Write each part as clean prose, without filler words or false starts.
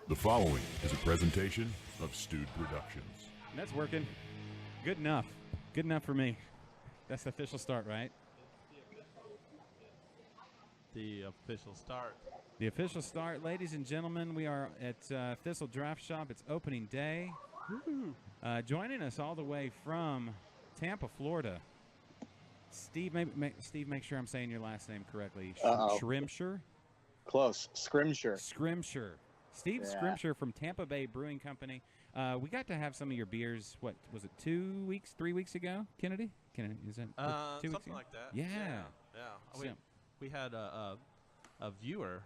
The following is a presentation of Stewed Productions. That's working. Good enough. Good enough for me. That's the official start, right? The official start. The official start. Ladies and gentlemen, we are at Thistle Draftshop. It's opening day. Joining us all the way from Tampa, Florida. Steve, Steve, make sure I'm saying your last name correctly. Scrimshire? Close. Scrimshire. Scrimshire. Steve Scrimshire from Tampa Bay Brewing Company. We got to have some of your beers, what, was it 3 weeks ago, Kennedy? Is it 2 weeks ago? Something like that. Yeah. Yeah. We had a viewer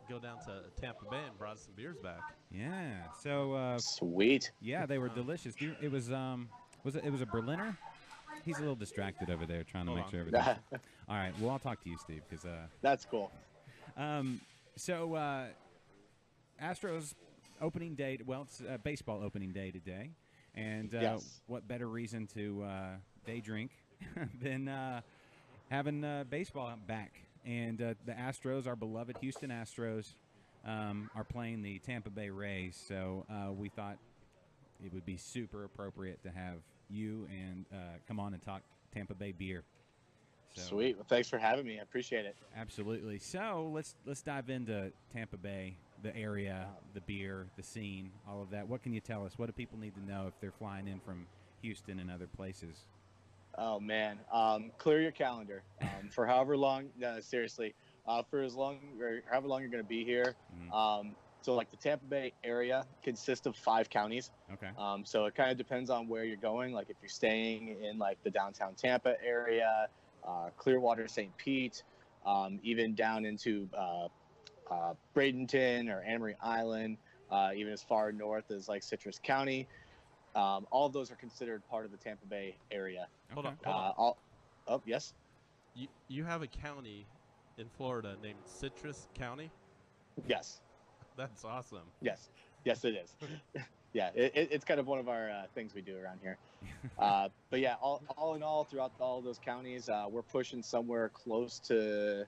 go down to Tampa Bay and brought some beers back. Yeah. So sweet. Yeah, they were delicious. It was a Berliner? He's a little distracted over there trying to make sure everything. All right. Well, I'll talk to you, Steve, because that's cool. Astros opening day. Well, it's baseball opening day today, and yes. What better reason to day drink than having baseball back? And the Astros, our beloved Houston Astros, are playing the Tampa Bay Rays. So we thought it would be super appropriate to have you and come on and talk Tampa Bay beer. So, sweet. Well, thanks for having me. I appreciate it. Absolutely. So let's dive into Tampa Bay, the area, the beer, the scene, all of that. What can you tell us? What do people need to know if they're flying in from Houston and other places? Oh man, clear your calendar for however long. No, seriously, for as long or however long you're going to be here. Mm-hmm. So like the Tampa Bay area consists of 5 counties. Okay. So it kind of depends on where you're going. Like if you're staying in like the downtown Tampa area. Clearwater, St. Pete, even down into Bradenton or Anna Marie Island, even as far north as like Citrus County. All of those are considered part of the Tampa Bay area. Okay. Hold on. Yes? You have a county in Florida named Citrus County? Yes. That's awesome. Yes, it is. Yeah, it's kind of one of our things we do around here. But yeah, all in all, throughout all those counties, we're pushing somewhere close to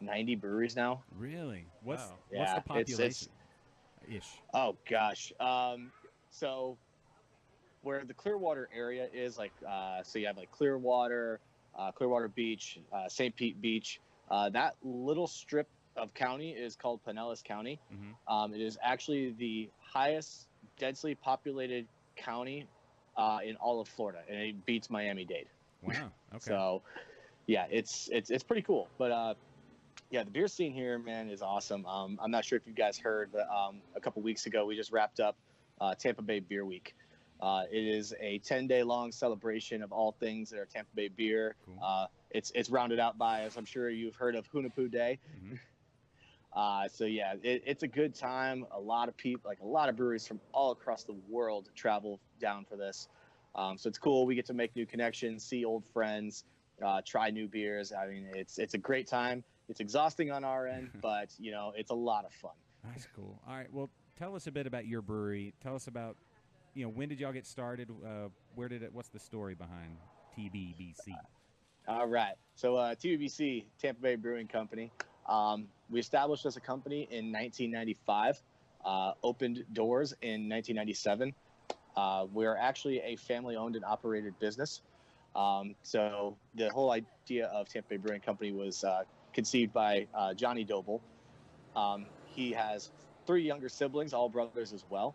90 breweries now. Really? What's yeah, the population? Ish. Oh gosh. So where the Clearwater area is, like, so you have like Clearwater, Clearwater Beach, St. Pete Beach. That little strip of county is called Pinellas County. Mm-hmm. It is actually the highest densely populated county in all of Florida, and it beats Miami-Dade. Wow. Okay. So, yeah, it's pretty cool. But yeah, the beer scene here, man, is awesome. I'm not sure if you guys heard, but a couple weeks ago we just wrapped up Tampa Bay Beer Week. It is a 10-day long celebration of all things that are Tampa Bay beer. Cool. It's rounded out by, as I'm sure you've heard of, Hunapoo Day. Mm-hmm. So yeah, it's a good time. A lot of people, like a lot of breweries from all across the world, travel down for this. So it's cool. We get to make new connections, see old friends, try new beers. I mean, it's a great time. It's exhausting on our end, but you know, it's a lot of fun. That's cool. All right. Well, tell us a bit about your brewery. Tell us about, when did y'all get started? What's the story behind TBBC? All right. So TBBC, Tampa Bay Brewing Company. We established as a company in 1995, opened doors in 1997. We're actually a family-owned and operated business. So the whole idea of Tampa Bay Brewing Company was conceived by Johnny Doble. He has 3 younger siblings, all brothers as well.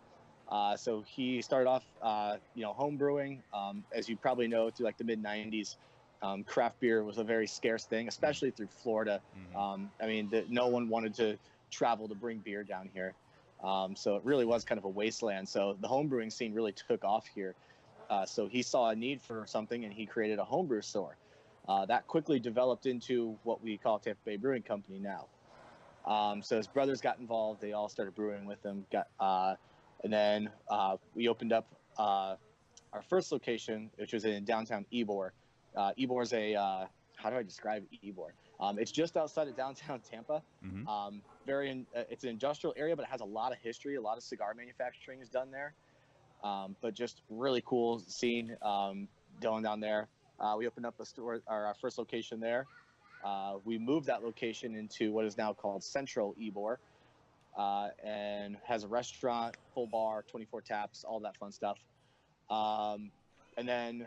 So he started off, home brewing. As you probably know, through like the mid-'90s. Craft beer was a very scarce thing, especially through Florida. Mm-hmm. No one wanted to travel to bring beer down here. So it really was kind of a wasteland. So the homebrewing scene really took off here. So he saw a need for something, and he created a homebrew store. That quickly developed into what we call Tampa Bay Brewing Company now. So his brothers got involved. They all started brewing with him. And then we opened up our first location, which was in downtown Ybor. Ybor is how do I describe Ybor? It's just outside of downtown Tampa. Mm-hmm. It's an industrial area, but it has a lot of history. A lot of cigar manufacturing is done there. But just really cool scene going down there. We opened up a store, our first location there. We moved that location into what is now called Central Ybor. and has a restaurant, full bar, 24 taps, all that fun stuff. And then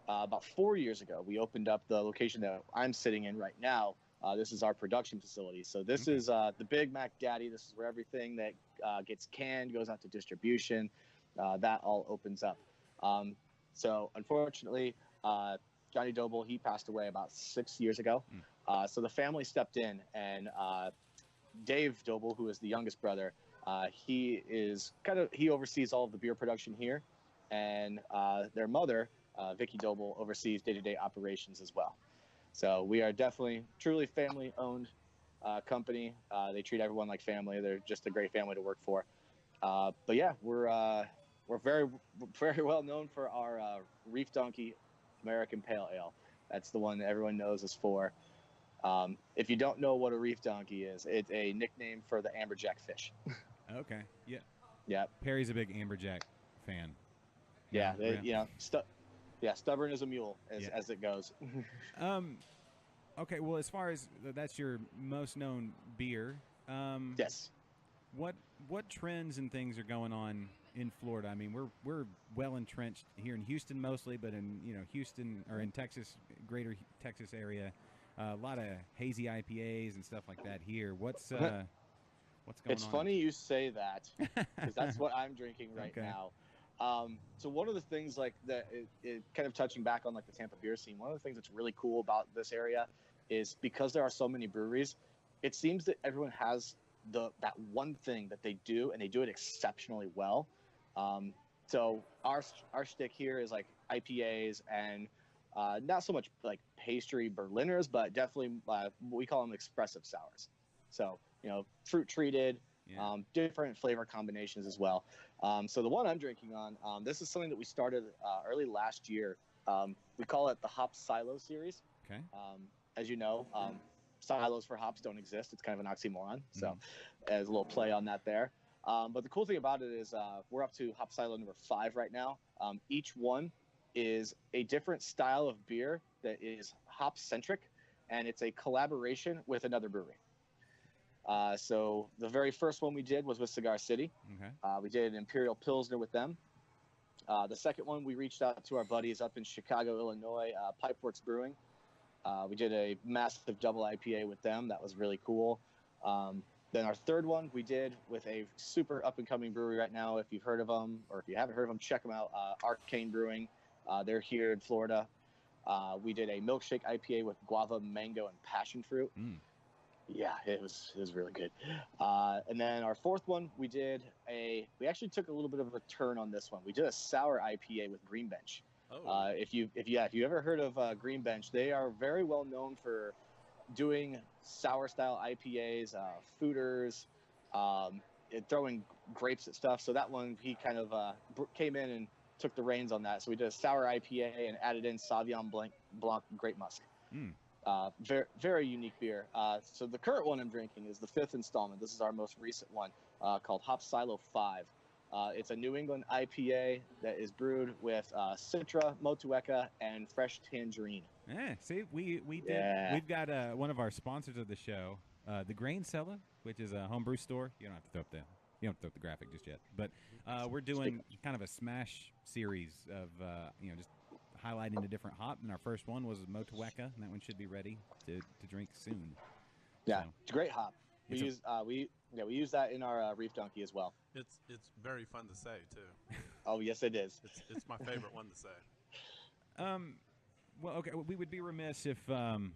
about 4 years ago, we opened up the location that I'm sitting in right now. This is our production facility. So this is the Big Mac Daddy. This is where everything that gets canned goes out to distribution. That all opens up. So unfortunately, Johnny Doble, he passed away about 6 years ago. So the family stepped in, and Dave Doble, who is the youngest brother, he oversees all of the beer production here, and their mother, Vicky Doble, oversees day-to-day operations as well. So we are definitely truly family-owned company. They treat everyone like family. They're just a great family to work for. But yeah, we're very well known for our Reef Donkey American Pale Ale. That's the one that everyone knows us for. If you don't know what a Reef Donkey is, it's a nickname for the amberjack fish. Okay. Yeah. Yeah. Perry's a big amberjack fan. Yeah. Stubborn as a mule, as it goes. Okay. Well, as far as that's your most known beer. Yes. What trends and things are going on in Florida? I mean, we're well entrenched here in Houston mostly, but in Houston or in Texas, greater Texas area, a lot of hazy IPAs and stuff like that here. What's going on? It's funny you say that, because that's what I'm drinking right now. So one of the things like that, it kind of touching back on like the Tampa beer scene, one of the things that's really cool about this area is because there are so many breweries, it seems that everyone has that one thing that they do, and they do it exceptionally well. So our shtick here is like IPAs and not so much like pastry Berliners, but definitely we call them expressive sours. So fruit treated, different flavor combinations as well. So the one I'm drinking on, this is something that we started early last year. We call it the Hop Silo series. Okay. As you know, silos for hops don't exist. It's kind of an oxymoron. So as a little play on that there. But the cool thing about it is we're up to Hop Silo number 5 right now. Each one is a different style of beer that is hop-centric, and it's a collaboration with another brewery. So the very first one we did was with Cigar City. Okay. We did an Imperial Pilsner with them. The second one, we reached out to our buddies up in Chicago, Illinois, Pipeworks Brewing. We did a massive double IPA with them. That was really cool. Then our third one we did with a super up-and-coming brewery right now. If you've heard of them, or if you haven't heard of them, check them out. Arcane Brewing. They're here in Florida. We did a milkshake IPA with guava, mango, and passion fruit. Yeah, it was really good. And then our fourth one, we actually took a little bit of a turn on this one. We did a sour IPA with Green Bench. If you ever heard of Green Bench, they are very well known for doing sour style IPAs, fooders, throwing grapes at stuff. So that one, he kind of came in and took the reins on that. So we did a sour IPA and added in Sauvignon Blanc grape musk. Very, very unique beer. So the current one I'm drinking is the 5th installment. This is our most recent one, called Hop Silo 5. It's a New England IPA that is brewed with Citra, Motueka, and fresh tangerine. Yeah, see, we did. Yeah. We've got one of our sponsors of the show, the Grain Cellar, which is a homebrew store. You don't have to throw up the graphic just yet, but we're doing kind of a smash series of just highlighting the different hop. And our first one was Motueka, and that one should be ready to drink soon. Yeah, so, it's a great hop. We use that in our Reef Donkey as well. It's very fun to say too. Oh yes, it is. It's my favorite one to say. Well, okay, we would be remiss if on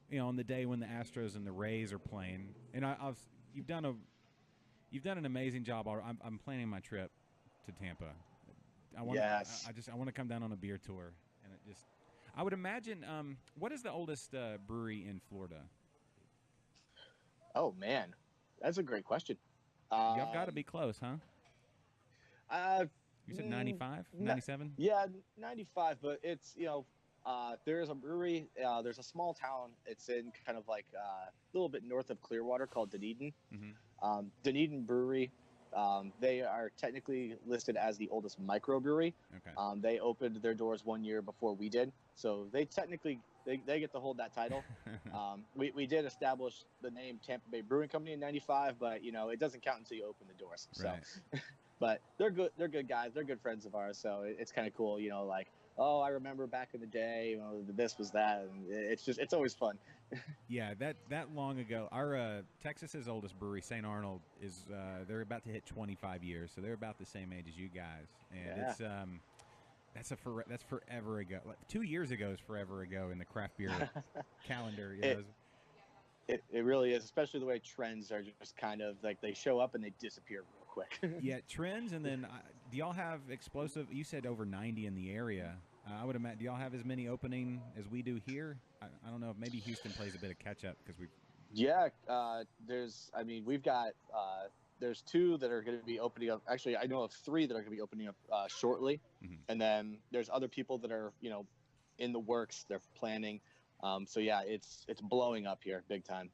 the day when the Astros and the Rays are playing, and you've done an amazing job. I'm planning my trip to Tampa. I want to come down on a beer tour, and I would imagine. What is the oldest brewery in Florida? Oh man, that's a great question. Y'all got to be close, huh? You said 95, 97? Yeah, 95. But it's there's a brewery. There's a small town. It's in kind of like a little bit north of Clearwater called Dunedin. Dunedin Brewery They are technically listed as the oldest microbrewery. Okay. They opened their doors 1 year before we did, so they technically they get to hold that title. We did establish the name Tampa Bay Brewing Company in '95, but it doesn't count until you open the doors. So, Right. but they're good. They're good guys. They're good friends of ours. So it's kind of cool. Like, oh, I remember back in the day. This was that, and it's always fun. Yeah, that long ago, our Texas's oldest brewery, St. Arnold, is they're about to hit 25 years, so they're about the same age as you guys, and Yeah. that's forever ago. Like 2 years ago is forever ago in the craft beer calendar. It really is, especially the way trends are just kind of like they show up and they disappear real quick. Yeah, trends, and then do y'all have explosive? You said over 90 in the area. I would imagine. Do y'all have as many opening as we do here? I don't know if maybe Houston plays a bit of catch up because we. Yeah, we've got there's 2 that are going to be opening up. Actually, I know of 3 that are going to be opening up shortly, and then there's other people that are in the works. They're planning. So yeah, it's blowing up here big time.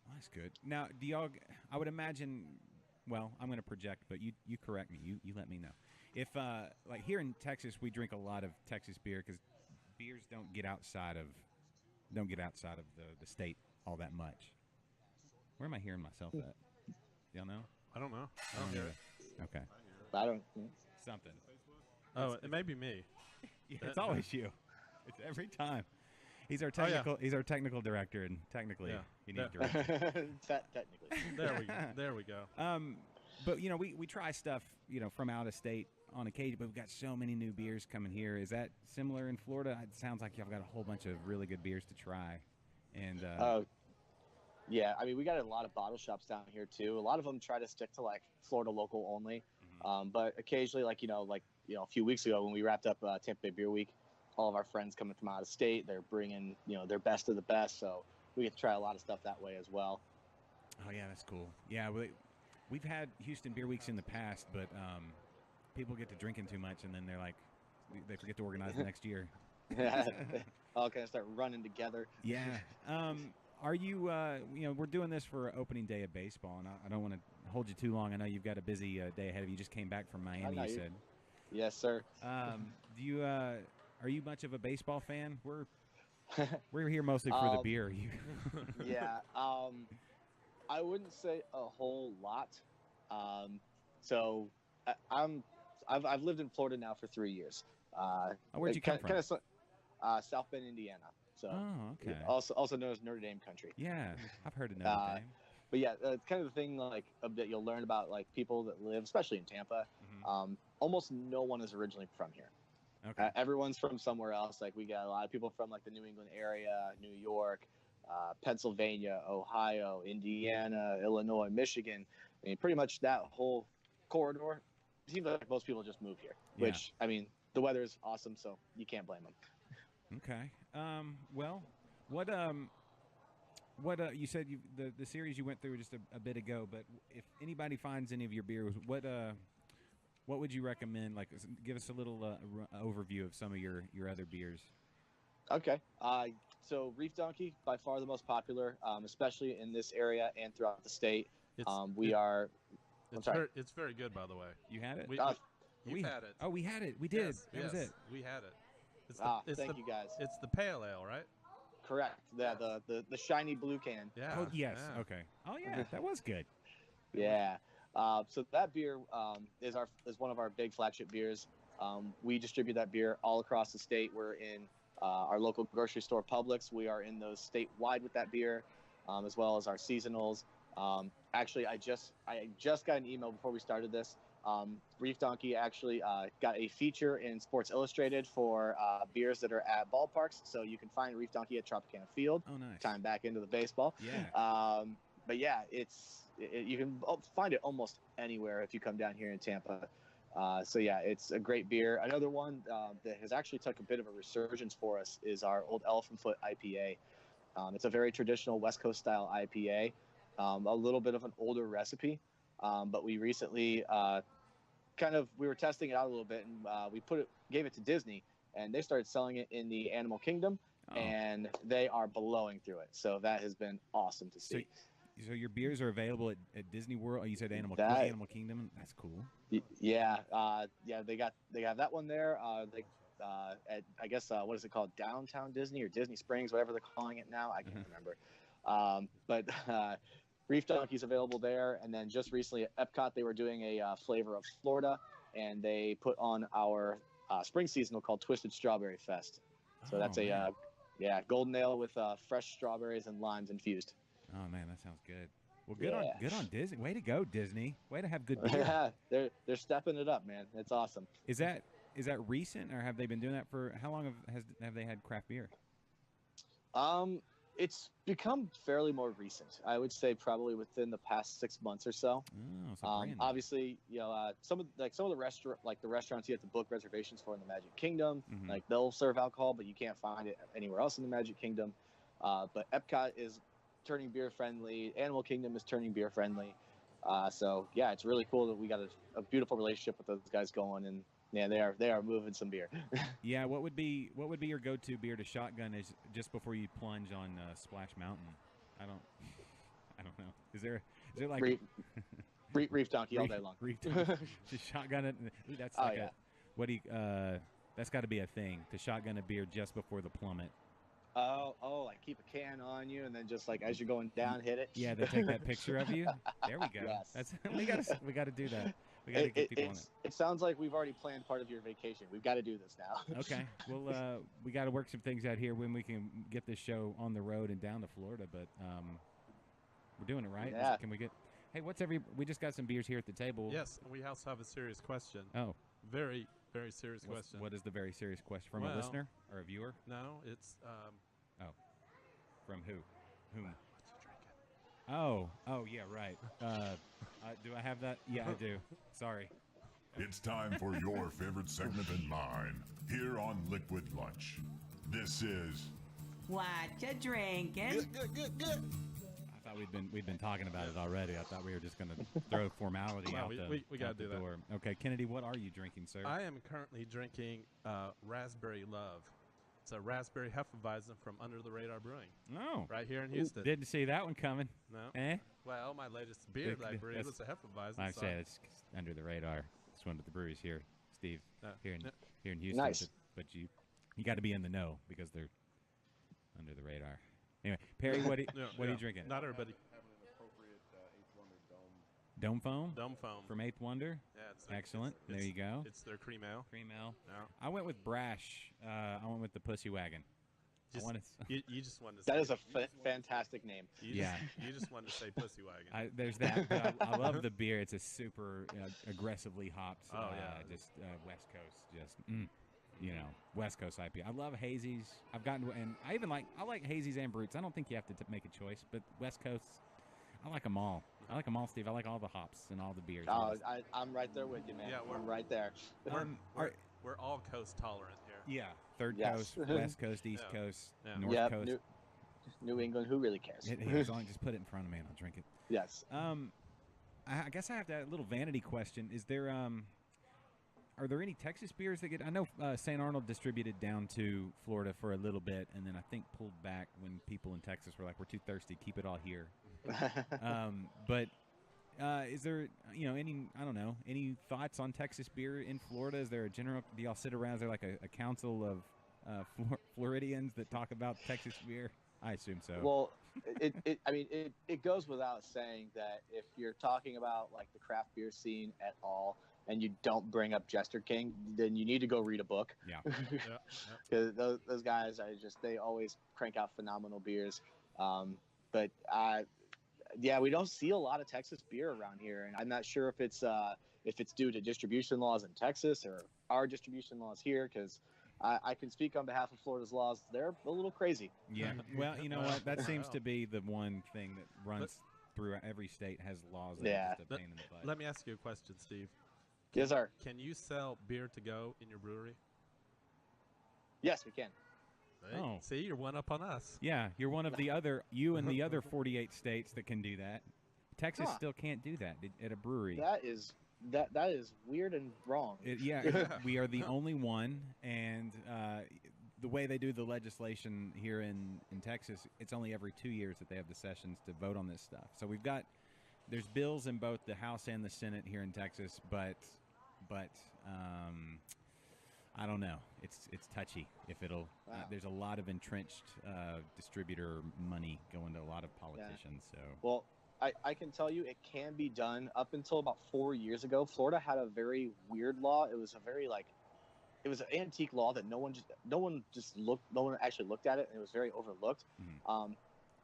Oh, that's good. Now, do y'all? I would imagine. Well, I'm going to project, but you correct me. You let me know. If like here in Texas, we drink a lot of Texas beer because beers don't get outside of the state all that much. Where am I hearing myself at? Y'all know? I don't know. I don't hear it. Okay. I don't. Something. Oh, it may be me. Yeah, it's always you. It's every time. He's our technical. He's our technical director, and technically, he needs direction. Technically. There we go. But we try stuff from out of state on occasion. But we've got so many new beers coming here. Is that similar in Florida? It sounds like y'all got a whole bunch of really good beers to try. And yeah, we got a lot of bottle shops down here too. A lot of them try to stick to like Florida local only. But occasionally, a few weeks ago when we wrapped up Tampa Bay Beer Week, all of our friends coming from out of state, they're bringing their best of the best. So we get to try a lot of stuff that way as well. Oh yeah, that's cool. Yeah, we've had Houston Beer Weeks in the past, but people get to drinking too much, and then they're like, they forget to organize the next year. All kind of start running together. Yeah. Are you? We're doing this for opening day of baseball, and I don't want to hold you too long. I know you've got a busy day ahead of you. You just came back from Miami. You said. Yes, sir. Do you? Are you much of a baseball fan? We're here mostly for the beer. Yeah. I wouldn't say a whole lot. So I've lived in Florida now for 3 years. Where'd you come from? Kind of South Bend, Indiana. So okay. Also known as Notre Dame country. Yeah, I've heard of Notre Dame. But yeah, it's kind of the thing that you'll learn about people that live, especially in Tampa. Almost no one is originally from here. Okay. Everyone's from somewhere else. We got a lot of people from the New England area, New York, Pennsylvania, Ohio, Indiana, Illinois, Michigan. Pretty much that whole corridor. It seems like most people just move here. Yeah. Which the weather is awesome, so you can't blame them. Okay. Well, what you said the series you went through just a bit ago, but if anybody finds any of your beers, what would you recommend? Give us a little overview of some of your other beers. Okay. So Reef Donkey, by far the most popular, especially in this area and throughout the state. It's very good, by the way. You had it? We had it. Oh, we had it. We did. Yes, that was it. We had it. Thank you guys. It's the pale ale, right? Correct. Yeah, the shiny blue can. Yeah. Oh, yes. Yeah. Okay. Oh, yeah. That was good. Yeah. So that beer is one of our big flagship beers. We distribute that beer all across the state. We're in our local grocery store Publix. We are in those statewide with that beer, as well as our seasonals. Actually, I just got an email before we started this. Reef Donkey actually got a feature in Sports Illustrated for beers that are at ballparks. So you can find Reef Donkey at Tropicana Field. Oh, nice. Time back into the baseball. Yeah. But yeah, you can find it almost anywhere if you come down here in Tampa. So yeah, it's a great beer. Another one that has actually took a bit of a resurgence for us is our Old Elephant Foot IPA. It's a very traditional West Coast style IPA, a little bit of an older recipe, but we recently we were testing it out a little bit, and we gave it to Disney, and they started selling it in the Animal Kingdom, and they are blowing through it. So that has been awesome to see. So your beers are available at Disney World. Oh, you said Animal Kingdom. That's cool. Yeah, they have that one there. At I guess what is it called, Downtown Disney or Disney Springs, whatever they're calling it now. I can't remember. But Reef Donkey's available there, and then just recently at Epcot they were doing a flavor of Florida, and they put on our spring seasonal called Twisted Strawberry Fest. So that's golden ale with fresh strawberries and limes infused. Oh man, that sounds good. Well, good on Disney. Way to go, Disney. Way to have good beer. Yeah, they're stepping it up, man. It's awesome. Is that recent, or have they been doing that for how long? Have they had craft beer? It's become fairly more recent. I would say probably within the past 6 months or so. Oh, so brand new. Obviously, some of the restaurants you have to book reservations for in the Magic Kingdom. Mhm. Like they'll serve alcohol, but you can't find it anywhere else in the Magic Kingdom. But Epcot is turning beer friendly. Animal Kingdom is turning beer friendly. So yeah, it's really cool that we got a beautiful relationship with those guys going, and yeah, they are moving some beer. Yeah, what would be your go-to beer to shotgun is just before you plunge on Splash Mountain? I don't know. Is there like Reef Donkey all day long? Reef Donkey. Just shotgun it. Ooh, that's like that's got to be a thing to shotgun a beer just before the plummet. Oh, like keep a can on you, and then just like as you're going down, hit it. Yeah, they take that picture of you. There we go. Yes. That's we got to do that. We got to get people on it. It sounds like we've already planned part of your vacation. We've got to do this now. Okay. Well, we got to work some things out here when we can get this show on the road and down to Florida. But we're doing it right. Yeah. Can we get? Hey, we just got some beers here at the table. Yes, and we also have a serious question. Oh. Very, very serious question. What is the very serious question from a listener or a viewer? No, it's From who? Whom? what you drinking? Oh, yeah, right. Do I have that? Yeah, I do. Sorry. It's time for your favorite segment and mine here on Liquid Lunch. This is What you drinking? Good. I thought we'd been talking about it already. I thought we were just going to throw formality out we got to do that. door. Okay, Kennedy, what are you drinking, sir? I am currently drinking Raspberry Love. It's a raspberry Hefeweizen from Under the Radar Brewing. Oh. Right here in Houston. Didn't see that one coming. No. Eh? Well, my latest beer that I brewed was a Hefeweizen. I say it's under the radar. It's one of the breweries here, Steve, here in Houston. Nice. But you got to be in the know because they're under the radar. Anyway, Perry, what are you drinking? Not everybody. Dome Foam? Dome Foam. From Eighth Wonder? Yeah, it's Excellent. There you go. It's their cream ale. Cream ale. Yeah. I went with Brash. I went with the Pussy Wagon. You just wanted to say. That is a fantastic name. You just wanted to say Pussy Wagon. There's that. But I love the beer. It's a super aggressively hopped. Just West Coast. West Coast IPA. I love hazies. I like hazies and brutes. I don't think you have to make a choice, but West Coast, I like them all. I like them all, Steve. I like all the hops and all the beers. Oh, I'm right there with you, man. Yeah, I'm right there. We're all coast tolerant here. Yeah, Third Coast, West Coast, East Coast, North Coast. New England. Who really cares? As long as just put it in front of me and I'll drink it. Yes. I guess I have that little vanity question. Is there are there any Texas beers that get? I know St. Arnold distributed down to Florida for a little bit, and then I think pulled back when people in Texas were like, "We're too thirsty. Keep it all here." But is there, any thoughts on Texas beer in Florida? Is there a general? Do y'all sit around? Is there like a council of Floridians that talk about Texas beer? I assume so. Well, it goes without saying that if you're talking about like the craft beer scene at all, and you don't bring up Jester King, then you need to go read a book. Yeah. Because those guys they always crank out phenomenal beers. But we don't see a lot of Texas beer around here, and I'm not sure if it's due to distribution laws in Texas or our distribution laws here, because I can speak on behalf of Florida's laws. They're a little crazy. Yeah. Well, you know what? That seems to be the one thing that runs through every state has laws that are just a pain in the butt. Let me ask you a question, Steve. Yes, sir. Can you sell beer to go in your brewery? Yes, we can. Right? Oh. See, you're one up on us. Yeah, you're one of the other, you and the other 48 states that can do that. Texas still can't do that at a brewery. That is weird and wrong. We are the only one, and the way they do the legislation here in Texas, it's only every 2 years that they have the sessions to vote on this stuff. So there's bills in both the House and the Senate here in Texas, but I don't know. It's touchy. If it'll there's a lot of entrenched distributor money going to a lot of politicians. So well, I can tell you it can be done. Up until about 4 years ago, Florida had a very weird law. It was it was an antique law that no one actually looked at it, and it was very overlooked. Mhm.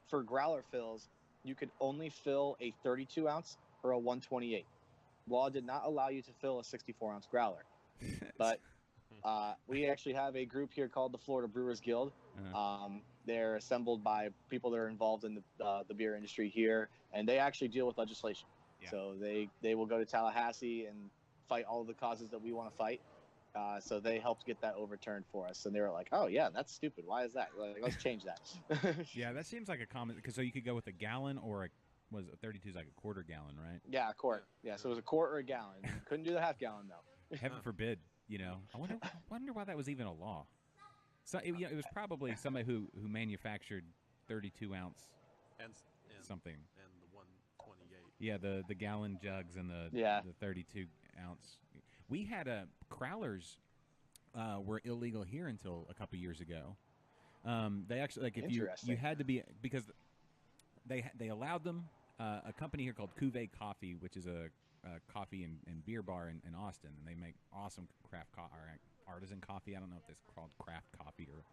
For growler fills, you could only fill a 32 ounce or a 128. Law did not allow you to fill a 64 ounce growler, but we actually have a group here called the Florida Brewers Guild. They're assembled by people that are involved in the beer industry here, and they actually deal with legislation. Yeah. So they will go to Tallahassee and fight all the causes that we want to fight. So they helped get that overturned for us, and they were like, "Oh yeah, that's stupid. Why is that? Like, let's change that." yeah, that seems like a common because so you could go with a gallon or a 32 is like a quarter gallon, right? Yeah, a quart. Yeah, so it was a quart or a gallon. You couldn't do the half gallon though. Heaven forbid, I wonder why that was even a law. So it was probably somebody who manufactured 32 ounce and something. And the 128. Yeah, the gallon jugs and the 32 ounce. We had crowlers were illegal here until a couple years ago. They actually if you had to be because they allowed them. A company here called Cuvée Coffee, which is a coffee and beer bar in Austin, and they make awesome craft or artisan coffee. I don't know if it's called craft coffee or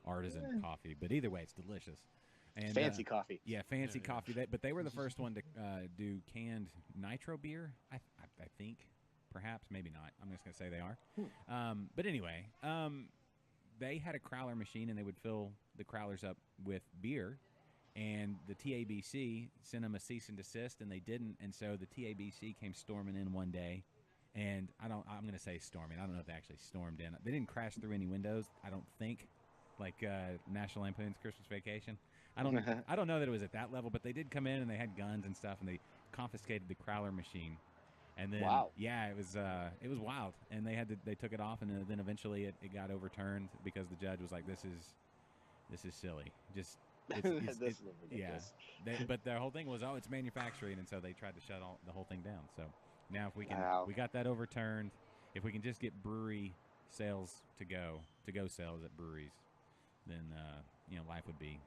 artisan coffee, but either way, it's delicious. And, fancy coffee. Yeah, fancy coffee. But they were the first one to do canned nitro beer. I think, perhaps, maybe not. I'm just gonna say they are. But anyway, they had a crowler machine, and they would fill the crowlers up with beer. And the TABC sent them a cease and desist, and they didn't. And so the TABC came storming in one day, and I'm going to say storming. I don't know if they actually stormed in. They didn't crash through any windows, I don't think, like National Lampoon's Christmas Vacation. I don't know that it was at that level, but they did come in and they had guns and stuff, and they confiscated the crowler machine. And then, yeah, it was wild. And they took it off, and then eventually it got overturned because the judge was like, "This is silly." Just This is ridiculous. Yeah, but the whole thing was, it's manufacturing, and so they tried to shut the whole thing down. So now if we can, we got that overturned. If we can just get brewery sales to go sales at breweries, then life would be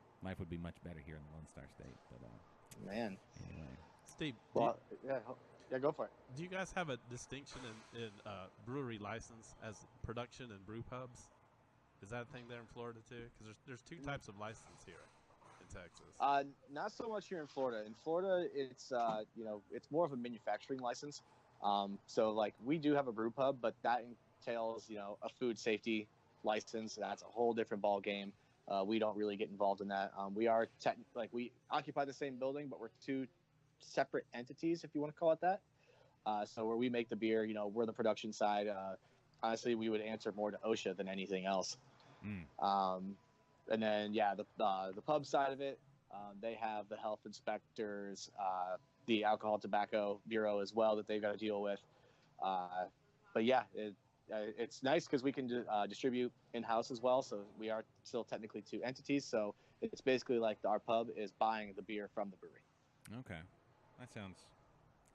much better here in the Lone Star State. But man, anyway, Steve, well, yeah, go for it. do you guys have a distinction in brewery license as production and brew pubs? Is that a thing there in Florida too? Because there's two types of license here in Texas. Not so much here in Florida. In Florida, it's it's more of a manufacturing license. So like we do have a brew pub, but that entails a food safety license. That's a whole different ball game. We don't really get involved in that. We are we occupy the same building, but we're two separate entities, if you want to call it that. So where we make the beer, we're the production side. Honestly, we would answer more to OSHA than anything else. And then, the pub side of it, they have the health inspectors, the Alcohol Tobacco Bureau as well that they've got to deal with. But yeah, it's nice because we can distribute in-house as well. So we are still technically two entities. So it's basically like our pub is buying the beer from the brewery. okay, that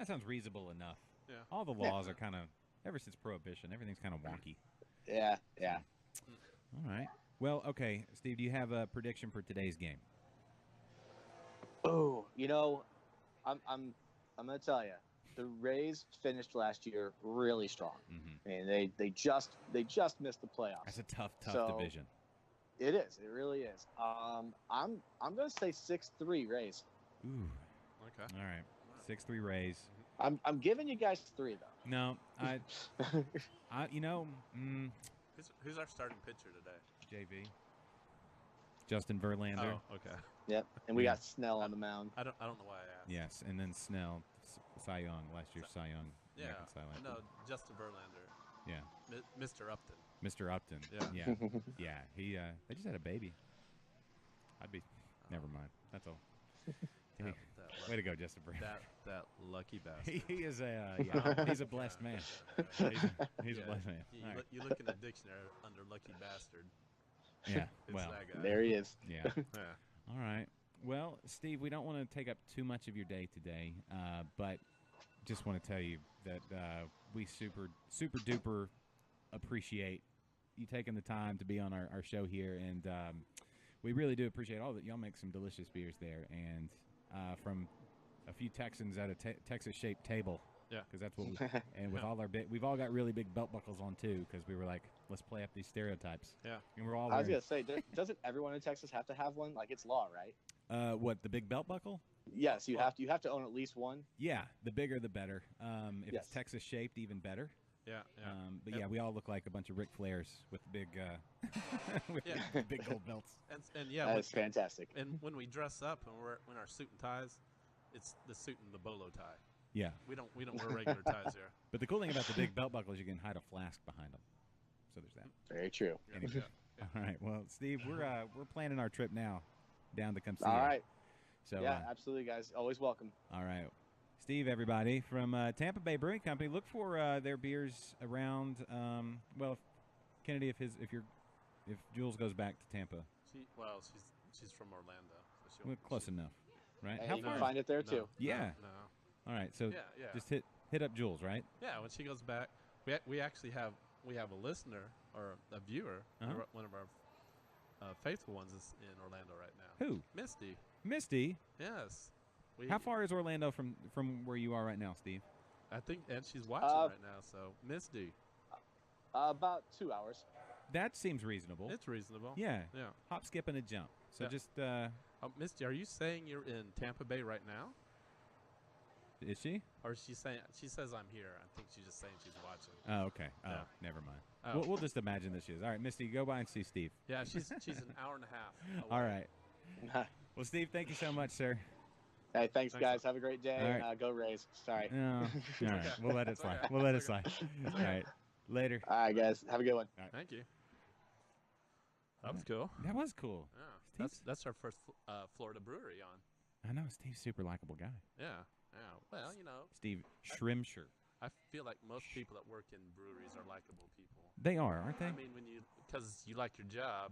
sounds reasonable enough. Yeah. All the laws are kind of, ever since Prohibition, everything's kind of wonky. Yeah. All right. Well, okay, Steve, do you have a prediction for today's game? Oh, I'm gonna tell you, the Rays finished last year really strong, and they just missed the playoffs. That's a tough division. It is. It really is. I'm gonna say 6-3 Rays. Ooh. Okay. All right. 6-3 Rays. I'm giving you guys 3 though. No, Who's our starting pitcher today? JV. Justin Verlander. Oh, okay. Yep. And we got Snell on the mound. I don't know why I asked. Yes, and then Snell, Cy Young, last year's Cy Young. Yeah. American Cy Young. No, Justin Verlander. Yeah. Mr. Upton. Mr. Upton. Yeah. Yeah. He they just had a baby. Never mind. That's all. Way to go, Justin Verlander. That lucky bastard. He is he's a blessed man. He's a blessed man. You look in the dictionary under lucky bastard. Yeah. It's Well. that guy. There he is. Yeah. Yeah. All right. Well, Steve, we don't want to take up too much of your day today, but just want to tell you that we super duper appreciate you taking the time to be on our show here, and we really do appreciate all that. Y'all make some delicious beers there, and from a few Texans at a Texas-shaped table. Yeah. Because that's what we, and with all our we've all got really big belt buckles on too, because we were like, let's play up these stereotypes. Yeah. And we're all I was wearing, gonna say, doesn't everyone in Texas have to have one? Like, it's law, right? what, the big belt buckle? Yes, you have to own at least one. Yeah, the bigger the better. If Yes. it's Texas shaped, even better. Yeah. Yeah. But yeah, we all look like a bunch of Ric Flairs with big, with Yeah. big gold belts. And yeah, That is fantastic. and when we dress up and we're in our suit and ties, it's the suit and the bolo tie. Yeah, We don't wear regular ties here. but the cool thing about the big belt buckle is you can hide a flask behind them. So there's that. Very true. Anyway. All right. Well, Steve, we're planning our trip now down to come see All you. right. So Yeah, absolutely, guys. Always welcome. all right. Steve, everybody from Tampa Bay Brewing Company, look for their beers around. Well, Kennedy, if Jules goes back to Tampa, She's from Orlando. So well, close enough, right? Hey, How you far? can find it there No, too. Yeah. No. All right. So Yeah. just hit up Jules, right? Yeah, when she goes back, we actually have a listener or a viewer, Uh-huh. one of our faithful ones is in Orlando right now. Who? Misty. Misty. Yes. How far is Orlando from where you are right now, Steve? I think, and she's watching right now. So Misty, About 2 hours. That seems reasonable. it's reasonable. Yeah. Yeah. Hop, skip, and a jump. So Yeah. just Misty, are you saying you're in Tampa Bay right now, is she? or is she saying she says I'm here? I think she's just saying she's watching. Oh, okay. Oh, Yeah. never mind. Oh. We'll just imagine that she is. All right, Misty, go by and see Steve. Yeah, she's an hour and a half. All away. right. Well, Steve, thank you so much, sir. Hey, thanks, Thanks, guys. Have a great day. All right. Go Rays. Sorry. No. All right. We'll let it It's slide. okay. We'll let it It's slide. okay. All right. Later. All right, guys. Have a good one. Thank you. That was cool. That was cool. Yeah, that's our first Florida brewery on. I know. Steve's a super likable guy. Yeah, yeah. Well, Steve Schrimsher. I feel like most people that work in breweries are likable people. They are, aren't they? I mean, because you like your job,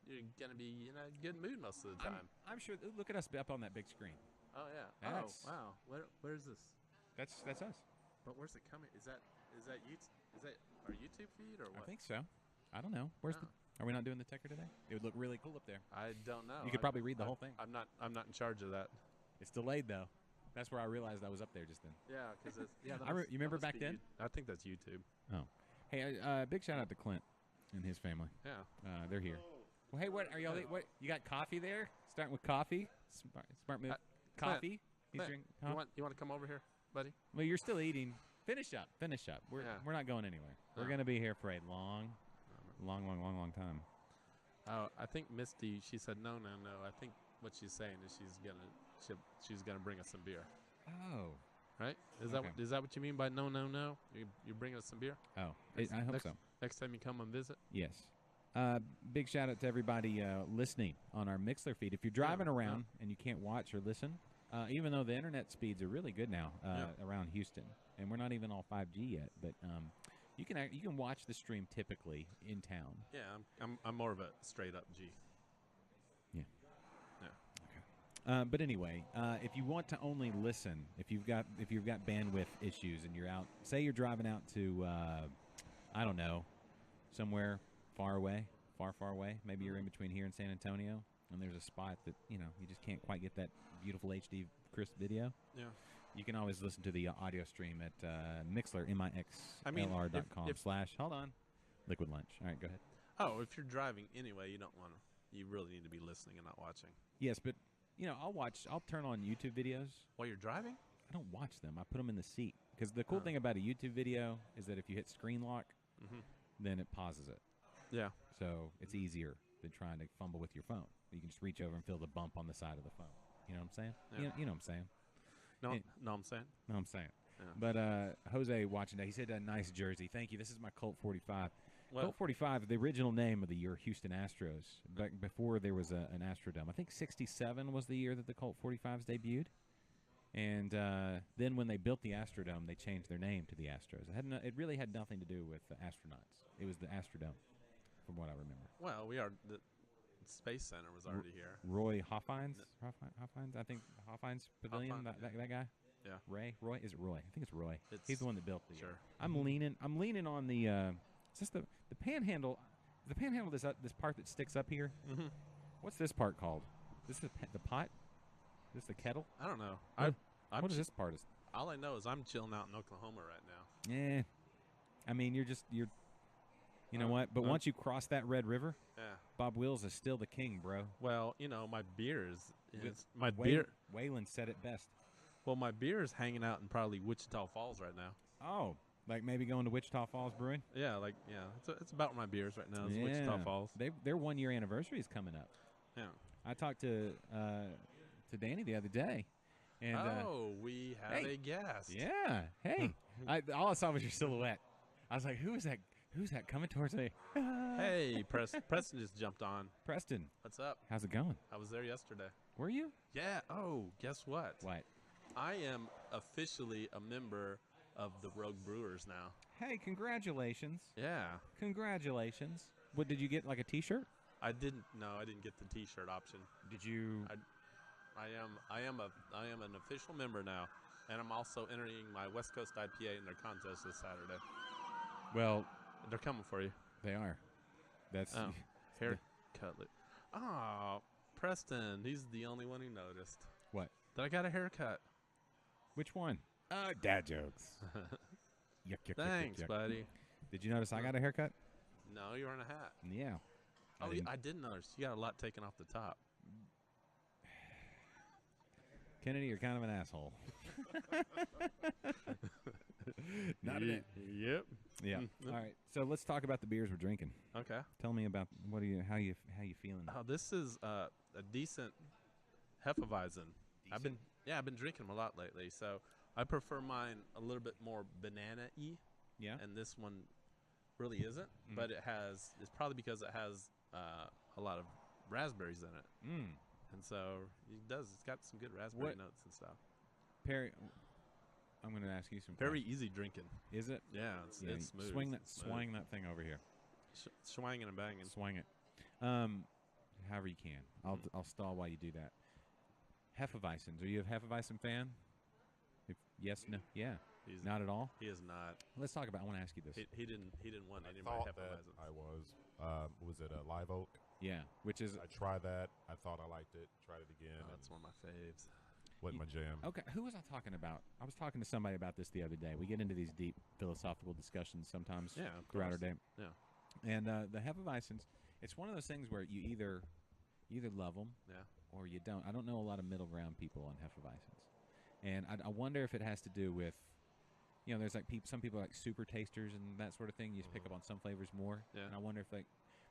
you're gonna be in a good mood most of the time. I'm sure. Look at us up on that big screen. Oh yeah. That's- Oh wow. Where's this? That's us. But where's it coming? Is that our YouTube feed or what? I think so. I don't know. Where's the? Are we not doing the ticker today? It would look really cool up there. I don't know. You could probably read the whole thing. I'm not in charge of that. It's delayed though. That's where I realized I was up there just then. Yeah, because it's yeah. You remember back then? I think that's YouTube. Oh, hey, big shout out to Clint and his family. Yeah. They're here. Well, hey, what are y'all? What you got? Coffee there? Starting with coffee. Smart move. Clint, Coffee. He's Clint, drinking. You want to come over here, buddy? Well, you're still eating. Finish up. We're not going anywhere. We're No. gonna be here for a long time. Oh, I think Misty. She said no. I think what she's saying is she's gonna bring us some beer. Oh. Right? Is Okay. that what you mean by no? You bring us some beer Oh. I hope so. next time you come and visit. Yes. Big shout out to everybody listening on our Mixler feed. If you're driving around and you can't watch or listen, even though the internet speeds are really good now around Houston, and we're not even all 5G yet, but you can watch the stream typically in town. Yeah, I'm more of a straight up G. Yeah. Yeah. But anyway, if you want to only listen, if you've got bandwidth issues and you're out, say you're driving out to, I don't know, somewhere far away, maybe you're in between here and San Antonio, and there's a spot that you just can't quite get that beautiful HD crisp video. Yeah. You can always listen to the audio stream at Mixler, mixlr.com / hold on, Liquid Lunch. All right, go ahead. Oh, if you're driving anyway, you really need to be listening and not watching. Yes, but I'll turn on YouTube videos. While you're driving? I don't watch them. I put them in the seat. Because the cool thing about a YouTube video is that if you hit screen lock, then it pauses it. Yeah. So it's easier than trying to fumble with your phone. You can just reach over and feel the bump on the side of the phone. You know what I'm saying? Yeah. You know what I'm saying? No, It- no, I'm saying. No, I'm saying. Yeah. But Jose watching that, he said, a nice jersey. Thank you. This is my Colt 45. Well, Colt 45, the original name of the year, Houston Astros. Back before there was an Astrodome. I think 67 was the year that the Colt 45s debuted. And then when they built the Astrodome, they changed their name to the Astros. It really had nothing to do with the astronauts. It was the Astrodome. from what I remember. Well, the Space Center was already here. Roy Hoffines? Hoffines? I think Hoffines Pavilion, Hoffine, that guy? Yeah. Roy? Is it Roy? I think it's Roy. He's the one that built the. Sure. I'm leaning on the. Is this the panhandle? The panhandle. This part that sticks up here. Mm-hmm. What's this part called? This is the pot. This the kettle. I don't know. What is this part? All I know is I'm chilling out in Oklahoma right now. Yeah. I mean, you're. You know what? But once you cross that Red River, Bob Wills is still the king, bro. Well, my beer is Waylon said it best. Well, my beer is hanging out in probably Wichita Falls right now. Oh, like maybe going to Wichita Falls Brewing? Yeah, it's about where my beer is right now. Is Wichita Falls. Their 1 year anniversary is coming up. Yeah. I talked to Danny the other day, and we have a guest. Yeah. Hey, all I saw was your silhouette. I was like, who's that coming towards me? Hey, Preston just jumped on. Preston, What's up? how's it going? I was there yesterday. Were you? Yeah. Oh, guess what? What? I am officially a member of the Rogue Brewers now. Hey, congratulations! Yeah. Congratulations. What did you get? Like a T-shirt? I didn't get the T-shirt option. Did you? I am an official member now, and I'm also entering my West Coast IPA in their contest this Saturday. Well, They're coming for you. they are. That's Haircut. Oh, Preston. He's the only one who noticed what? that I got a haircut. Which one? Dad jokes. Yuck, yuck, Thanks, yuck, yuck. buddy. Did you notice I got a haircut? No, you're wearing a hat. Yeah. Oh, I did notice. You got a lot taken off the top. Kennedy, you're kind of an asshole. Not a bit. Yep. Yeah. All right. So let's talk about the beers we're drinking. Okay. Tell me about how you feeling? This is a decent Hefeweizen. I've been drinking them a lot lately, so I prefer mine a little bit more banana-y. Yeah. And this one really isn't, but it's probably because it has a lot of raspberries in it. Mm. And so it's got some good raspberry notes and stuff. Perry, I'm going to ask you some Very questions. easy drinking. Is it? Yeah, it's smooth. Swing that thing over here. Swanging and banging. Swing it. However you can. I'll stall while you do that. Hefeweizens. Are you a Hefeweizen fan? Yes, no, yeah. He's not at all. He is not. Let's talk about. I want to ask you this. He didn't want any of my thought that Hefeweizens. I was it a Live Oak? Yeah, which is I tried that. I thought I liked it. Tried it again. That's one of my faves. Wasn't my jam. Okay, who was I talking about? I was talking to somebody about this the other day. We get into these deep philosophical discussions sometimes throughout our day. Yeah. And the Hefeweizens, it's one of those things where you either love them or you don't. I don't know a lot of middle ground people on Hefeweizens. And I wonder if it has to do with, there's like some people like super tasters and that sort of thing. You just pick up on some flavors more. Yeah. And I wonder if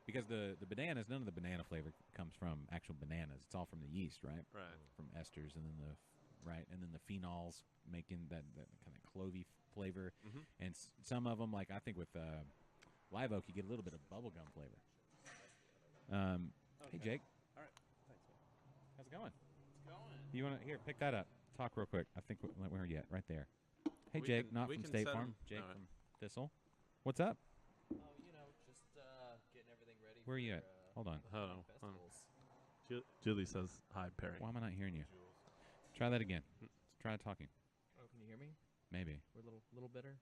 because the bananas, none of the banana flavor comes from actual bananas. It's all from the yeast, right? Right. From esters and then the phenols making that kind of clovey flavor. Mm-hmm. And some of them, like I think with Live Oak, you get a little bit of bubblegum flavor. Hey, Jake. All right. Thanks, man. How's it going? It's going. You want to pick that up? Talk real quick. I think where are you at? Right there. Hey, Jake, not from State Farm. Jake from Thistle. What's up? Oh, just getting everything ready. Where are you at? Hold on. Hold on. Julie says hi, Perry. Why am I not hearing you? Try that again. Try talking. Oh, can you hear me? Maybe. We're a little better.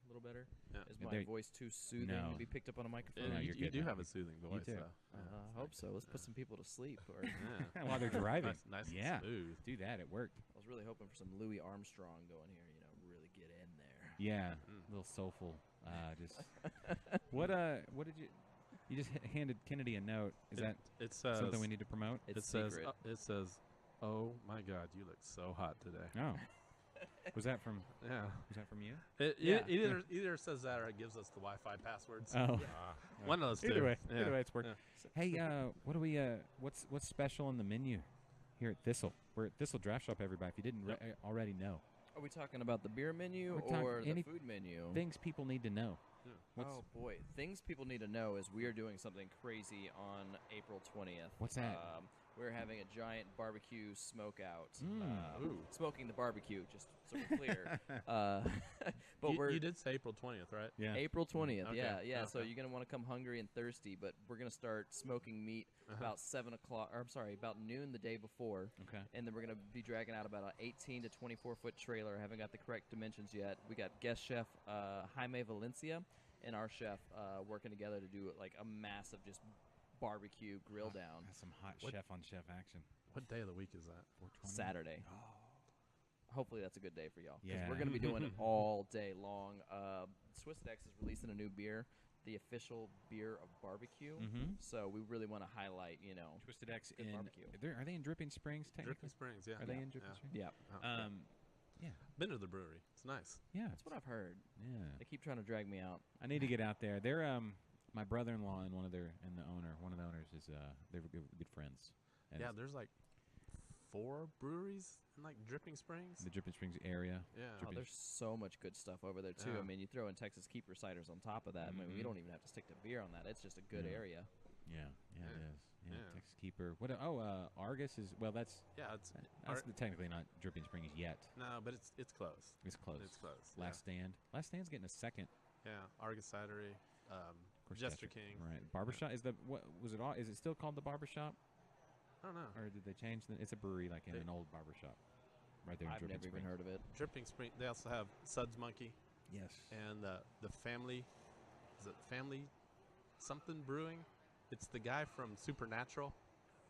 Yeah. Is my voice too soothing to be picked up on a microphone? No, you you're good do now. have a soothing voice, too. though. I hope so. Let's put some people to sleep. Or While they're driving. Nice yeah. and smooth. Do that. It worked. I was really hoping for some Louis Armstrong going here. Really get in there. Yeah. A little soulful. Just. What did you just handed Kennedy a note? Is that it says, something we need to promote? It's says, secret. it says, oh my God, you look so hot today. Oh. Was that from you? It Yeah. either says that or it gives us the Wi-Fi passwords. Oh. One of those two. Either way, it's working. Yeah. Hey, what do we? What's special in the menu here at Thistle? We're at Thistle Draftshop, everybody. If you didn't already know, Are we talking about the beer menu We're talking or the any food menu? things people need to know. Oh boy, things people need to know is we are doing something crazy on April 20th. What's that? we're having a giant barbecue smoke out. Ooh. Smoking the barbecue, just so we're clear. But You did say April 20th, right? Yeah. April 20th, Okay, yeah. So okay. you're gonna want to come hungry and thirsty, but we're gonna start smoking meat about 7 o'clock. Or I'm sorry, about noon the day before. Okay. And then we're gonna be dragging out about an 18 to 24 foot trailer. I haven't got the correct dimensions yet. We got guest chef Jaime Valencia and our chef working together to do like a massive just barbecue grill down. That's some hot What- chef on chef action. What day of the week is that? 420. Saturday. Hopefully that's a good day for y'all. Because Yeah. we're going to be doing it all day long. Twisted X is releasing a new beer, the official beer of barbecue. Mhm. So we really want to highlight, Twisted X Good in. barbecue. Are they in Dripping Springs technically? Dripping Springs, yeah. Are they in Dripping Yeah. Springs? yeah, Oh, Yeah. been to the brewery. It's nice. Yeah. that's what I've heard. Yeah. They keep trying to drag me out. I need to get out there. They're my brother-in-law and one of the owners is they're good friends. And Yeah, it's there's like 4 breweries in like Dripping Springs. the Dripping Springs area. Yeah. Oh, Dripping- there's so much good stuff over there, too. Yeah. I mean, you throw in Texas Keeper ciders on top of that. I mean, we Mhm. don't even have to stick to beer on that. It's just a good Yeah. area. Yeah, it Yeah. is. Yeah, Yeah. Texas Keeper. What? Argus is. Well, that's Yeah, it's technically not Dripping Springs yet. no, but it's close. It's close. It's close. Last Stand. Last Stand's getting a second. Yeah, Argus Cidery, Of course, Jester Jester- King. Right. Barbershop is the what was it all? Is it still called the Barbershop, I don't know. or did they change the? It's a brewery like in They- an old barbershop, right there in I've Dripping never even Springs. heard of it. Dripping Spring. They also have Suds Monkey Yes. and the family. Is it Family something Brewing? It's the guy from Supernatural.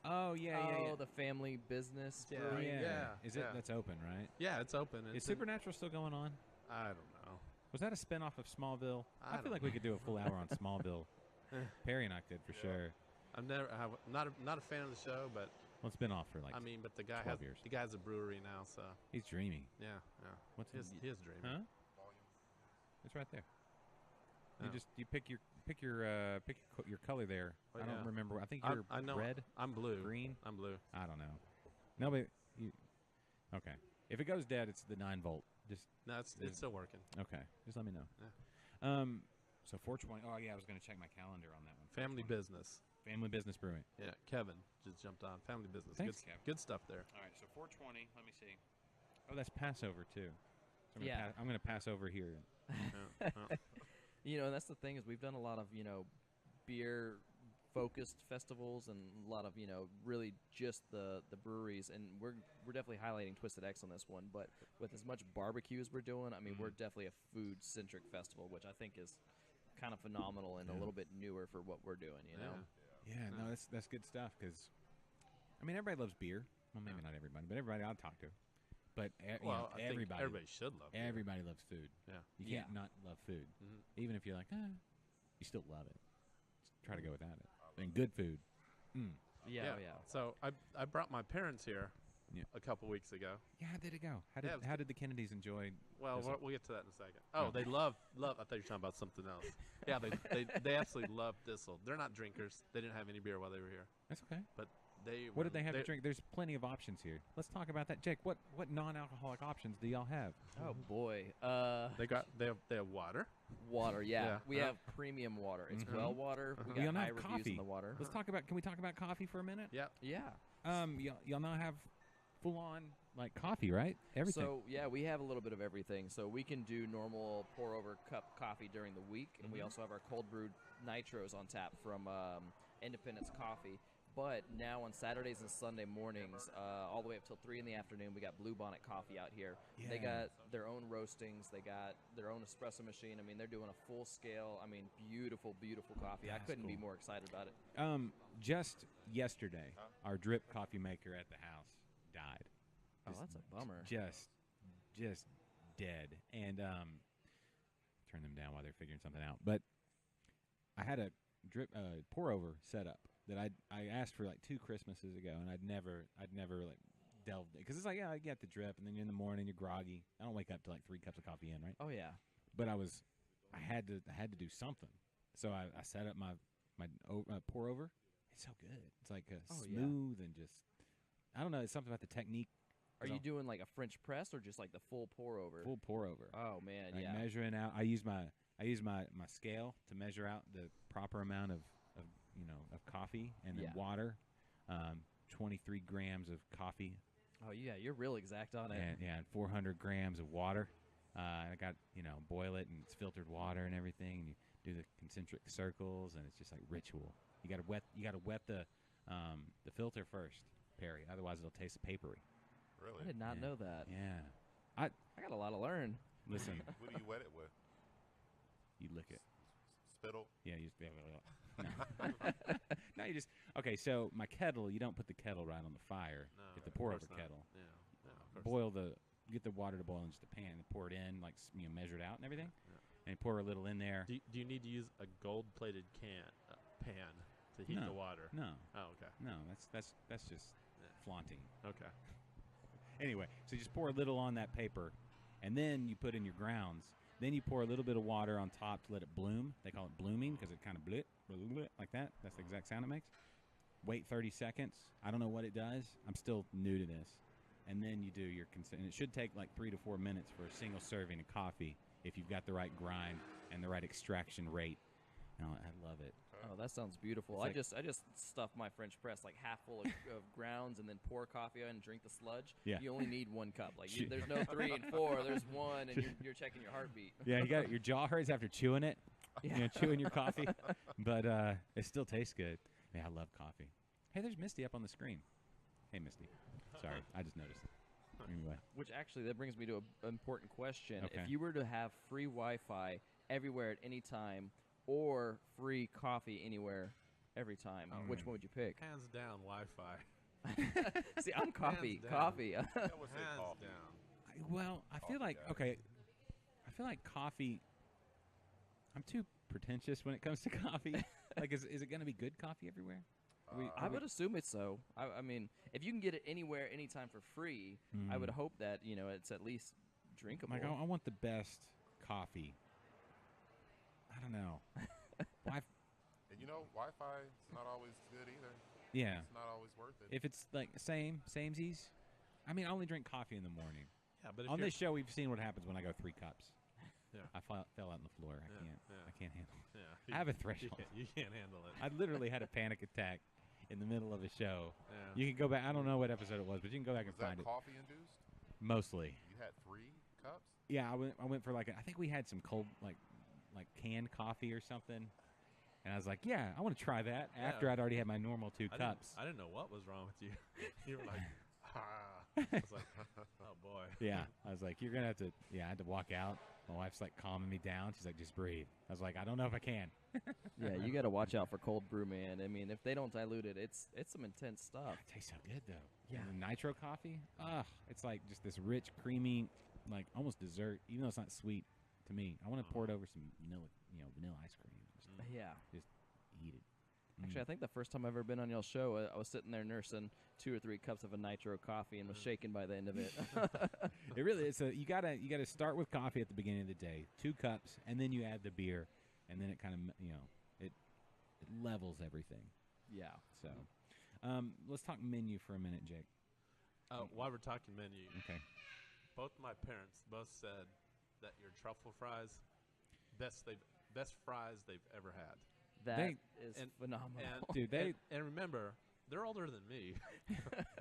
Oh yeah. the family business Yeah. brewery. Yeah. Is it? That's open, right? Yeah, it's open. Is It's in- Supernatural still going on? I don't know. Was that a spinoff of Smallville? I I feel don't like we could do a full hour on Smallville. Perry and I could for sure. I'm not a fan of the show, but Well, it's been off for like. I mean, but the guy 12 has years. the guy's a brewery now, so He's dreamy. yeah. What's He is dreaming. Huh? It's right there. Oh. You pick your color there. Oh, I don't yeah. remember. I think I- you're I know. red, I'm blue. green. I'm blue. I don't know. No, but okay. If it goes dead, it's the 9 volt. Just No, it's still working. okay. Just let me know. Yeah. So 420. Oh yeah, I was gonna check my calendar on that one. Family 420. business. Family Business Brewing. Yeah, Kevin just jumped on. Family business. Thanks, good, Kevin. good stuff there. All right, so 420. Let me see. Oh, that's Passover too. So Yeah. I'm gonna pass over here. Yeah, yeah. That's the thing is we've done a lot of, beer focused festivals and a lot of, really just the breweries, and we're definitely highlighting Twisted X on this one, but with as much barbecue as we're doing, I mean, we're definitely a food centric festival, which I think is kind of phenomenal and a Yeah. little bit newer for what we're doing, you know. Yeah, no, that's good stuff because, I mean, everybody loves beer. Well, maybe not everybody, but everybody I'll talk to. But Well, I think everybody should love beer. everybody loves food. Yeah. You Yeah. can't not love food, Mhm. even if you're like, you still love it. Just try to go without it. And good food. Yeah, yeah. So I brought my parents here Yeah. a couple weeks ago. Yeah, how did it go? Yeah, it was How did the Kennedys enjoy? Well, This one. we'll get to that in a second. Oh, they love. I thought you were talking about something else. Yeah, they absolutely love Thistle. They're not drinkers. They didn't have any beer while they were here, That's okay. but they. What did they have to drink? There's plenty of options here. Let's talk about that, Jake. What non-alcoholic options do y'all have? Oh boy. They have water. Water, yeah. Yeah. We have premium water. It's Mhm. well water. We Y'all got now high have reviews coffee. on the water. Let's talk about. Can we talk about coffee for a minute? Yeah. Yeah. Y'all now have full-on like coffee, right? Everything. So yeah, we have a little bit of everything. So we can do normal pour over cup coffee during the week, and we Mhm. also have our cold brewed nitros on tap from Independence Coffee. But now on Saturdays and Sunday mornings, all the way up till 3 in the afternoon, we got Blue Bonnet Coffee out here. They Yeah. got their own roastings. They got their own espresso machine. I mean, they're doing a full scale. I mean, beautiful, beautiful coffee. I That's couldn't be cool. more excited about it. Just yesterday, our drip coffee maker at the house died. Oh, Just- that's a bummer. Just dead. And turn them down while they're figuring something out. But I had a drip pour over set up that I asked for like 2 Christmases ago, and I'd never like delved because it's like, yeah, I get the drip, and then in the morning you're groggy. I don't wake up to like 3 cups of coffee in, right? Oh yeah. But I had to do something, so I set up my pour over. It's so good. It's like Oh, yeah. smooth and just I don't know. It's something about the technique. Are you doing like a French press or just like the full pour over? Full pour over? Oh man, Like yeah. measuring out. I use my scale to measure out the proper amount of coffee and then Yeah. water. 23 grams of coffee. Oh yeah, you're real exact on it. And 400 grams of water. I got, boil it, and it's filtered water and everything. And you do the concentric circles, and it's just like ritual. You got to wet the filter first, Perry. Otherwise, it'll taste papery. Really? I did not know that. Yeah. I got a lot to learn. Listen, What do you wet it with? you lick it. Spittle? Yeah, you just no, you just so my kettle, you don't put the kettle right on the fire. No, Get the of pour course over not. kettle. Yeah, of course Get the water to boil in just a pan and pour it in, like measure it out and everything. Yeah. And pour a little in there. Do you need to use a gold-plated pan to heat No. the water? No, Oh, okay. no, that's just flaunting. Okay. Anyway, so you just pour a little on that paper, and then you put in your grounds. Then you pour a little bit of water on top to let it bloom. They call it blooming because it kind of blit like that. That's the exact sound it makes. Wait 30 seconds. I don't know what it does. I'm still new to this. And then you do your and it should take like 3 to 4 minutes for a single serving of coffee if you've got the right grind and the right extraction rate. I love it. Oh, that sounds beautiful. It's I just stuff my French press like half full of grounds and then pour coffee in and drink the sludge. Yeah. You only need 1 cup. Like there's no 3 and 4. There's 1, and you're checking your heartbeat. Yeah, you got your jaw hurts after chewing it. Yeah. Chewing your coffee, but it still tastes good. Man, I love coffee. Hey, there's Misty up on the screen. Hey, Misty. Sorry, I just noticed. Anyway, Which actually that brings me to an important question. Okay. If you were to have free Wi-Fi everywhere at any time, or free coffee anywhere every time, which one would you pick? Hands down, Wi-Fi. See, I'm coffee. down. Coffee. I would say Hands coffee. down. I feel like guy. I feel like coffee. I'm too pretentious when it comes to coffee. Like, is it going to be good coffee everywhere? I would assume it's so. I mean, if you can get it anywhere, anytime for free, I would hope that it's at least drinkable. Like, I want the best coffee. I don't know. And Wi-Fi is not always good either. Yeah. It's not always worth it. If it's like samesies, I mean, I only drink coffee in the morning. Yeah, but if On you're- this show, we've seen what happens when I go 3 cups. Yeah. I fell out on the floor. Yeah, I can't handle it. Yeah. I have a threshold. You can't handle it. I literally had a panic attack in the middle of a show. Yeah. You can go back. I don't know what episode it was, but you can go back Was and find that it. coffee induced? Mostly. You had 3 cups? Yeah, I went for I think we had some cold like canned coffee or something, and I was like, yeah, I want to try that after I'd already had my normal 2 cups. I didn't know what was wrong with you. You were like, I was like, oh boy. Yeah, I was like, you're gonna have to. Yeah, I had to walk out. My wife's like calming me down. She's like, just breathe. I was like, I don't know if I can. Yeah, you got to watch out for cold brew, man. I mean, if they don't dilute it, it's some intense stuff. It tastes so good though. Yeah. And the nitro coffee. It's like just this rich, creamy, like almost dessert. Even though it's not sweet to me, I want to pour it over some vanilla ice cream. Yeah. Just eat it. Actually, I think the first time I've ever been on y'all's show, I was sitting there nursing 2 or 3 cups of a nitro coffee and was shaking by the end of it. It really is. You gotta start with coffee at the beginning of the day, 2 cups, and then you add the beer, and then it kind of it levels everything. Yeah. So, let's talk menu for a minute, Jake. While we're talking menu, Okay. both my parents both said that your truffle fries, best fries they've ever had. That is and- phenomenal. And Dude, and remember, they're older than me.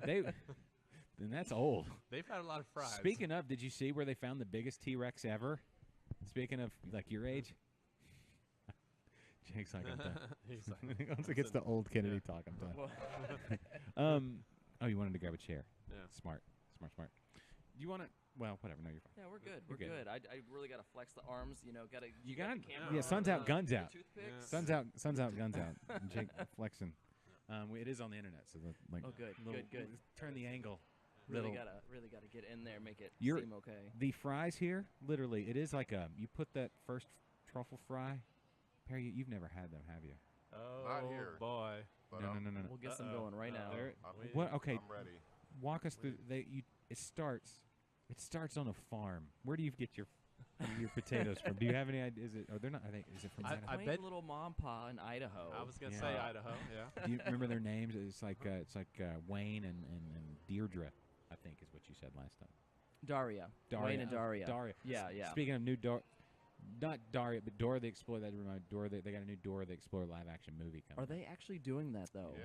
Then that's old. They've had a lot of fries. Speaking of, did you see where they found the biggest T-Rex ever? Speaking of like your age, Jake's like, I'm done. He's like, Once it gets to old Kennedy talk, I'm done. Oh, you wanted to grab a chair. yeah. Smart. Do you want to? Well, whatever. No, you're fine. Yeah, we're good. We're We're good. good. I really got to flex the arms. Gotta. You got got the camera yeah. on, Sun's out, guns the out. Toothpicks. Sun's out, guns out. And Jake flexing. It is on the internet, so Oh, good, good. Turn the angle. Really Little- gotta get in there, make it You're- seem okay. The fries here, literally, it is like you put that first truffle fry. Perry, you've never had them, have you? Oh Not here. boy. But No. We'll get some Uh-oh. going right now. There- I'm, What? Okay, I'm ready. walk us through. It starts on a farm. Where do you get your potatoes from? Do you have any idea? Is it is it from I Idaho? bet- Quaint little mom pa in Idaho. I was gonna Yeah. say Idaho. Yeah. Do you remember their names? It's like Wayne and Deirdre, I think is what you said last time. Daria. Wayne and Daria. Daria. Yeah, yeah. Speaking of new not Daria, but Dora the Explorer. That remind Dora. They got a new Dora the Explorer live action movie coming. Are they actually doing that though? Yeah.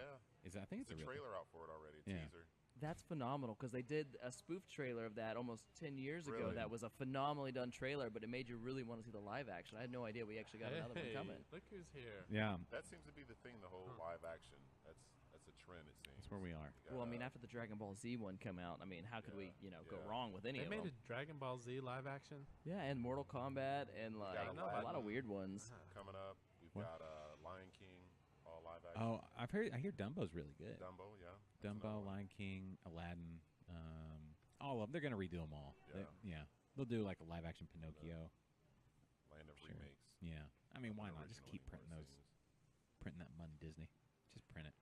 I think it's There's a a real trailer out for it already. Yeah. Teaser. That's phenomenal because they did a spoof trailer of that almost 10 years ago. Really? That was a phenomenally done trailer, but it made you really want to see the live action. I had no idea we actually got another one coming. Look who's here. Yeah, That seems to be the thing. The whole live action. That's a trend. It seems. that's where we are. You Well, I got, mean, after the Dragon Ball Z one come out, I mean, how could we, go yeah. wrong with any They of made them? a Dragon Ball Z live action. Yeah, and Mortal Kombat and like got a lot of Aladdin. weird ones. coming up. We've What? got Lion King, all live action. Oh, I hear Dumbo's really good. Dumbo, yeah. That's another Dumbo, one. Lion King, Aladdin, all of them. They're gonna redo them all. Yeah. They'll do like a live action Pinocchio. Land of Sure. remakes. Yeah, I mean, why Not not? Just original keep anymore, printing it those, seems. printing that money, Disney. Just print it.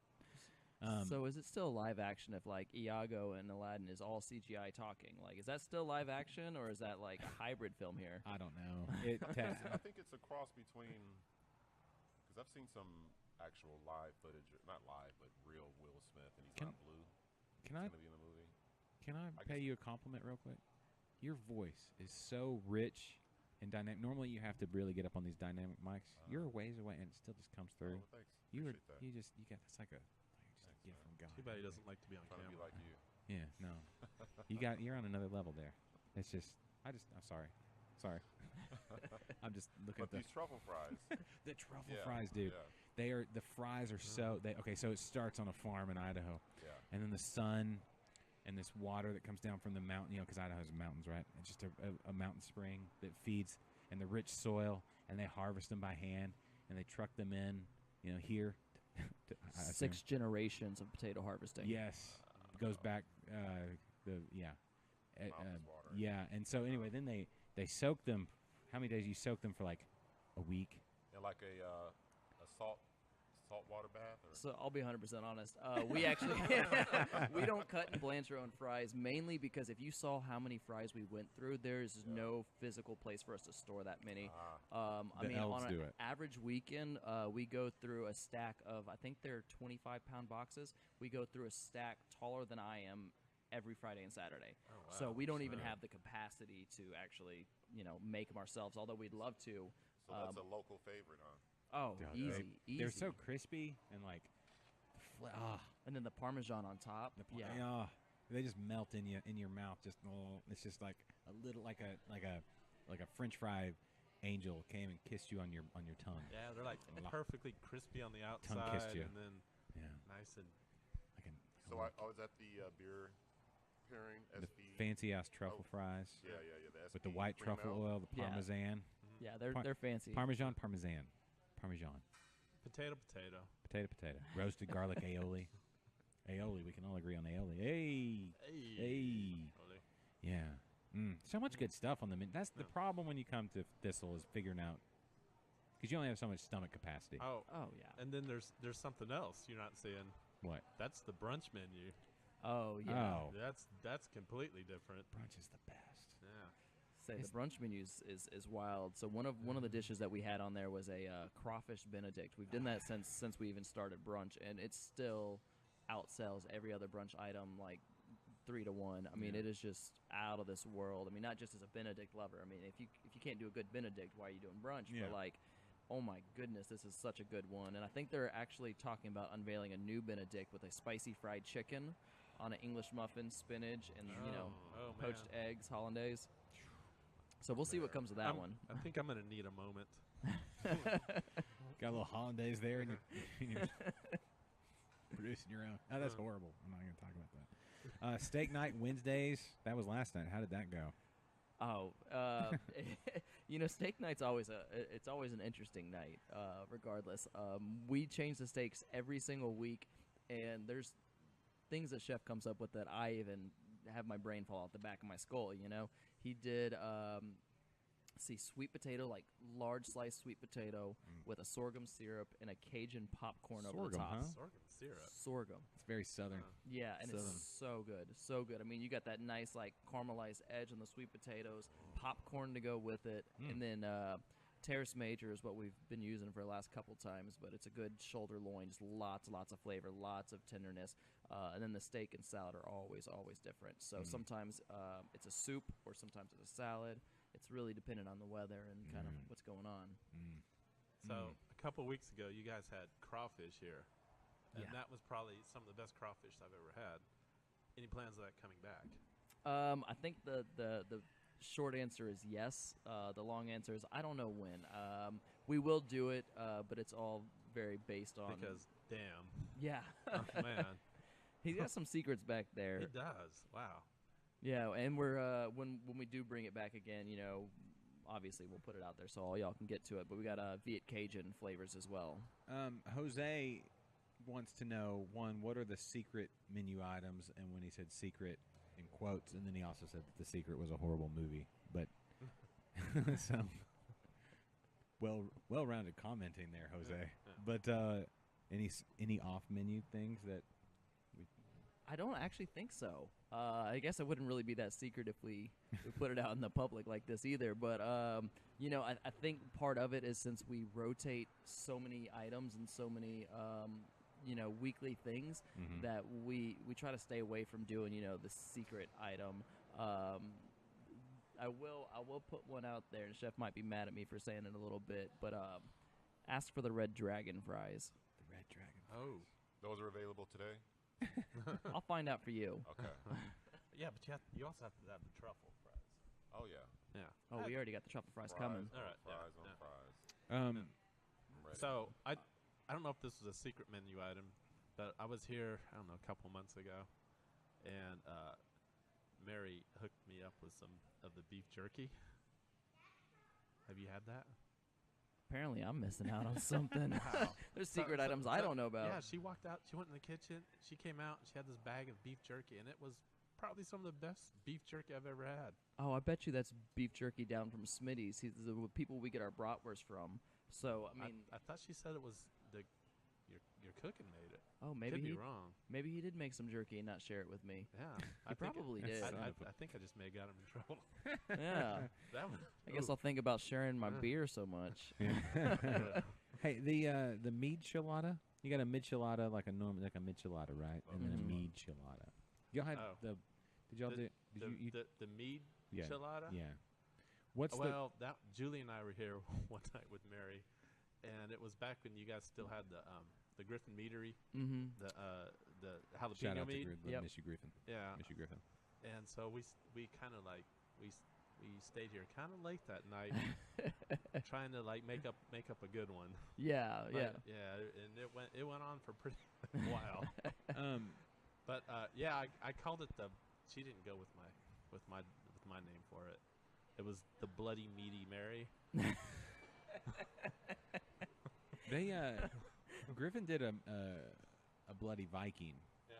So is it still live action if like Iago and Aladdin is all CGI talking? Like, is that still live action or is that like a hybrid film here? I don't know. It I think it's a cross between, because I've seen some actual live footage, not live, but real Will Smith, and he's Can- not blue. can He's I gonna be in the movie. can I I pay guess- you a compliment real quick? Your voice is so rich and dynamic. Normally, you have to really get up on these dynamic mics. You're a ways away, and it still just comes through. Oh, thanks. You Appreciate that. you got that's like just Thanks, a gift man. from God. Too bad he doesn't like to be on Trying to be camera. like you. Yeah, no. You're on another level there. It's just I'm sorry. Sorry. I'm just looking But at these truffle fries. the truffle yeah, fries, dude. Yeah, The fries are so so it starts on a farm in Idaho. yeah. And then the sun and this water that comes down from the mountain, because Idaho's mountains, right? It's just a mountain spring that feeds, and the rich soil, and they harvest them by hand, and they truck them in, here. I assume. 6 generations of potato harvesting. Yes, it goes back. Mountains water. Yeah, and so anyway, then they soak them. How many days you soak them for? Like a week. And like a salt water bath. Or So I'll be 100% honest. We actually we don't cut and blanch our own fries mainly because if you saw how many fries we went through, there is no physical place for us to store that many. I The mean, elves on do an it. average weekend, we go through a stack of I think they're 25-pound boxes. We go through a stack taller than I am every Friday and Saturday. So we don't even have the capacity to actually make them ourselves. Although we'd love to. so that's a local favorite, huh? Oh, Yeah, easy. They're so crispy and like, And then the Parmesan on top. they just melt in your mouth. It's just like a little like a French fry angel came and kissed you on your tongue. Yeah, they're like perfectly crispy on the outside, Tongue kissed you. and then Yeah, nice and like So is that the beer pairing? the SP? fancy ass truffle Oh, fries Yeah. The SP with the white cream truffle ale. oil, the Yeah. parmesan, Yeah, they're fancy. parmesan, potato. potato, roasted garlic aioli. Aioli, we can all agree on aioli. Hey. Holy. Yeah. So much good stuff on the menu. That's the problem when you come to Thistle is figuring out, because you only have so much stomach capacity. Oh, Oh yeah. and then there's something else you're not seeing. What? That's the brunch menu. Oh yeah. Oh, That's completely different. brunch is the best. Yeah. Say the brunch menu is wild. So one of the dishes that we had on there was a crawfish Benedict. We've done that since we even started brunch, and it still outsells every other brunch item like 3 to 1. I mean, it is just out of this world. I mean, not just as a Benedict lover. I mean, if you can't do a good Benedict, why are you doing brunch? Yeah. But like, oh my goodness, this is such a good one. And I think they're actually talking about unveiling a new Benedict with a spicy fried chicken on an English muffin, spinach, and Oh, poached man. eggs, hollandaise. So we'll see what comes of that one. I think I'm gonna need a moment. Got a little hollandaise there, and you're producing your own. Oh, that's horrible. I'm not going to talk about that. Steak night Wednesdays. That was last night. How did that go? Oh, steak night's always an interesting night. Regardless, we change the steaks every single week, and there's things that chef comes up with that I even have my brain fall out the back of my skull. He did sweet potato, like large sliced sweet potato with a sorghum syrup and a Cajun popcorn over the Sorghum, top. huh? Sorghum syrup. Sorghum. It's very southern. Yeah, and Southern. it's so good, so good. I mean, you got that nice like caramelized edge on the sweet potatoes, popcorn to go with it, and then Terrace Major is what we've been using for the last couple times. But it's a good shoulder loin, just lots of flavor, lots of tenderness, and then the steak and salad are always different. So sometimes it's a soup, or sometimes it's a salad. It's really dependent on the weather and kind of what's going on. So a couple weeks ago, you guys had crawfish here. and Yeah. that was probably some of the best crawfish I've ever had. Any plans of that coming back? I think the short answer is yes. The long answer is I don't know when. We will do it, but it's all very based on Because damn, yeah. oh, man, He's got some secrets back there. it does. Wow. Yeah, and we're when we do bring it back again, obviously we'll put it out there so all y'all can get to it. But we got Viet Cajun flavors as well. Jose wants to know, one, what are the secret menu items? And when he said secret in quotes, and then he also said that The Secret was a horrible movie. But so well-rounded commenting there, Jose. Yeah. But any off-menu things that I don't actually think so. I guess it wouldn't really be that secret if we put it out in the public like this either. But I think part of it is since we rotate so many items and so many weekly things that we try to stay away from doing the secret item. I will put one out there, and Chef might be mad at me for saying it a little bit, but ask for the red dragon fries. the red dragon. Oh, Those are available today. I'll find out for you. Okay. yeah, but you also have to have the truffle fries. Oh yeah. Yeah. Oh, we already got the truffle fries coming. All right, Fries yeah, on yeah. fries. I'm ready. So I don't know if this was a secret menu item, but I was here a couple months ago, and Mary hooked me up with some of the beef jerky. Have you had that? Apparently, I'm missing out on something. Wow. There's secret items I don't know about. Yeah, she walked out. She went in the kitchen. She came out. And she had this bag of beef jerky, and it was probably some of the best beef jerky I've ever had. Oh, I bet you that's beef jerky down from Smitty's. He's the people we get our bratwurst from. So I mean, I thought she said it was your cooking made it. oh, Could maybe be he wrong. maybe he did make some jerky and not share it with me. Yeah, He probably did. I think I just may have got him in trouble. Yeah, That one. I guess I'll think about sharing my beer so much. Hey, the mead chilada. You got a mid-chilada, like a mid-chilada, right? And then a mead chilada. Y'all had Oh. Did y'all do? The mead Yeah. chilada? Yeah. What's Well, Julie and I were here one night with Mary, and it was back when you guys still had the Griffin Meadery, Mm-hmm. the the shout jalapeno out mead. to Yep. Miss Griffin? Yeah, Miss Griffin. and so we kind of like we stayed here kind of late that night, trying to like make up a good one. Yeah, yeah. But, yeah, and it went on for pretty while. But I called it the. She didn't go with my name for it. It was the Bloody Meaty Mary. They Griffin did a Bloody Viking. Yeah.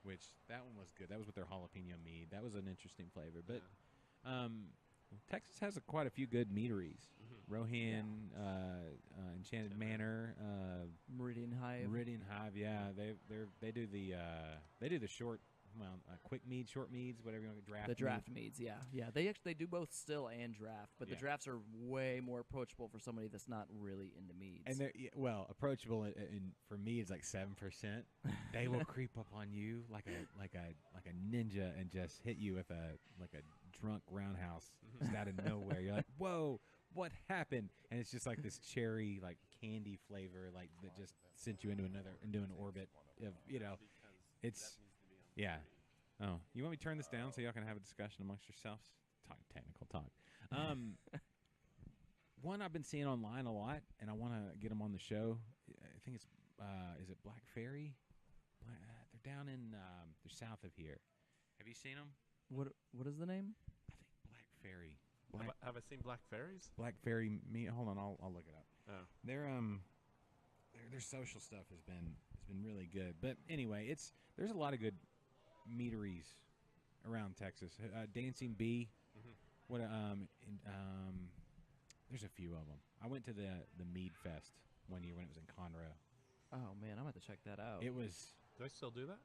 Which that one was good. That was with their jalapeno mead. That was an interesting flavor. But Texas has quite a few good meaderies. Rohan, Enchanted Manor, Meridian Hive. Meridian Hive. Yeah, they do the short, quick mead, short meads, whatever you want to draft. The draft meads, yeah. They do both still and draft, but the Yeah. drafts are way more approachable for somebody that's not really into meads. And they're approachable. And for me, it's like 7%. They will creep up on you like a ninja and just hit you with a drunk roundhouse just out of nowhere. You're like, whoa, what happened? And it's just like this cherry candy flavor that just sent you into an orbit of it's. Yeah. Oh, you want me to turn this down so y'all can have a discussion amongst yourselves? Technical talk. One I've been seeing online a lot, and I want to get them on the show. I think it's is it Black Fairy? They're down in they're south of here. Have you seen them? What is the name? I think Black Fairy. Have I seen Black Fairies? Black Fairy. Hold on, I'll look it up. Oh. Their social stuff has been really good. But anyway, there's a lot of good meaderies around Texas. Dancing Bee. What there's a few of them. I went to the Mead Fest one year when it was in Conroe. Oh man, I'm gonna have to check that out. It was. Do I still do that?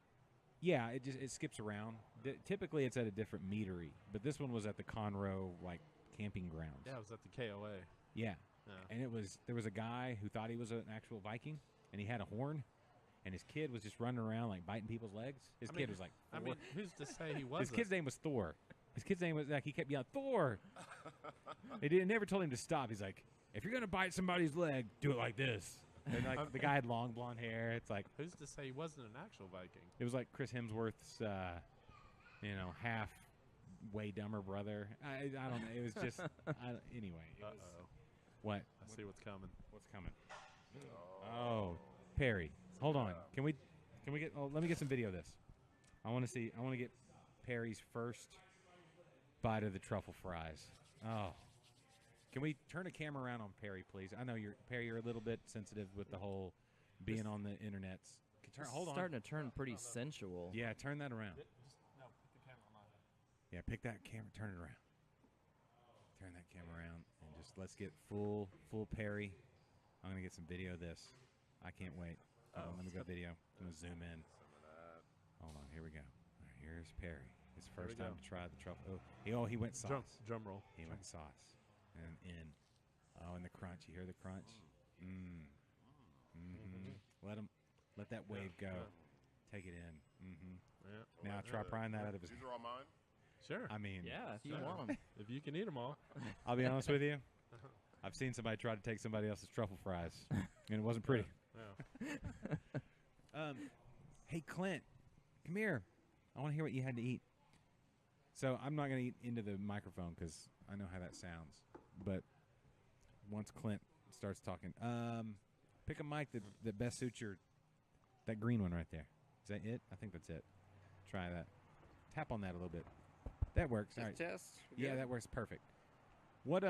Yeah, it skips around. Typically, it's at a different meadery, but this one was at the Conroe camping grounds. Yeah, I was at the KOA. Yeah. Yeah. And there was a guy who thought he was an actual Viking, and he had a horn, and his kid was just running around biting people's legs. His kid was like 4. I mean, who's to say he wasn't? His kid's name was Thor. His kid's name was he kept yelling Thor. They never told him to stop. He's like, if you're gonna bite somebody's leg, do it like this. And, like, the guy had long blonde hair. It's like Who's to say he wasn't an actual Viking? it was like Chris Hemsworth's, half way dumber brother. I don't know. It was just anyway. It was, Uh-oh. what? I see what's coming. What's coming? Oh, Perry. Hold on. Can we get? Oh, let me get some video of this. I want to see. I want to get Perry's first bite of the truffle fries. Oh, can we turn the camera around on Perry, please? I know Perry. You're a little bit sensitive with the whole being on the internets. Hold on. Starting to turn pretty sensual. Yeah, turn that around. No, put the camera on. Yeah, pick that camera. Turn it around. Turn that camera around and just let's get full Perry. I'm gonna get some video of this. I can't wait. Hold on, let me go video. I'm gonna zoom in. Hold on, here we go. All right, here's Perry. His first we time go. to try the truffle. He went sauce. Drum roll. He went sauce. And in. Oh, and the crunch. You hear the crunch? Let that wave go. Take it in. Yeah. Now try prying that out of his. These are all mine. Sure. I mean, Yeah, if you want them. If you can eat them all. I'll be honest with you. I've seen somebody try to take somebody else's truffle fries, and it wasn't pretty. Yeah. Hey, Clint, come here. I want to hear what you had to eat. So I'm not going to eat into the microphone because I know how that sounds. But once Clint starts talking, pick a mic that best suits that green one right there. Is that it? I think that's it. Try that. Tap on that a little bit. That works. All right. Test. Yeah, that works perfect. What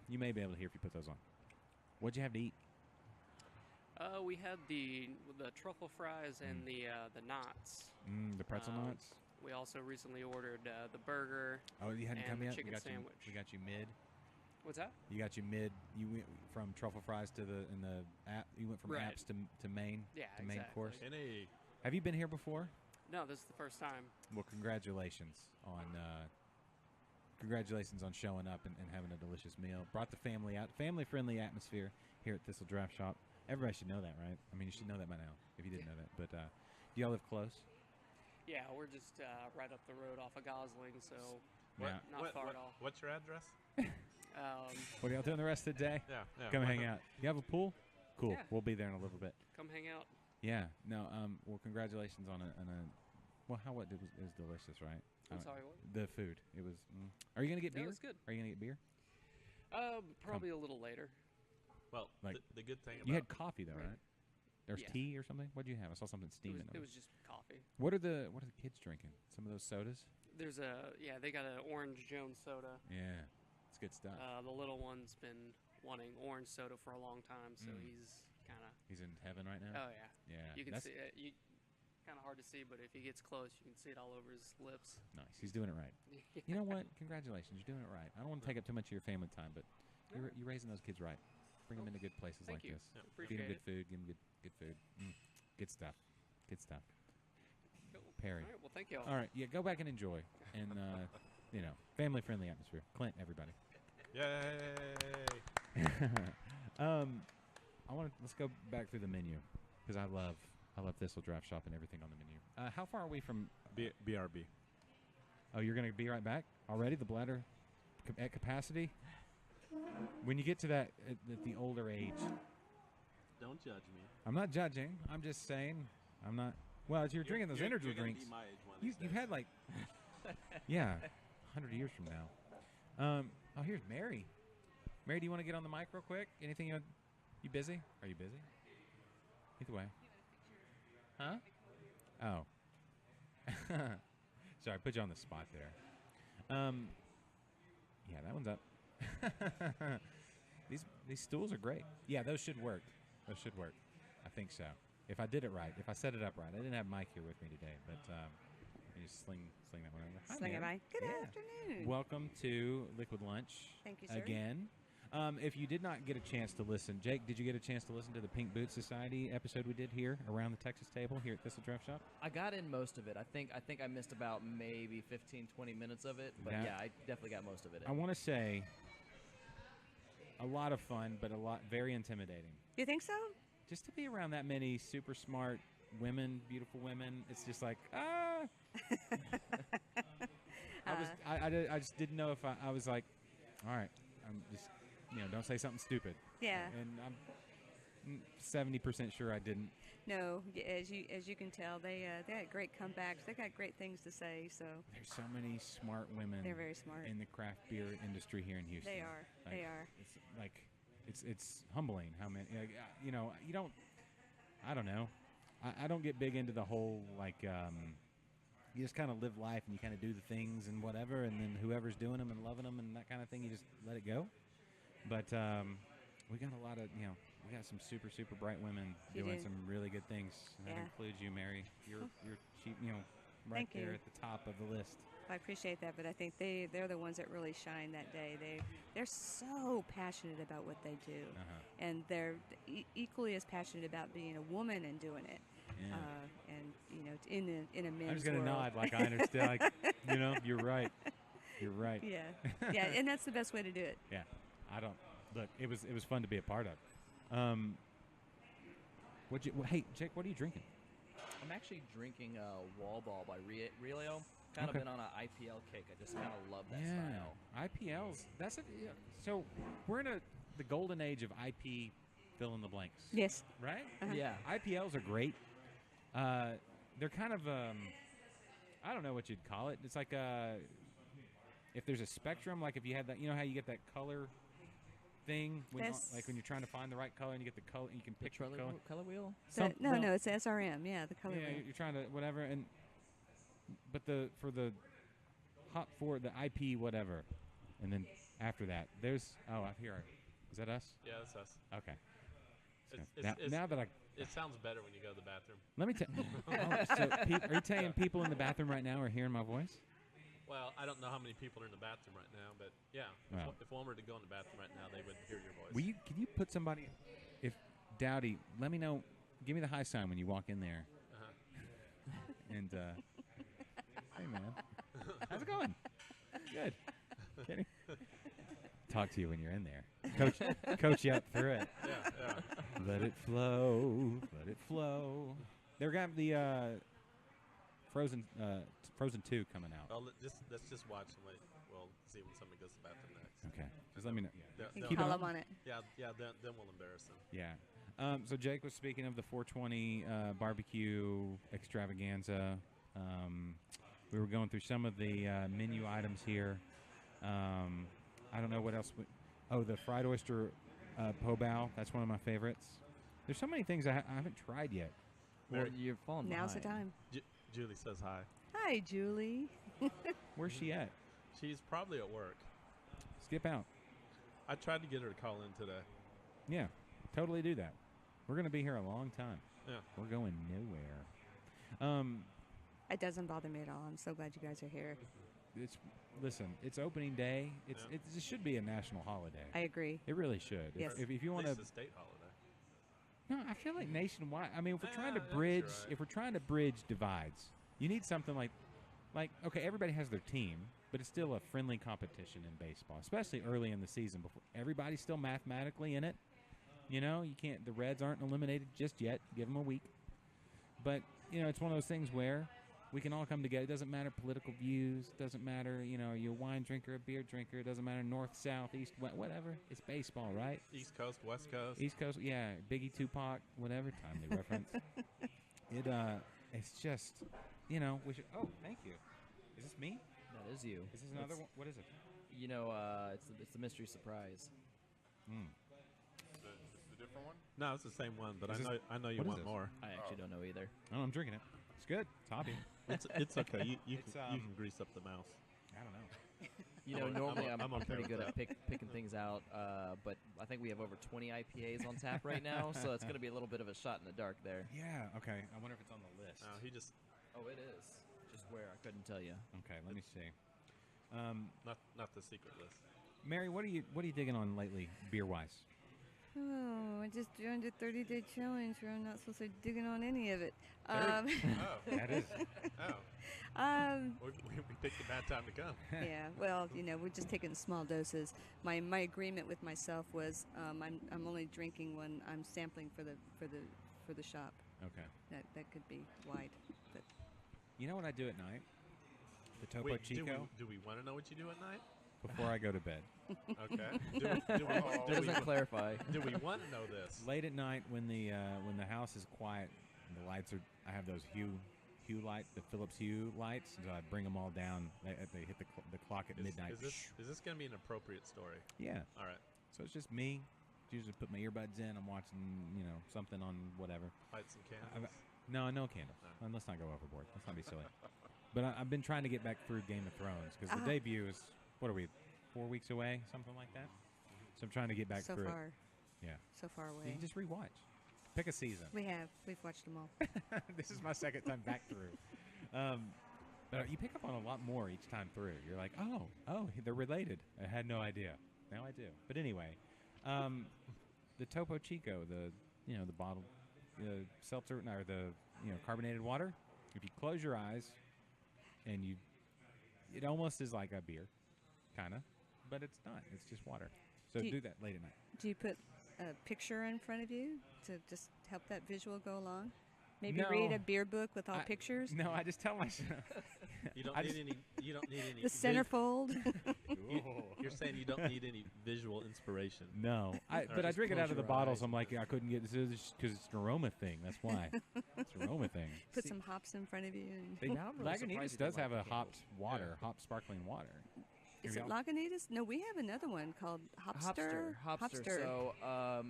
you may be able to hear if you put those on. What'd you have to eat? We had the truffle fries and the knots. The pretzel knots. We also recently ordered the burger. Oh, you hadn't and come the yet. chicken we sandwich. We got you mid. What's that? You got you mid. You went from truffle fries to the app. You went from Right. apps to main. Yeah, to main exactly. course. Any. Have you been here before? No, this is the first time. Well, congratulations on showing up and having a delicious meal. Brought the family out. Family-friendly atmosphere here at Thistle Draftshop. Everybody should know that, right? I mean, you should know that by now if you didn't know that. But do y'all live close? Yeah, we're just right up the road off of Gosling, so Yeah. not far at all. What's your address? What are y'all doing the rest of the day? Yeah. Come hang out. You have a pool? Cool. Yeah. We'll be there in a little bit. Come hang out. Yeah. No. Well, congratulations on a. Well, it was delicious, right? I'm sorry, what? The food. It was. Are you gonna get That beer? was good. Are you gonna get beer? Probably a little later. Well, Like, the good thing about You had coffee though, Right. right? There's Yeah. tea or something. What did you have? I saw something It steaming. was, over it there. was just coffee. What are the kids drinking? Some of those sodas. There's they got an Orange Jones soda. Yeah, it's good stuff. The little one's been wanting orange soda for a long time, so Mm. he's kind of. He's in heaven right now. Oh yeah. Yeah, You can that's see it. Kind of hard to see, but if he gets close, you can see it all over his lips. nice. He's doing it right. You know what? Congratulations, you're doing it right. I don't want to take up too much of your family time, but you're raising those kids right. Bring them into good places Thank like you. this. Yeah. Feed them Appreciate good it. food. Give them good food. Good stuff. Good stuff. Cool. Perry. All right. Well, thank you. All right, yeah, go back and enjoy, and family-friendly atmosphere. Clint, everybody. Yay! Let's go back through the menu because I love Thistle Draft Shop and everything on the menu. How far are we from? BRB. Oh, you're gonna be right back already. The bladder at capacity. When you get to that at the older age, Don't judge me. I'm not judging. I'm just saying I'm not. Well, as you're drinking those energy drinks, you've had like, 100 years from now. Oh, here's Mary. Mary, do you want to get on the mic real quick? Anything you busy? Are you busy? Either way. Huh? Oh. Sorry, I put you on the spot there. Yeah, that one's up. These stools are great. Yeah, those should work. Those should work. I think so. If I did it right, if I set it up right. I didn't have Mike here with me today, but you just sling that one over. Hi, Sling it, Mary. Mike. Good Yeah. afternoon. Welcome to Liquid Lunch. Thank you, sir. Again. If you did not get a chance to listen, Jake, did you get a chance to listen to the Pink Boot Society episode we did here around the Texas table here at Thistle Draft Shop? I got in most of it. I think I missed about maybe 15, 20 minutes of it, but Yeah. yeah, I definitely got most of it. I want to say a lot of fun, but very intimidating. You think so? Just to be around that many super smart women, beautiful women, it's just like, I just didn't know if I was like, all right, I'm just, don't say something stupid. Yeah. And 70% sure I didn't. No, as you can tell, they had great comebacks. They got great things to say. So There's so many smart women. they're very smart. in the craft beer industry here in Houston. They are. Like, They are. It's like it's humbling how many. Like, you know, you don't. I don't know. I don't get big into the whole like. You just kind of live life and you kind of do the things and whatever, and then whoever's doing them and loving them and that kind of thing, you just let it go. But we got a lot of, you know, we got some super bright women You doing do. some really good things. And that Yeah. includes you, Mary. You're you know, right Thank there you. at the top of the list. I appreciate that, but I think they're the ones that really shine that day. They're so passionate about what they do, and they're equally as passionate about being a woman and doing it. Yeah. And you know, in a men's I'm just gonna world. nod like I understand. Like, you know, you're right. You're right. Yeah, yeah, and that's the best way to do it. Yeah. I don't look. It was fun to be a part of. Hey, Jake, what are you drinking? I'm actually drinking Wall Ball by Relio. Kind Okay. of been on an IPL kick. I just kind of love that style. IPLs. That's so we're in the golden age of IP fill in the blanks. Yes. Right? Yeah. IPLs are great. They're kind of I don't know what you'd call it. It's like if there's a spectrum, like if you have that, you know how you get that color thing when That's- like when you're trying to find the right color and you get the color, you can The pick the color. color wheel? No, it's SRM. Yeah, the color. Yeah, wheel. you're trying to whatever, and but for the IP whatever, and then after that, there's is that us? Yeah, that's us. Okay. It's- Now that I It sounds better when you go to the bathroom. let me tell. Are you saying people in the bathroom right now are hearing my voice? Well, I don't know how many people are in the bathroom right now, but yeah, Wow. if one were to go in the bathroom right now, they would hear your voice. Can you put somebody? If Dowdy, let me know. Give me the high sign when you walk in there. And hey man, how's it going? Good. Kidding. Talk to you when you're in there. Coach you up through it. Yeah. Let it flow. Let it flow. They're gonna have the Frozen 2 coming out. Well, let's just watch and wait. We'll see when somebody goes to the bathroom next. Okay. Just let me know. You Keep call it them on it. Yeah. Then we'll embarrass them. Yeah. So Jake was speaking of the 420 barbecue extravaganza. We were going through some of the menu items here. I don't know what else. The fried oyster po bao. That's one of my favorites. There's so many things I haven't tried yet. Well, you're falling Now's the behind. time. Julie says hi. Hi, Julie. Where's she at? She's probably at work. Skip out. I tried to get her to call in today. Yeah, totally do that. We're going to be here a long time. Yeah. We're going nowhere. It doesn't bother me at all. I'm so glad you guys are here. Listen, it's opening day. It should be a national holiday. I agree. It really should. Yes. If you want to, It's a state holiday. no, I feel like nationwide. I mean, if we're trying to that's bridge, right. if we're trying to bridge divides, you need something like okay, everybody has their team, but it's still a friendly competition in baseball, especially early in the season before everybody's still mathematically in it. You know, you can't. The Reds aren't eliminated just yet. Give them a week. But you know, it's one of those things where we can all come together. It doesn't matter political views. It doesn't matter, you know, you're a wine drinker, a beer drinker. It doesn't matter north, south, east, whatever. It's baseball, right? East Coast, West Coast. East Coast, yeah. Biggie, Tupac, whatever. Timely reference. It's just, you know, we should. Oh, thank you. Is this me? That is you. Is this another one? What is it? You know, it's the mystery surprise. It's the different one. No, it's the same one, but Is this- I know you what is want this? more. I actually don't know either. Oh, I'm drinking it. It's good. Topping. It's okay. You It's, can grease up the mouse. I don't know. You know, I'm- normally I'm I'm okay pretty with good that. at picking things out, but I think we have over 20 IPAs on tap right now, so it's going to be a little bit of a shot in the dark there. Yeah. Okay. I wonder if it's on the list. No, he just Oh, it is. Just where I couldn't tell you. Okay. Let me see. not the secret list. Mary, what are you digging on lately, beer wise? Oh, I just joined a 30-day challenge where I'm not supposed to be digging on any of it. Oh, That is. oh. We picked a bad time to come. Yeah, well, you know, we're just taking small doses. My agreement with myself was I'm only drinking when I'm sampling for the shop. Okay. That could be wide, but You know what I do at night? The Topo Wait, Chico. do we want to know what you do at night? before I go to bed. Okay. Do Doesn't clarify. do we want to know this? Late at night when the house is quiet, and the lights are. I have those Hue light, the Philips Hue lights. So I bring them all down. They hit the clock at midnight. Is this going to be an appropriate story? Yeah. All right. So it's just me. Usually put my earbuds in. I'm watching, something on whatever. Light some candles. No candles. Right. Let's not go overboard. Let's not be silly. But I've been trying to get back through Game of Thrones because the debut is, what are we, 4 weeks away, something like that? So I'm trying to get back So through far. it. Yeah. So far You away. can just rewatch. Pick a season. We've watched them all. This is my second time back through. But you pick up on a lot more each time through. You're like, oh, they're related. I had no idea. Now I do. But anyway, the Topo Chico, the bottled seltzer, or the carbonated water. If you close your eyes, and it almost is like a beer, kind of, but it's not. It's just water. So do that late at night. Do you put a picture in front of you to just help that visual go along? Maybe No. read a beer book with all pictures. No, I just tell myself. You don't need any. The centerfold. You're saying you don't need any visual inspiration. No, but I just drink it close out of the your bottles. eyes I'm like, I couldn't get this because it's an aroma thing. That's why. It's an aroma thing. Put some hops in front of you. They, Now I'm really surprised Lagunitas you does didn't have like a the hopped candles. water, hopped sparkling water. Is Here it we go. Lagunitas? No, we have another one called Hopster. Hopster. So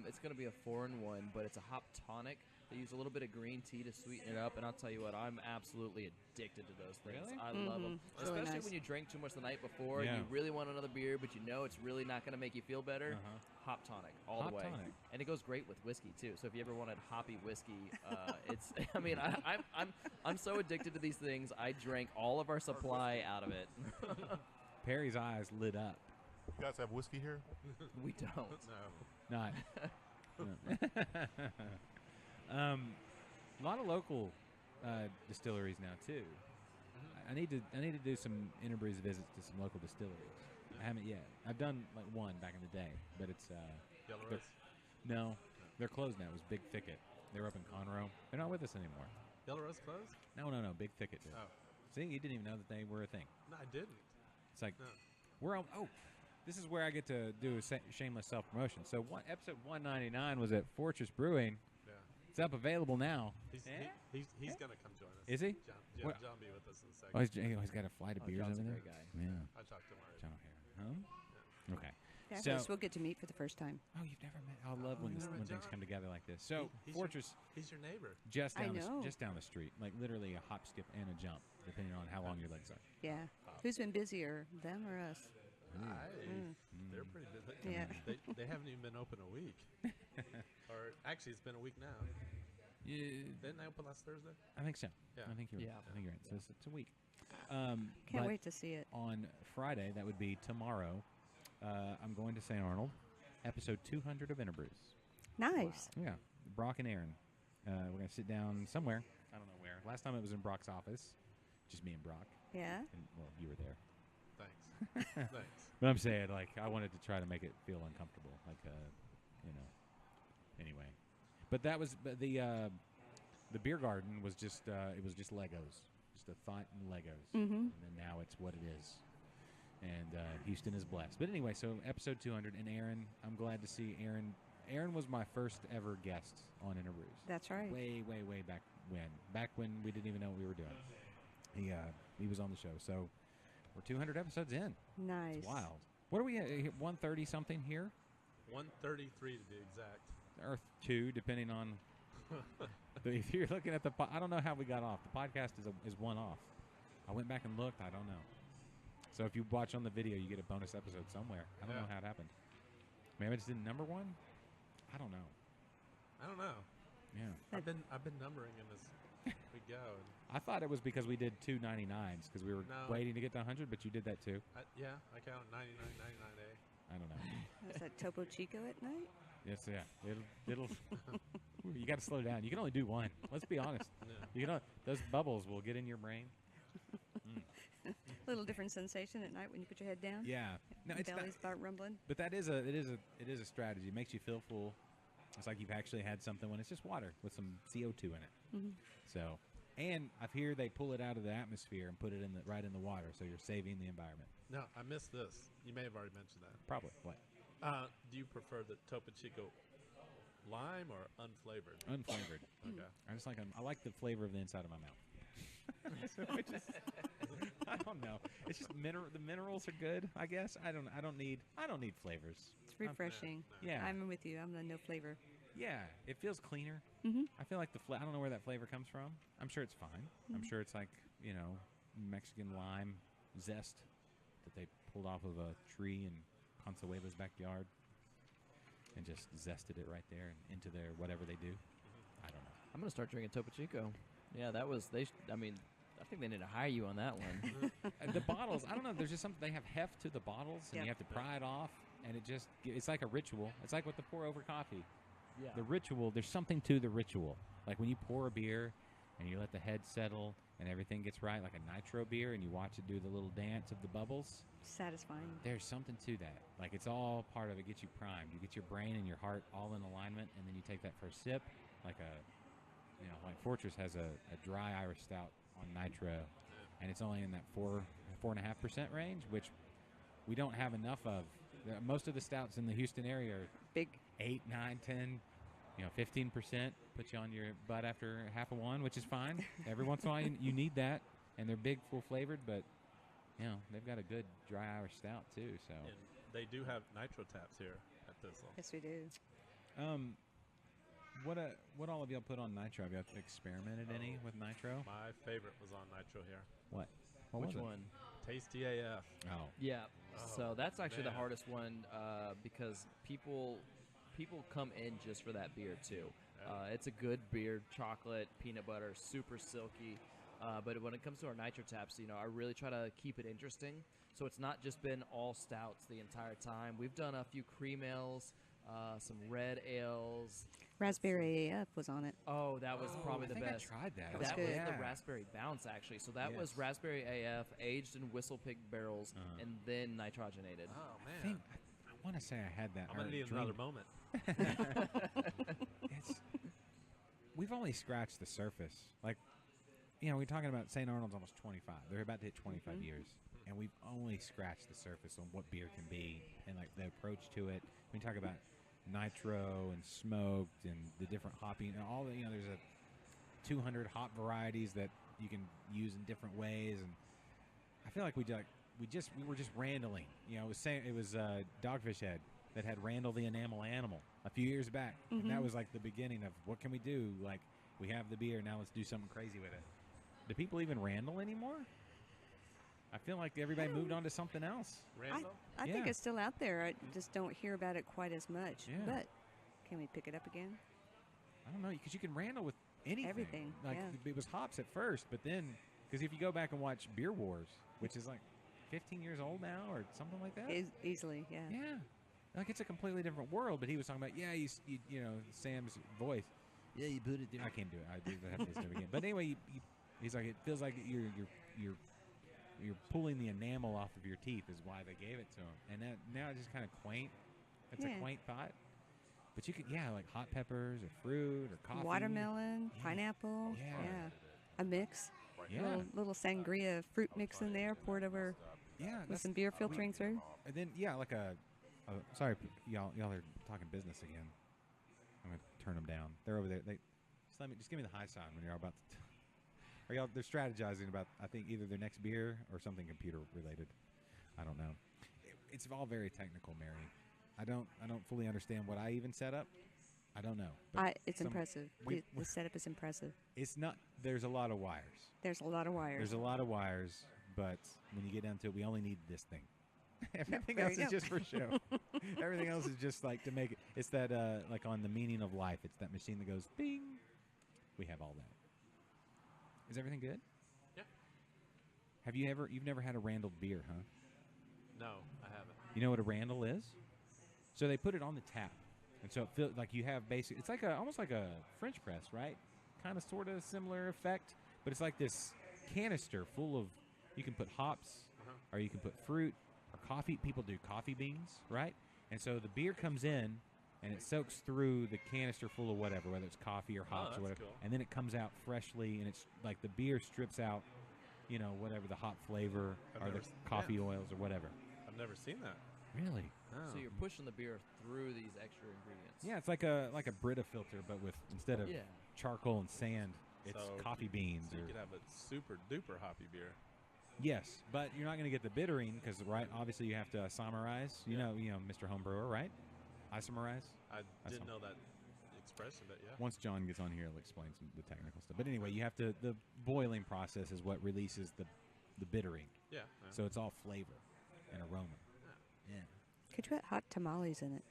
it's going to be a foreign one, but it's a hop tonic. They use a little bit of green tea to sweeten it up, and I'll tell you what, I'm absolutely addicted to those things. Really? I love them, It's really especially nice. when you drank too much the night before Yeah. and you really want another beer, but you know it's really not going to make you feel better. Hop tonic all Hop the way, tonic. and it goes great with whiskey too. So if you ever wanted hoppy whiskey, it's. I mean, I'm so addicted to these things. I drank all of our supply out of it. Perry's eyes lit up. You guys have whiskey here? We don't. No. Not. No. A lot of local distilleries now too. I need to do some interbrews visits to some local distilleries. I haven't yet. I've done like one back in the day, but it's Yellow they're- Rose. no, they're closed now. It was Big Thicket. They're up in Conroe. They're not with us anymore. Yellow Rose closed? No, Big Thicket did. Oh. See, you didn't even know that they were a thing. No, I didn't. It's like No. we're on. Oh, this is where I get to do a shameless self promotion. So episode 199 was at Fortress Brewing. Yeah. It's up available now. He's going to come join us. Is he? John will be with us in a second. Oh, he's got a flight of beers John's a over there. great guy. Yeah, I talked to him already. John O'Hara. Huh? Okay. Yeah, So- we'll get to meet for the first time. Oh, you've never met? I love when you've never met things John? come together like this. So He's Fortress, He's your neighbor. just I down know. just down the street, like literally a hop, skip, and a jump, depending on how long your legs are. Yeah. Who's been busier, them or us? They're pretty busy. Yeah. They haven't even been open a week. Or actually, it's been a week now. Yeah, Didn't they open last Thursday? I think so. Yeah. I think you're. Yeah. I think you're right. So it's a week. Can't but wait to see it. on Friday, that would be tomorrow. I'm going to St. Arnold, episode 200 of Interbrews. Nice. Yeah, Brock and Aaron. We're gonna sit down somewhere. I don't know where. Last time it was in Brock's office, just me and Brock. Yeah. And, well, you were there. Thanks. Thanks. But I'm saying, like, I wanted to try to make it feel uncomfortable, like, Anyway, but that was the beer garden was just it was just Legos, just a thought and Legos, and then now it's what it is, and Houston is blessed. But anyway, so episode 200, and Aaron, I'm glad to see Aaron. Aaron was my first ever guest on Interbrews. That's right. Way back when we didn't even know what we were doing. He was on the show, so we're 200 episodes in. Nice. It's wild. What are we at? 130 something here? 133 to be exact. Or 2, depending on. If you're looking at I don't know how we got off. The podcast is one off. I went back and looked. I don't know. So if you watch on the video, you get a bonus episode somewhere. I don't know how it happened. Maybe I just did number 1. I don't know. I don't know. Yeah. I've been numbering in as we go. And I thought it was because we did 2 99s because we were No. waiting to get to 100, but you did that too. I count 99, 99A. I don't know. Was that Topo Chico at night? Yes, yeah. It'll. You got to slow down. You can only do one. Let's be honest. Yeah. Those bubbles will get in your brain. A little different sensation at night when you put your head down. Yeah. No, Your it's not. belly start rumbling. But it is a strategy. It makes you feel full. It's like you've actually had something when it's just water with some CO2 in it. So And I hear they pull it out of the atmosphere and put it right in the water, so you're saving the environment. No, I missed this. You may have already mentioned that. Probably. What? Do you prefer the Topo Chico lime or unflavored? Unflavored. Okay. I like the flavor of the inside of my mouth. So I don't know. It's just the minerals are good, I guess. I don't need flavors. It's refreshing. Yeah. I'm with you. I'm the no flavor. Yeah, it feels cleaner. Mm-hmm. I feel like I don't know where that flavor comes from. I'm sure it's fine. I'm sure it's like, Mexican lime zest that they pulled off of a tree in Consuela's backyard and just zested it right there and into their whatever they do. I don't know. I'm gonna start drinking Topo Chico. Yeah, that was I think they need to hire you on that one. The bottles, I don't know. There's just something, they have heft to the bottles, and you have to pry it off, and it's like a ritual. It's like with the pour over coffee. Yeah. The ritual, there's something to the ritual. Like when you pour a beer and you let the head settle and everything gets right, like a nitro beer, and you watch it do the little dance of the bubbles. Satisfying. There's something to that. Like it's all part of it. Gets you primed. You get your brain and your heart all in alignment, and then you take that first sip, like like Fortress has a dry Irish stout on nitro, and it's only in that 4.5% range, which we don't have enough of. Most of the stouts in the Houston area are big 8, 9, 10, 15%. Put you on your butt after half of one, which is fine. Every once in a while you need that, and they're big, full flavored, but they've got a good dry Irish stout too. So And they do have nitro taps here at Thistle. Yes, we do. What all of y'all put on nitro? Have y'all experimented any with nitro? My favorite was on nitro here. What Which was it? one? Tasty AF. Oh, Yeah. So that's actually the man. hardest one because people come in just for that beer too. It's a good beer, chocolate, peanut butter, super silky. But when it comes to our nitro taps, I really try to keep it interesting. So it's not just been all stouts the entire time. We've done a few cream ales, some red ales. Raspberry AF was on it. Oh, that was probably I the think best. I tried that. That was That good. was Yeah. the raspberry bounce, actually. So that was Yes. raspberry AF, aged in whistle pig barrels, and then nitrogenated. Oh, I man. think I want to say I had that. I'm going to need another moment. We've only scratched the surface. Like, we're talking about St. Arnold's almost 25. They're about to hit 25 years, and we've only scratched the surface on what beer can be and like the approach to it. We talk about nitro and smoked and the different hopping and all the there's a 200 hop varieties that you can use in different ways, and I feel like we were just randling. It was Dogfish Head that had Randall the Enamel Animal a few years back, and that was like the beginning of what can we do. Like, we have the beer, now let's do something crazy with it. Do people even Randall anymore? I feel like everybody moved on to something else. Randall? I think Yeah. it's still out there. I just don't hear about it quite as much. Yeah. But can we pick it up again? I don't know, because you can Randall with anything. Everything, Like, yeah. it was hops at first, but then, because if you go back and watch Beer Wars, which is like 15 years old now or something like that. Easily, yeah. Yeah. Like, it's a completely different world, but he was talking about, Sam's voice. Yeah, you put it there. I can't do it. I do have to listen to it again. But anyway, he's like, it feels like you're pulling the enamel off of your teeth is why they gave it to him. And that, now it's just kind of quaint. It's a Yeah. quaint thought. But you could, like hot peppers or fruit or coffee. Watermelon, Yeah. pineapple. Yeah. A mix. Yeah. Little sangria fruit mix in there, poured over Yeah. with some beer filtering through. And then, like sorry, y'all are talking business again. I'm going to turn them down. They're over there. Just give me the high sign when you're about to. They're strategizing about, I think, either their next beer or something computer related. I don't know. It's all very technical, Mary. I don't fully understand what I even set up. I don't know. But It's impressive. we- The setup is impressive. It's not. There's a lot of wires. There's a lot of wires. There's a lot of wires, but when you get down to it, we only need this thing. Everything there else you is go. just for show. Everything else is just like to make it. It's that like on The Meaning of Life. It's that machine that goes bing. We have all that. Is everything good? Yeah. You've never had a Randall beer, huh? No, I haven't. You know what a Randall is? So they put it on the tap, and so it feels like you have basic. It's like almost like a French press, right? Kind of, sort of similar effect, but it's like this canister full of. You can put hops, or you can put fruit or coffee. People do coffee beans, right? And so the beer comes in, and it soaks through the canister full of whatever, whether it's coffee or hops or that's whatever, cool. and then it comes out freshly, and it's like the beer strips out, whatever the hop flavor I've or never the s- coffee yeah. oils or whatever. I've never seen that. Really? Oh. So you're pushing the beer through these extra ingredients. Yeah, it's like a Brita filter, but with instead of Yeah. charcoal and sand, it's So coffee beans. So you or, could have a super duper hoppy beer. yes, but you're not going to get the bittering because obviously you have to isomerize. You Yeah. know, Mr. Homebrewer, right? Isomerize. I That's didn't all. know that expression, but yeah. Once John gets on here, he'll explain some of the technical stuff. But anyway, you have to. The boiling process is what releases the bittering, Yeah. so it's all flavor and aroma. Yeah. Could you put hot tamales in it?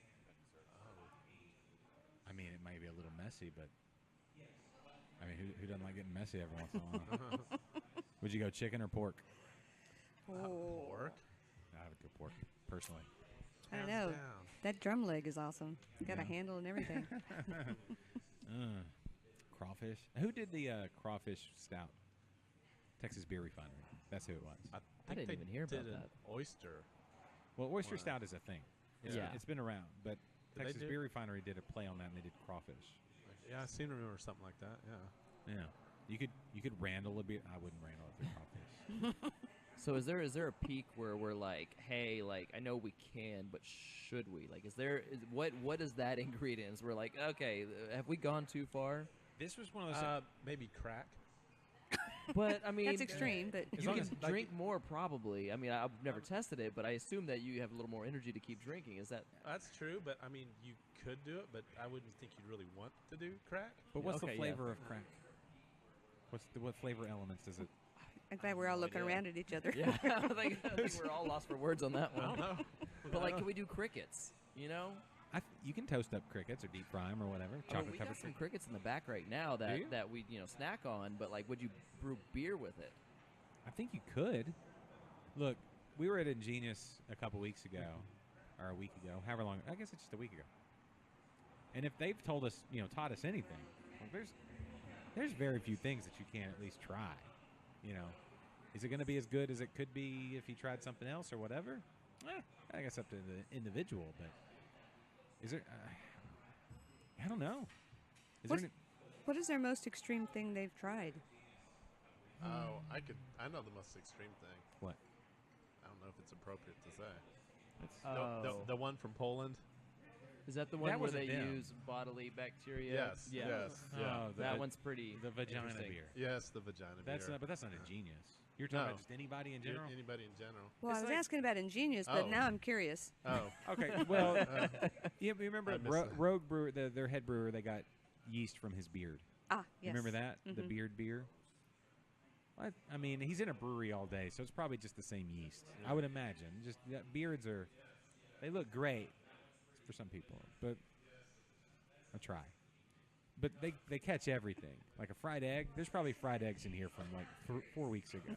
I mean, it might be a little messy, but I mean, who doesn't like getting messy every once in a while? Would you go chicken or pork? Pork. I would go pork personally. I don't Hands know. down. That drum leg is awesome. Got a Yeah. handle and everything. Crawfish. Who did the crawfish stout? Texas Beer Refinery. That's who it was. I, I think didn't they even hear about did an that. Well, Oyster. oyster Wow. stout is a thing. Yeah. It's been around, but Did they Texas do- Beer Refinery did a play on that, and they did crawfish. Yeah, I seem to remember something like that. Yeah. Yeah, you could randle a beer. I wouldn't randle it through crawfish. So is there a peak where we're like, hey, like I know we can, but should we? Like, what is that ingredients? We're like, okay, have we gone too far? This was one of those. Maybe crack. But I mean, That's extreme, but As you long can as- drink more, probably. I mean, I've never tested it, but I assume that you have a little more energy to keep drinking. Is that? That's true, but I mean, you could do it, but I wouldn't think you'd really want to do crack. but what's okay, the yeah. flavor of crack? What flavor elements does it? I'm glad we're all no looking idea. around at each other. Yeah, I think we're all lost for words on that I don't one. know. But like, can we do crickets? You know? You can toast up crickets or deep fry them or whatever. I mean, Chocolate we covered got some cricket. crickets in the back right now Do you? that we snack on. But like, would you brew beer with it? I think you could. Look, we were at Ingenious a couple weeks ago, or a week ago, however long. I guess it's just a week ago. And if they've told us, taught us anything, well, there's very few things that you can't at least try. Is it going to be as good as it could be if you tried something else or whatever? I guess up to the individual. But is there? I don't know. Is there? What is their most extreme thing they've tried? Oh, I know the most extreme thing. What? I don't know if it's appropriate to say. Oh. The one from Poland. Is that the one That where wasn't they them. use bodily bacteria? Yes. Yeah. Yes. Yeah. Oh, That one's pretty. the vagina interesting. beer. Yes, the vagina That's beer. not, but that's not Ingenious. You're talking No. about just anybody in general. Anybody in general. Well, It's I was like- asking about Ingenious, but Oh. now I'm curious. Oh. Okay, well, you remember I missed that. Rogue Brewer, their head brewer, they got yeast from his beard. Ah, yes. You remember that? The Mhm. beard beer? I mean, he's in a brewery all day, so it's probably just the same yeast. I would imagine. Just beards they look great for some people, but I'll try. But they catch everything. Like a fried egg. There's probably fried eggs in here from like 4 weeks ago.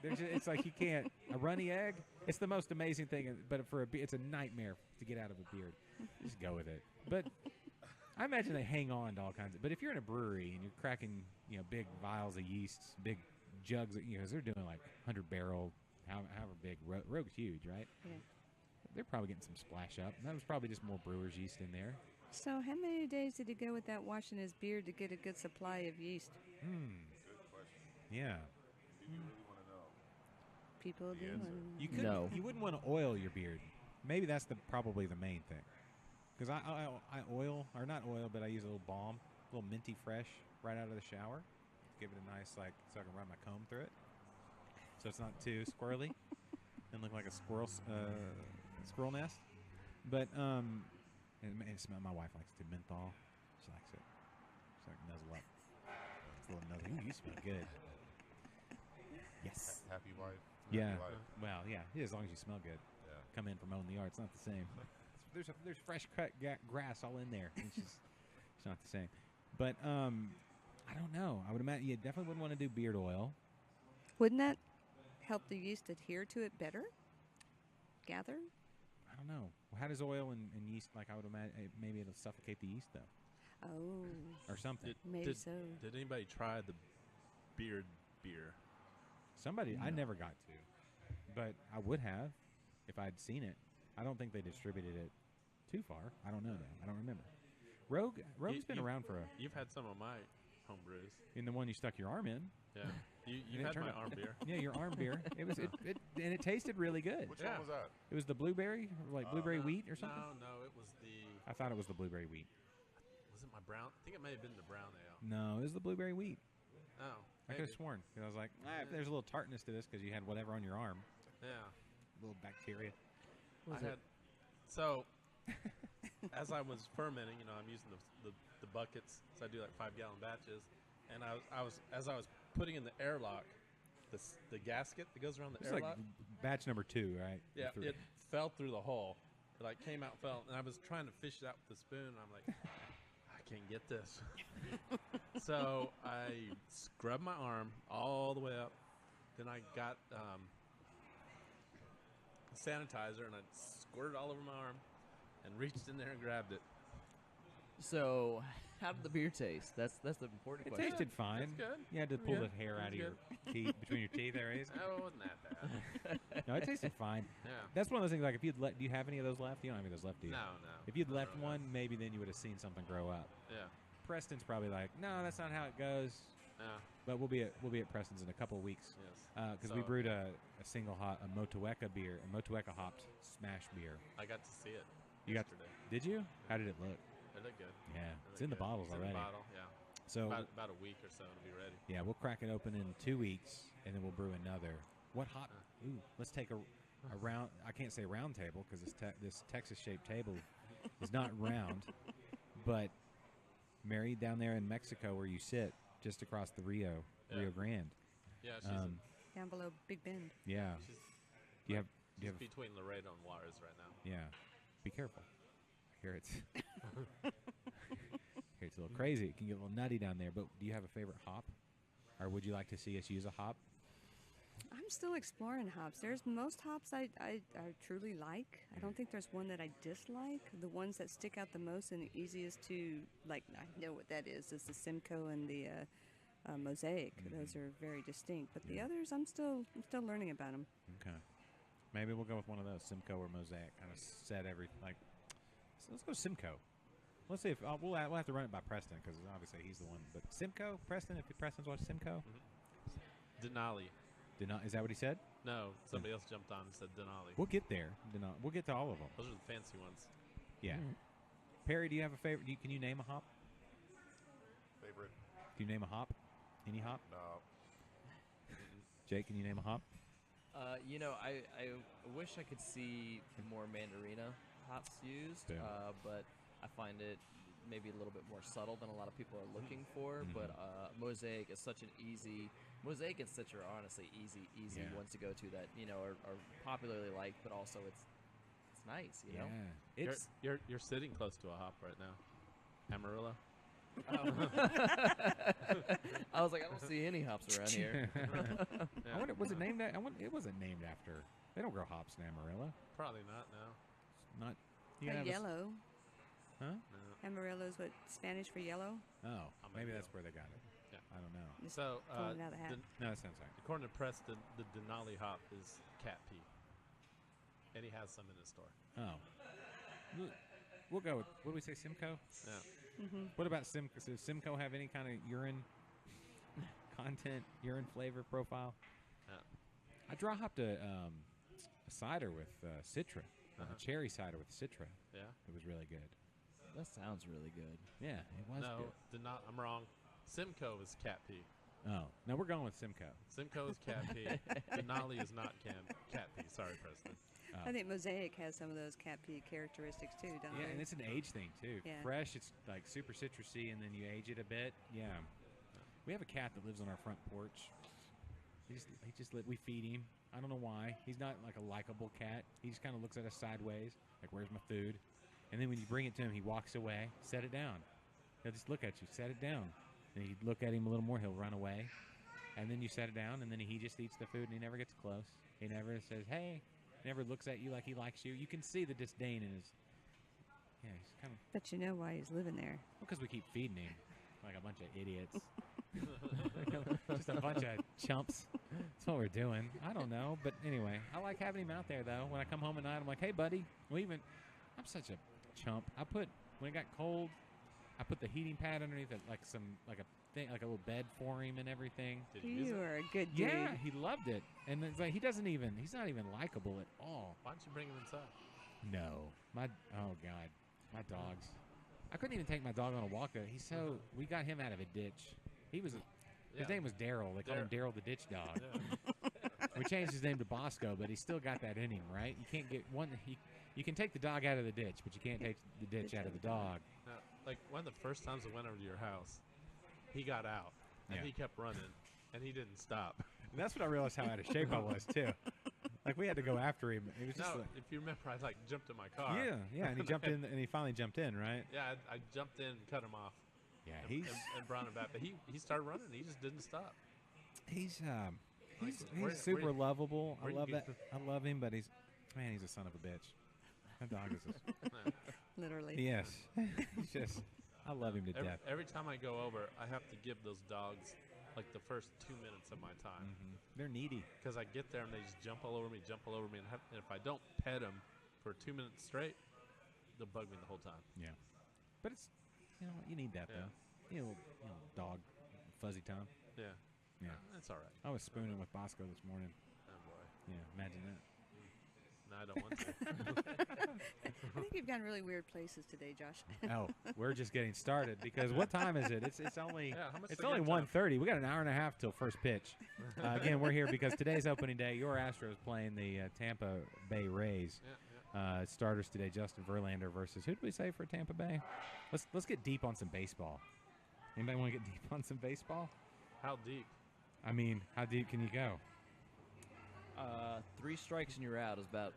It's like you can't. A runny egg, it's the most amazing thing, but for it's a nightmare to get out of a beard. Just go with it. But I imagine they hang on to all kinds of. But if you're in a brewery and you're cracking, big vials of yeast, big jugs, 'cause they're doing like 100-barrel, however big. Rogue's huge, right? Yeah. They're probably getting some splash up. That was probably just more brewer's yeast in there. So, how many days did he go without washing his beard to get a good supply of yeast? Yeah. People do. You could. No. You wouldn't want to oil your beard. Maybe that's probably the main thing. Because I oil, or not oil, but I use a little balm, a little minty fresh, right out of the shower. Give it a nice so I can run my comb through it, so it's not too squirrely and look like a squirrel nest. But my wife likes it. Menthol. She likes it. She's like nuzzle up. It's a little nuzzle. Ooh, you smell good. Yes. Happy wife. Yeah. Happy life. Well, yeah. As long as you smell good. Yeah. Come in from mowing the yard. It's not the same. There's fresh cut grass all in there. It's not the same. But I don't know. I would imagine you definitely wouldn't want to do beard oil. Wouldn't that help the yeast adhere to it better? Gather? I don't know. How does oil and yeast, I would imagine, maybe it'll suffocate the yeast, though, Oh, or something. maybe so. Did anybody try the beard beer? Somebody, I never got to, but I would have if I'd seen it. I don't think they distributed it too far. I don't know though. I don't remember. Rogue's been around for You've had some of my home brews. in the one you stuck your arm in. Yeah. You've And it had turned my out- arm beer. Yeah, your arm beer. It was and it tasted really good. Which Yeah. one was that? It was the blueberry, like blueberry No, wheat or something. No, it was the. I thought it was the blueberry wheat. Was it my brown? I think it may have been the brown ale. No, it was the blueberry wheat. Oh, I could have sworn. 'Cause I was like, there's a little tartness to this because you had whatever on your arm, Yeah. a little bacteria. So, as I was fermenting, I'm using the buckets, so I do like 5-gallon batches, and I was putting in the airlock, the gasket that goes around the It's like airlock. batch number 2, right? Yeah, Or 3. it fell through the hole. It like came out, fell, and I was trying to fish it out with the spoon. And I'm like, I can't get this. So I scrubbed my arm all the way up. Then I got sanitizer and I squirted all over my arm and reached in there and grabbed it. So, how did the beer taste? That's the important It question. tasted fine. It's good. You had to pull Yeah, the hair out of it's your teeth, between your teeth there, Ace. Oh, it wasn't that bad. No, it tasted fine. Yeah. That's one of those things. Like if you'd let, do you have any of those left? You don't have any of those left, do you? No. If you'd Not left really. one, maybe then you would have seen something grow up. Yeah. Preston's probably like, no, that's not how it goes. Yeah. But we'll be at Preston's in a couple of weeks. Yes. Because we brewed a single hot, a Motueka beer, a Motueka hopped smash beer. I got to see it. You got? yesterday. Did you? How did it look? It looked good. Yeah, It it's in the looked good. bottles It's already. In the bottle, yeah. So About a week or so to be ready. yeah, we'll crack it open in 2 weeks, and then we'll brew another. What hot? Ooh, let's take a round. I can't say round table because this Texas-shaped table is not round, but Mary down there in Mexico where you sit, just across the Rio Grande. Yeah, she's, Down below Big Bend. Yeah. she's Do you have? she's between Laredo and Juarez right now. Yeah. Be careful. Here it's here it's a little crazy. It can get a little nutty down there. But do you have a favorite hop, or would you like to see us use a hop? I'm still exploring hops. There's most hops I truly like. I don't think there's one that I dislike. The ones that stick out the most and the easiest to, like, I know what that is the Simcoe and the Mosaic. Those are very distinct. But the others, I'm still learning about them. Okay. Maybe we'll go with one of those, Simcoe or Mosaic. Kind of set every so let's go Simcoe. Let's see if we'll have to run it by Preston because obviously he's the one. But Simcoe, Preston, if Preston's watched Simcoe, Denali. Is that what he said? No, somebody else jumped on and said Denali. We'll get there. We'll get to all of them. Those are the fancy ones. Yeah. Perry, do you have a favorite? Can you name a hop? Favorite? Can you name a hop? Any hop? No. Jake, can you name a hop? I wish I could see more mandarina hops used, Yeah. but I find it maybe a little bit more subtle than a lot of people are looking for. But Mosaic is such an easy. Mosaic and Citra are honestly easy Yeah. ones to go to that are popularly liked, but also it's nice, you know. Yeah. It's You're sitting close to a hop right now. Amarillo. I was like, I don't see any hops around here. I wonder, was it named? It wasn't named after. They don't grow hops in Amarillo. Probably not now. Not. You gotta have a s- Yellow. Huh? No. Amarillo is what Spanish for yellow. Oh, I'm maybe a that's deal. where they got it. Yeah. I don't know. Just So, pulling it out of the hat. No, that sounds right. according to Preston, the Denali hop is cat pee, and he has some in his store. Oh. We'll go with. What do we say, Simcoe? Yeah. What about Simcoe? Does Simcoe have any kind of urine content, urine flavor profile? Yeah. I dry hopped a cider with Citra, a cherry cider with Citra. Yeah. It was really good. That sounds really good. Yeah, it was No, good. I'm wrong. Simcoe is cat pee. Oh, no, we're going with Simcoe. Simcoe is cat pee. Denali is not cat pee. Sorry, Preston. I think Mosaic has some of those cat pea characteristics too, don't Yeah, they? and it's an age thing too. Yeah. Fresh, it's like super citrusy, and then you age it a bit. Yeah. We have a cat that lives on our front porch. We feed him. I don't know why. He's not like a likable cat. He just kind of looks at us sideways, like, "Where's my food?" And then when you bring it to him, he walks away. Set it down. He'll just look at you. Set it down. And you look at him a little more, he'll run away. And then you set it down, and then he just eats the food, and he never gets close. He never says, "Hey." Never looks at you like he likes you. You can see the disdain in his. Yeah, he's kind of. But you know why he's living there. Because we keep feeding him like a bunch of idiots. Just a bunch of chumps. That's what we're doing. I don't know. But anyway, I like having him out there, though. When I come home at night, I'm like, "Hey, buddy." I'm chump. When it got cold, I put the heating pad underneath it, like a little bed for him and everything. Did you use You it? are a good dude. Yeah, he loved it. And it's like he's not even likable at all. Why don't you bring him inside? No. Oh God. My dogs. I couldn't even take my dog on a walk though. We got him out of a ditch. His name was Daryl. They called him Daryl the ditch dog. Yeah. We changed his name to Bosco, but he's still got that in him, right? You can't get one. You can take the dog out of the ditch, but you can't take the ditch out of the dog. Now, like one of the first times I went over to your house, he got out and Yeah. he kept running and he didn't stop. And that's when I realized how out of shape I was too. Like we had to go after him. It was just No, like, if you remember, I jumped in my car. yeah, and he jumped in, and he finally jumped in, right? Yeah, I jumped in and cut him off. Yeah, and brought him back, but he started running. He just didn't stop. He's where- super where- lovable. where I you love get that. I love him, but he's a son of a bitch. That dog is Literally. yes. He's just I love him to death. Every time I go over, I have to give those dogs like the first 2 minutes of my time They're needy. because I get there and they just jump all over me, and if I don't pet them for 2 minutes straight, they'll bug me the whole time. Yeah, but it's you need that Yeah. though. Dog fuzzy time. Yeah, Yeah, that's all right. I was spooning with Bosco this morning. Oh boy, Yeah, imagine that. no, I don't want to. I think you've gone really weird places today, Josh. Oh, we're just getting started because what time is it? It's only Yeah, how much it's the only game time? 1:30. We got an hour and a half till first pitch. Again, we're here because today's opening day. Your Astros playing the Tampa Bay Rays. Yeah. Starters today: Justin Verlander versus who did we say for Tampa Bay? Let's get deep on some baseball. Anybody want to get deep on some baseball? How deep? I mean, how deep can you go? 3 strikes and you're out is about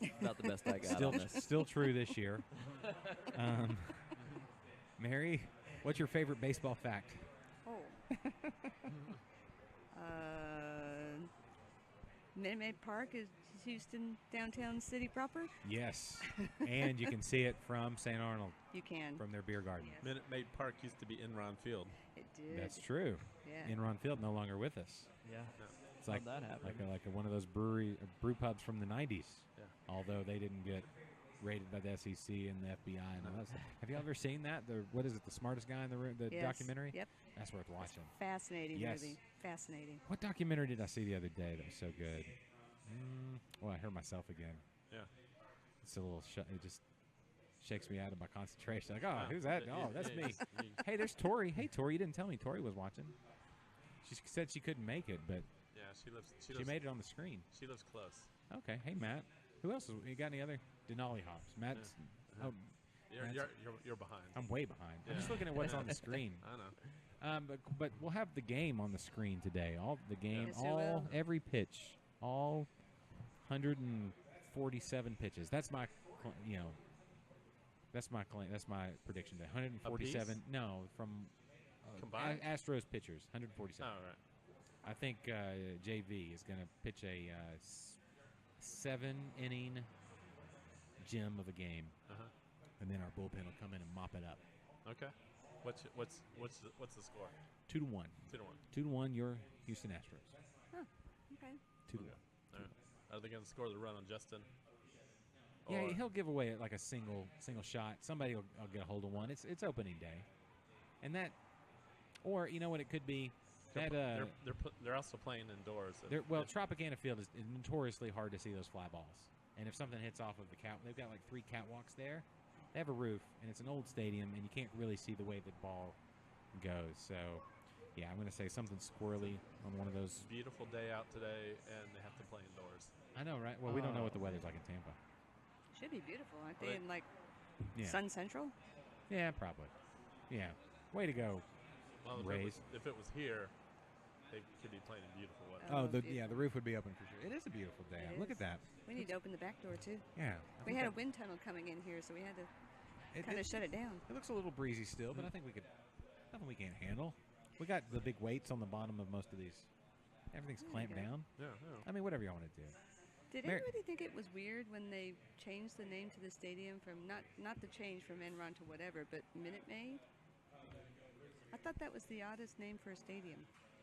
the best I got on this. Still true this year. Mary, what's your favorite baseball fact? Oh. Minute Maid Park is Houston downtown city proper? Yes, and you can see it from St. Arnold You can. from their beer garden. Yes. Minute Maid Park used to be Enron Field. It did. That's true. Yeah. Enron Field no longer with us. Yeah. It's like How'd that happen? like one of those brew pubs from the 90s. Yeah. Although they didn't get rated by the SEC and the FBI and all that stuff. Have you ever seen that? What is it? The Smartest Guy in the Room? The Yes. documentary? Yep. That's worth watching. Fascinating Yes. movie. Fascinating. What documentary did I see the other day that was so good? Well, I heard myself again. Yeah. It's a little. It just shakes me out of my concentration. Like, oh, who's that? Oh, that's me. Hey, there's Tori. Hey, Tori, you didn't tell me Tori was watching. She said she couldn't make it, but Yeah, she lives. she made it on the screen. She lives close. Okay. Hey, Matt. Who else? You got any other Denali hops? Matt's. Oh, You're behind. I'm way behind. I'm just Yeah. looking at what's on the screen. I know. But we'll have the game on the screen today. All the game, Yes, we will. every pitch, all 147 pitches. That's my, that's my claim. That's my prediction today. 147. Apiece? No, from Combined? Astros pitchers. 147. Oh, right. I think JV is going to pitch a 7-inning gem of a game, Uh-huh. and then our bullpen will come in and mop it up. Okay. What's the score? 2-1. 2-1. 2-1. Your Houston Astros. Huh. Okay. 2-1. All right. Are they going to score the run on Justin? Yeah, Or- he'll give away like a single shot. Somebody will get a hold of one. It's opening day, and that, or you know what it could be. That They're also playing indoors. Tropicana Field is notoriously hard to see those fly balls. And if something hits off of the they've got like 3 catwalks there. They have a roof, and it's an old stadium, and you can't really see the way the ball goes. So, yeah, I'm going to say something squirrely on one of those. Beautiful day out today, and they have to play indoors. I know, right? Well, we don't know what the weather's like in Tampa. Should be beautiful, aren't Well, they? In like Yeah. Sun Central? Yeah, probably. Yeah. Way to go. Well, Rays. if it was here, they could be playing in beautiful weather. Oh, the beautiful. roof would be open for sure. It is a beautiful day. It Look is. at that. We need to open the back door too. Yeah. We had a wind tunnel coming in here, so we had to kind of shut it down. It looks a little breezy still, but I think nothing we can't handle. We got the big weights on the bottom of most of these. Everything's There you clamped go. down. Yeah. I mean, whatever you want to do. Did Mar- anybody think it was weird when they changed the name to the stadium from not the change from Enron to whatever, but Minute Maid? I thought that was the oddest name for a stadium.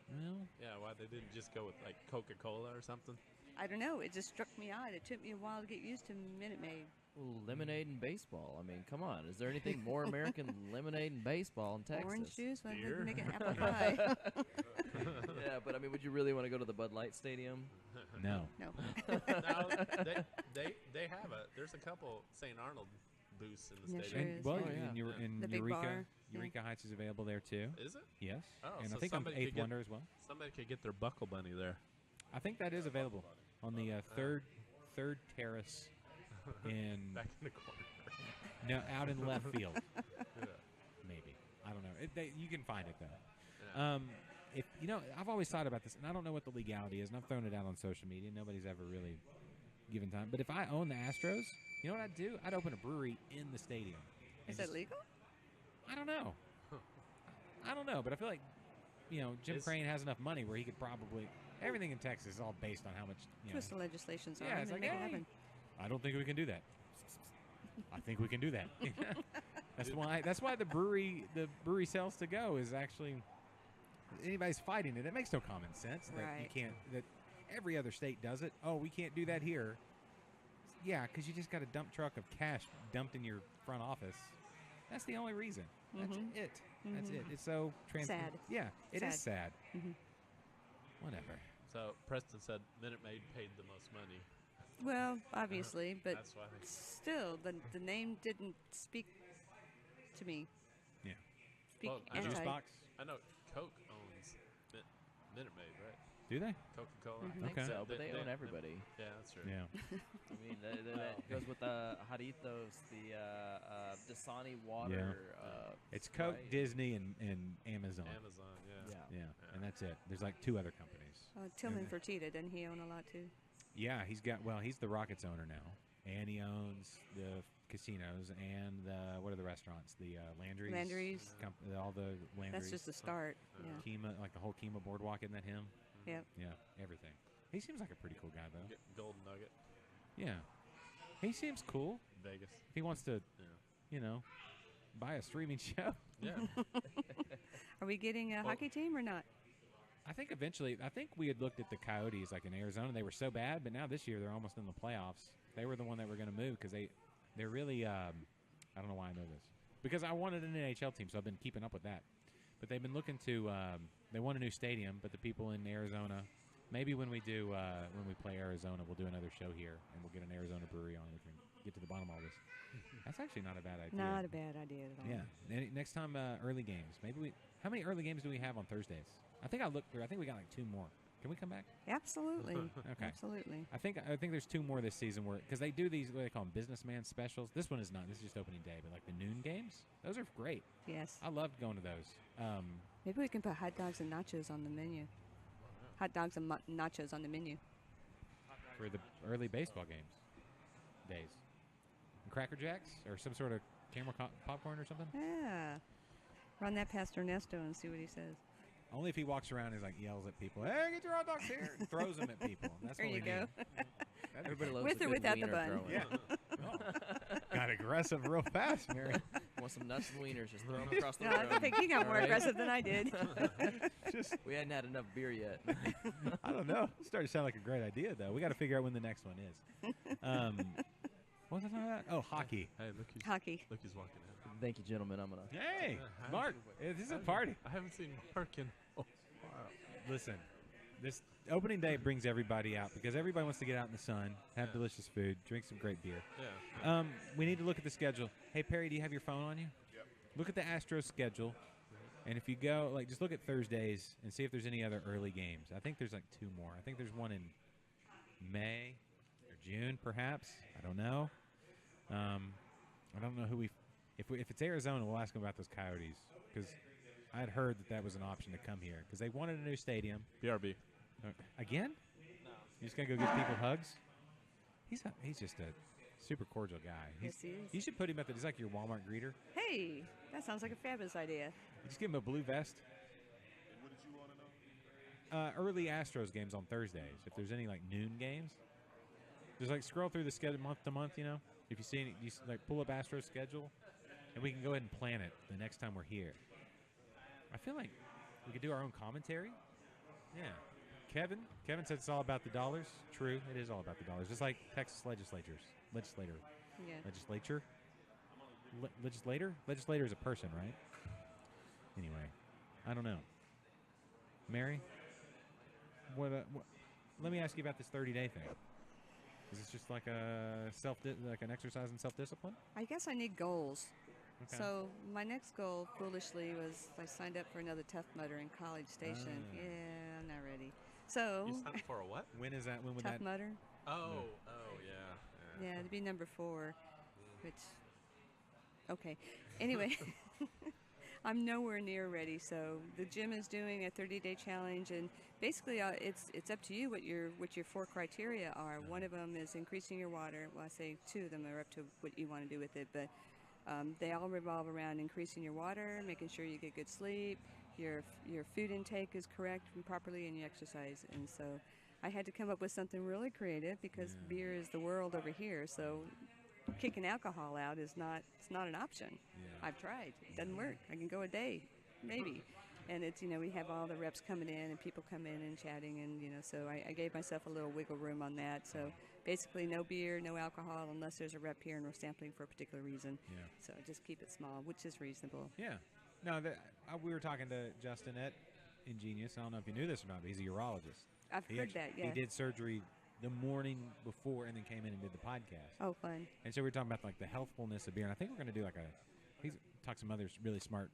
Well, Yeah. Why they didn't just go with like Coca-Cola or something? I don't know. It just struck me odd. It took me a while to get used to Minute Maid. Lemonade and baseball. I mean, come on. Is there anything more American than lemonade and baseball in Texas? Orange juice, when Beer? they make an apple pie. Yeah, but I mean, would you really want to go to the Bud Light Stadium? No. No. No, they have there's a couple St. Arnold booths in the Yeah, stadium. sure is. Well, Oh, yeah. in The big Eureka, bar, yeah. Eureka Heights is available there too. Is it? Yes. Oh, And so I think on somebody could Eighth get- Wonder as well. Somebody could get their Buckle Bunny there. I think that is available on the third terrace in Back in the corner. no out in left field. Yeah. Maybe, I don't know. You can find it though. Yeah. If I've always thought about this, and I don't know what the legality is, and I've thrown it out on social media. Nobody's ever really given time. But if I own the Astros, you know what I'd do? I'd open a brewery in the stadium. and Is that just- legal? I don't know. I don't know, but I feel like Jim Is- Crane has enough money where he could probably everything in Texas is all based on how much. Twist the legislations Yeah, on it's and like, make it hey, happen. I don't think we can do that. I think we can do that. That's why the brewery sells to go is actually anybody's fighting it. It makes no common sense that you Right. can't that every other state does it. Oh, we can't do that here. Yeah, because you just got a dump truck of cash dumped in your front office. That's the only reason. That's it. That's it. It's so Sad. Yeah, it is sad. Mhm. Whatever. So Preston said Minute Maid paid the most money. Well, obviously, but That's why they still, the name didn't speak to me. Yeah. Speak Well, I Juice anti. box? I know Coke owns Minute Maid, right? Do they? Coca-Cola. Mhm. I think Okay. so, but they own everybody. Yeah, that's true. Yeah. I mean, that goes with the Jarritos, the Dasani water. It's Coke, Sprite. Disney, and Amazon. Amazon, yeah. Yeah. Yeah, and that's it. There's like 2 other companies. Tillman Yeah. Fertitta, doesn't he own a lot too? Yeah, he's the Rockets owner now, and he owns the casinos and what are the restaurants? The Landry's. Landry's. All the Landry's. That's just the start. Yeah. Kima, like the whole Kima boardwalk, isn't that him? Yep. Yeah, everything. He seems like a pretty cool guy, though. Get Golden Nugget, Yeah, he seems cool. Vegas. If he wants to, Yeah. buy a streaming show. Yeah. Are we getting a hockey team or not? I think eventually, we had looked at the Coyotes like in Arizona. They were so bad, but now this year they're almost in the playoffs. They were the one that were going to move because they're really. I don't know why I know this because I wanted an NHL team, so I've been keeping up with that. But they've been looking to. They want a new stadium, but the people in Arizona. Maybe when we play Arizona, we'll do another show here, and we'll get an Arizona brewery on. We can get to the bottom of all this. That's actually not a bad idea. Not a bad idea at all. Yeah. Next time, early games. How many early games do we have on Thursdays? I think I looked through. I think we got like 2 more. Can we come back? Absolutely. Okay. Absolutely. I think there's 2 more this season because they do these what they call them businessman specials. This one is not. This is just opening day, but like the noon games, those are great. Yes. I loved going to those. Maybe we can put hot dogs and nachos on the menu. Hot dogs and nachos on the menu. For the early baseball days. And Cracker Jacks or some sort of camera popcorn or something. Yeah. Run that past Ernesto and see what he says. Only if he walks around and like yells at people, "Hey, get your hot dogs here!" and throws them at people. That's There what you we go. need. Everybody loves With a or good without the wiener bun. throwing. Yeah. Oh, got aggressive real fast, Mary. Want some nuts and wieners? Just throw them across the No, room. I think he got more All right? aggressive than I did. We hadn't had enough beer yet. I don't know. It started to sound like a great idea, though. We got to figure out when the next one is. What was I talking about? Oh, hockey. Hey, look who's Hockey. walking in. Thank you, gentlemen. I'm gonna. Hey, Hi. Mark. This is a party. I haven't seen Mark in. Listen, this opening day brings everybody out because everybody wants to get out in the sun, have delicious food, drink some great beer. Yeah. We need to look at the schedule. Hey, Perry, do you have your phone on you? Yep. Look at the Astros schedule. And if you go, just look at Thursdays and see if there's any other early games. I think there's 2 more. I think there's one in May or June, perhaps. I don't know. I don't know who if it's Arizona, we'll ask them about those Coyotes because I had heard that was an option to come here because they wanted a new stadium. BRB. Again? No. You just gonna go give people hugs? He's just a super cordial guy. Yes, he is. You should put him he's like your Walmart greeter. Hey, that sounds like a fabulous idea. You just give him a blue vest. And what did you want to know? Early Astros games on Thursdays. If there's any noon games, just scroll through the schedule month to month. If you see any, pull up Astros schedule, and we can go ahead and plan it the next time we're here. I feel like we could do our own commentary. Yeah. Kevin said it's all about the dollars. True, it is all about the dollars. Just like Texas legislator. Yeah. Legislature. Legislator. Legislator is a person, right? Anyway, I don't know. Mary, what? Let me ask you about this 30-day thing. Is this just like like an exercise in self-discipline? I guess I need goals. Okay. So my next goal, foolishly, was I signed up for another Tough Mudder in College Station. Ah. Yeah, I'm not ready. So You signed for a what? When is that? When would Tough that? Mudder. Oh, yeah. Yeah, it'd be number 4, which. Okay. Anyway, I'm nowhere near ready. So the gym is doing a 30-day challenge, and basically, it's up to you what your 4 criteria are. One of them is increasing your water. Well, I say 2 of them are up to what you want to do with it, but they all revolve around increasing your water, making sure you get good sleep, your food intake is correct and properly, and you exercise. And so I had to come up with something really creative because beer is the world over here. So kicking alcohol out it's not an option. I've tried. It doesn't work. I can go a day, maybe. And it's, we have all the reps coming in and people come in and chatting, and, so I gave myself a little wiggle room on that. So basically no beer, no alcohol unless there's a rep here and we're sampling for a particular reason. Yeah. So just keep it small, which is reasonable. Yeah. No, we were talking to Justin at Ingenious. I don't know if you knew this or not, but he's a urologist. I've heard that, yeah. He did surgery the morning before and then came in and did the podcast. Oh, fun. And so we were talking about like the healthfulness of beer, and I think we're going to do he's talk to some other really smart,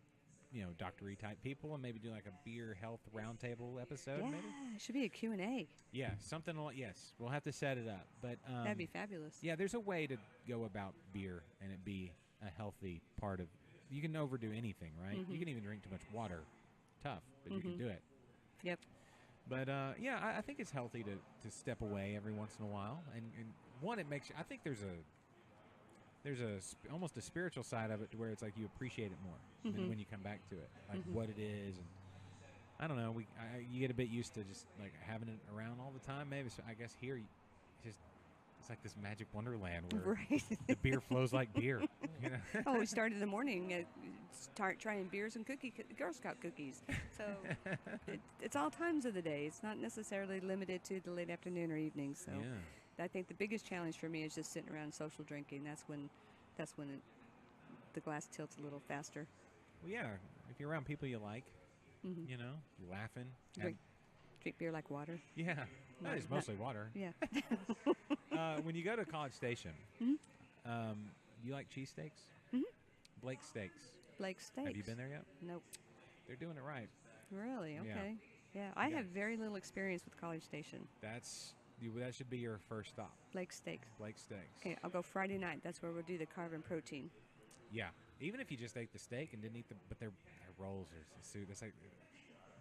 doctor-y type people, and maybe do like a beer health roundtable episode. Yeah, maybe. it should be a Q&A. Yeah, something like, yes, we'll have to set it up. But That'd be fabulous. Yeah, there's a way to go about beer and it be a healthy part of. You can overdo anything, right? Mm-hmm. You can even drink too much water. Tough, but you can do it. Yep. But yeah, I think it's healthy to step away every once in a while, and one, it makes you. I think there's almost a spiritual side of it to where it's like you appreciate it more when you come back to it, like what it is. And I don't know, you get a bit used to just like having it around all the time. Maybe so I guess here, it's like this magic wonderland where the beer flows like beer. Oh, we started in the morning. Start trying beers and Girl Scout cookies. So it's all times of the day. It's not necessarily limited to the late afternoon or evening. So I think the biggest challenge for me is just sitting around social drinking. That's when the glass tilts a little faster. Well, yeah, if you're around people you like, you're laughing. Drink beer like water. Yeah, that is mostly water. Yeah. When you go to College Station, you like cheesesteaks? Blake Steaks. Blake Steaks. Have you been there yet? Nope. They're doing it right. Really? Yeah. Okay. Yeah, I have very little experience with College Station. That should be your first stop. Blake Steaks. Blake Steaks. Okay, I'll go Friday night. That's where we'll do the carb and protein. Yeah, even if you just ate the steak and didn't eat but their rolls are so that's like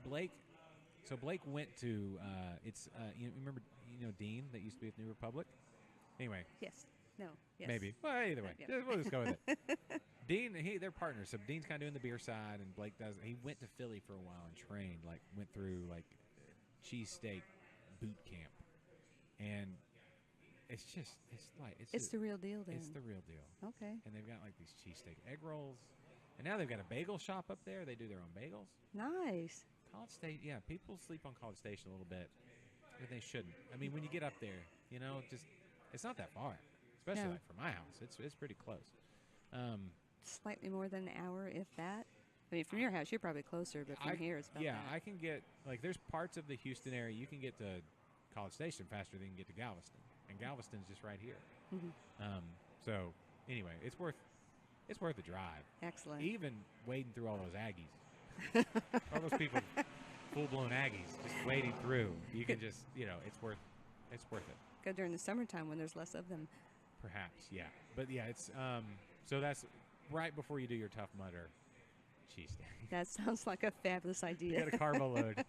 Blake. So Blake went to you remember Dean that used to be with New Republic. Anyway. Yes. No. Yes. Maybe. Well, either way, Yeah. we'll just go with it. Dean, they're partners. So Dean's kind of doing the beer side, and Blake does. He went to Philly for a while and trained. Like went through like cheesesteak boot camp, and it's the real deal. Then it's the real deal. Okay. And they've got like these cheesesteak egg rolls, and now they've got a bagel shop up there. They do their own bagels. Nice. College Station, yeah. People sleep on College Station a little bit, but they shouldn't. I mean, when you get up there, it's not that far. Especially like from my house, it's pretty close. Slightly more than an hour, if that. I mean, from your house, you're probably closer, but from here, it's about that. I can get there's parts of the Houston area you can get to College Station faster than you can get to Galveston, and Galveston's just right here. So anyway, it's worth the drive. Excellent. Even wading through all those Aggies, all those people, full-blown Aggies, just wading through. You can just it's worth it. Go during the summertime when there's less of them. Perhaps, yeah. But yeah, it's so that's right before you do your Tough Mudder cheesesteak. That sounds like a fabulous idea. You got a carbo load.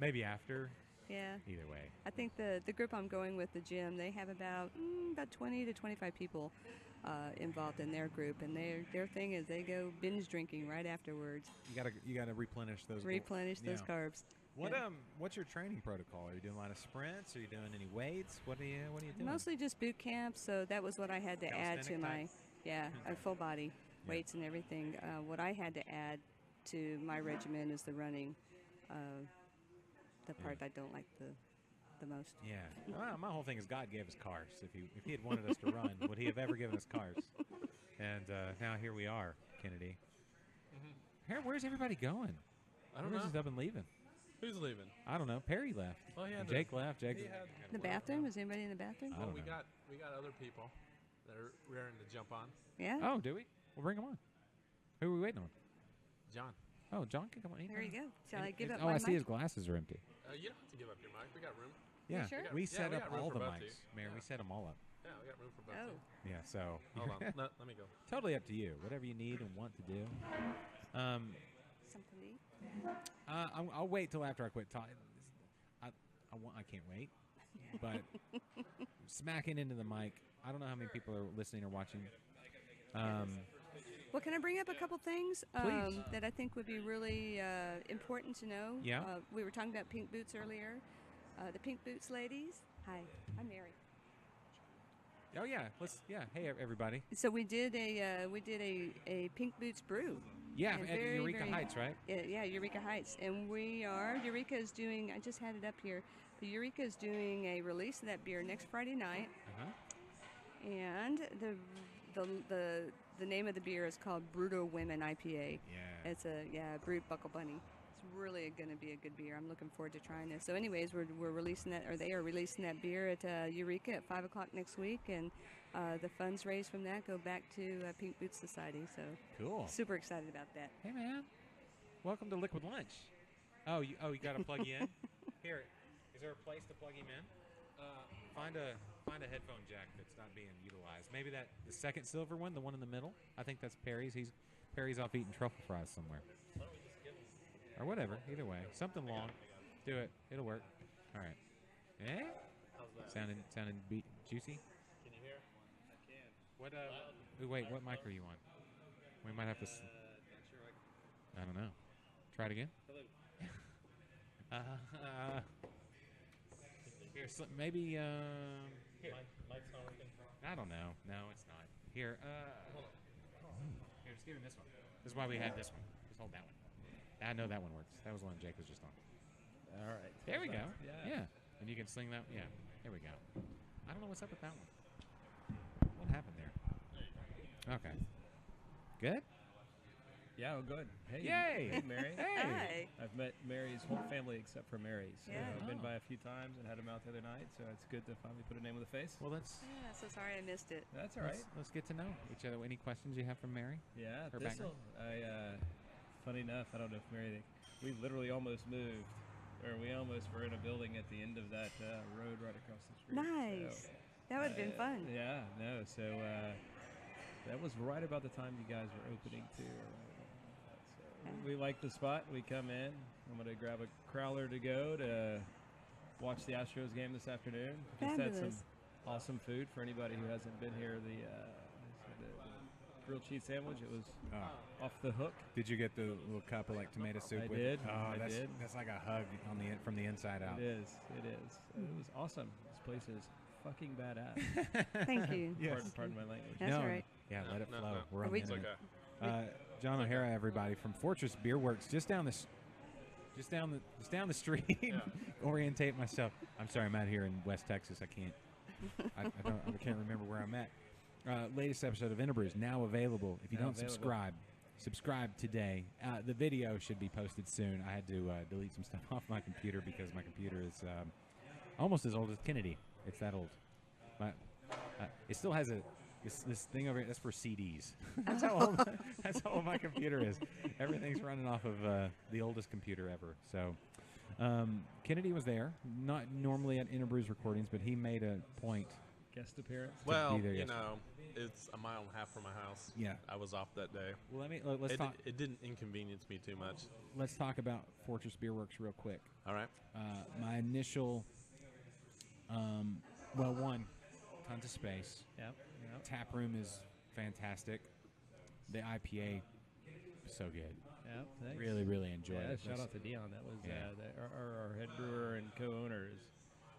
Maybe after. Yeah. Either way. I think the group I'm going with, the gym, they have about 20 to 25 people involved in their group, and their thing is they go binge drinking right afterwards. You gotta replenish those. Those carbs. What's your training protocol? Are you doing a lot of sprints? Are you doing any weights? What are you doing? Mostly just boot camp. So that was what I had to add to my type? full body weights and everything. What I had to add to my regimen is the running. The part I don't like the the most. Yeah. Well, my whole thing is God gave us cars. If he had wanted us to run, would he have ever given us cars? And now here we are, Kennedy. Here, where's everybody going? I don't Everyone's know. just up and leaving. Who's leaving? I don't know. Perry left. Well, he had Jake left. Jake. The bathroom? Is anybody in the bathroom? I Well, don't we know. got other people that are raring to jump on. Yeah. Oh, do we? We'll bring him on. Who are we waiting on? John, Oh, John can come on. There you go. Shall I give up Oh, my I see mic? his glasses are empty. you don't have to give up your mic. We got room. Yeah, sure? we Yeah, set we up got room all for the both of mics, you. Mayor. Yeah. We set them all up. Yeah, we got room for both. Oh. of you. Yeah, so Hold on. Let me go. totally up to you. Whatever you need and want to do. Something to eat? I'll wait till after I quit talking. I can't wait. But smacking into the mic. I don't know how many people are listening or watching. Well, can I bring up a couple things Please. that I think would be really important to know? Yeah. We were talking about pink boots earlier. The pink boots ladies. Hi, I'm Mary. Oh yeah, Hey everybody. So we did a pink boots brew. Yeah, And at very, Eureka very- Heights, right? Yeah, Eureka Heights, and Eureka is doing. I just had it up here. But Eureka is doing a release of that beer next Friday night, and the name of the beer is called Brutal Women IPA. Yeah. It's Brute Buckle Bunny. It's really going to be a good beer. I'm looking forward to trying this. So, anyways, we're releasing that, or they are releasing that beer at Eureka at 5:00 next week, and the funds raised from that go back to Pink Boots Society. So, Cool. super excited about that. Hey man, welcome to Liquid Lunch. Oh, you got to plug you in. Here, is there a place to plug him in? Find a headphone jack that's not being utilized. Maybe the second silver one, the one in the middle. I think that's Perry's. Perry's off eating truffle fries somewhere. Or whatever. Either way, something long. Do it. It'll work. All right. Eh? Sounding juicy. Can you hear? I can. What? Wait. What mic are you on? We might have to. I don't know. Try it again. Here, maybe. Here. Mic's not working. I don't know. No, it's not. Here. Here, just give him this one. This is why we had this one. Just hold that one. I know that one works. That was the one Jake was just on. All right. There we go. Yeah. And you can sling that. Yeah. There we go. I don't know what's up with that one. What happened there? Okay. Good? Yeah, well, good. Hey, Yay! Hey, Mary. Hi. I've met Mary's whole family except for Mary's. So Yeah. I've been Oh. by a few times and had them out the other night, so it's good to finally put a name with a face. Well, let's Yeah, so sorry I missed it. That's all right. let's get to know each other. Any questions you have from Mary? Yeah, Her Thistle. Funny enough, I don't know if Mary, we literally almost moved, or we almost were in a building at the end of that road right across the street. Nice. That would have been fun. Yeah, no, so that was right about the time you guys were opening too. So we like the spot. We come in. I'm going to grab a crowler to go to watch the Astros game this afternoon. Just had some Fabulous. awesome food for anybody who hasn't been here. The grilled cheese sandwich, it was off the hook. Did you get the little cup of like tomato soup? I with did. Oh, I that's did. that's like a hug from the inside out. It is. It was awesome. This place is fucking badass. Thank you. Yes. Pardon my language. That's no, all right. Yeah, let it No, flow. no. We're Are on we- the It's internet. okay. John O'Hara, everybody from Fortress Beerworks, just down the street. Orientate myself. I'm sorry, I'm out here in West Texas. I can't remember where I'm at. Latest episode of Interbrews now available. If you Now don't available. subscribe today. The video should be posted soon. I had to delete some stuff off my computer because my computer is almost as old as Kennedy. It's that old. It still has this thing over here. That's for CDs. That's how old my computer is. Everything's running off of the oldest computer ever. So Kennedy was there, not normally at Interbrews recordings, but he made a point. Guest appearance. Well, be there you yesterday. know, it's a mile and a half from my house. Yeah. I was off that day. Well, let's talk. It didn't inconvenience me too much. Let's talk about Fortress Beerworks real quick. All right. My initial, one, tons of space. Yep. Tap room is fantastic. The IPA, so good. Yep. Thanks. Really, really enjoyed Yeah, it. shout out to Dion. That was Yeah. our head brewer and co-owner.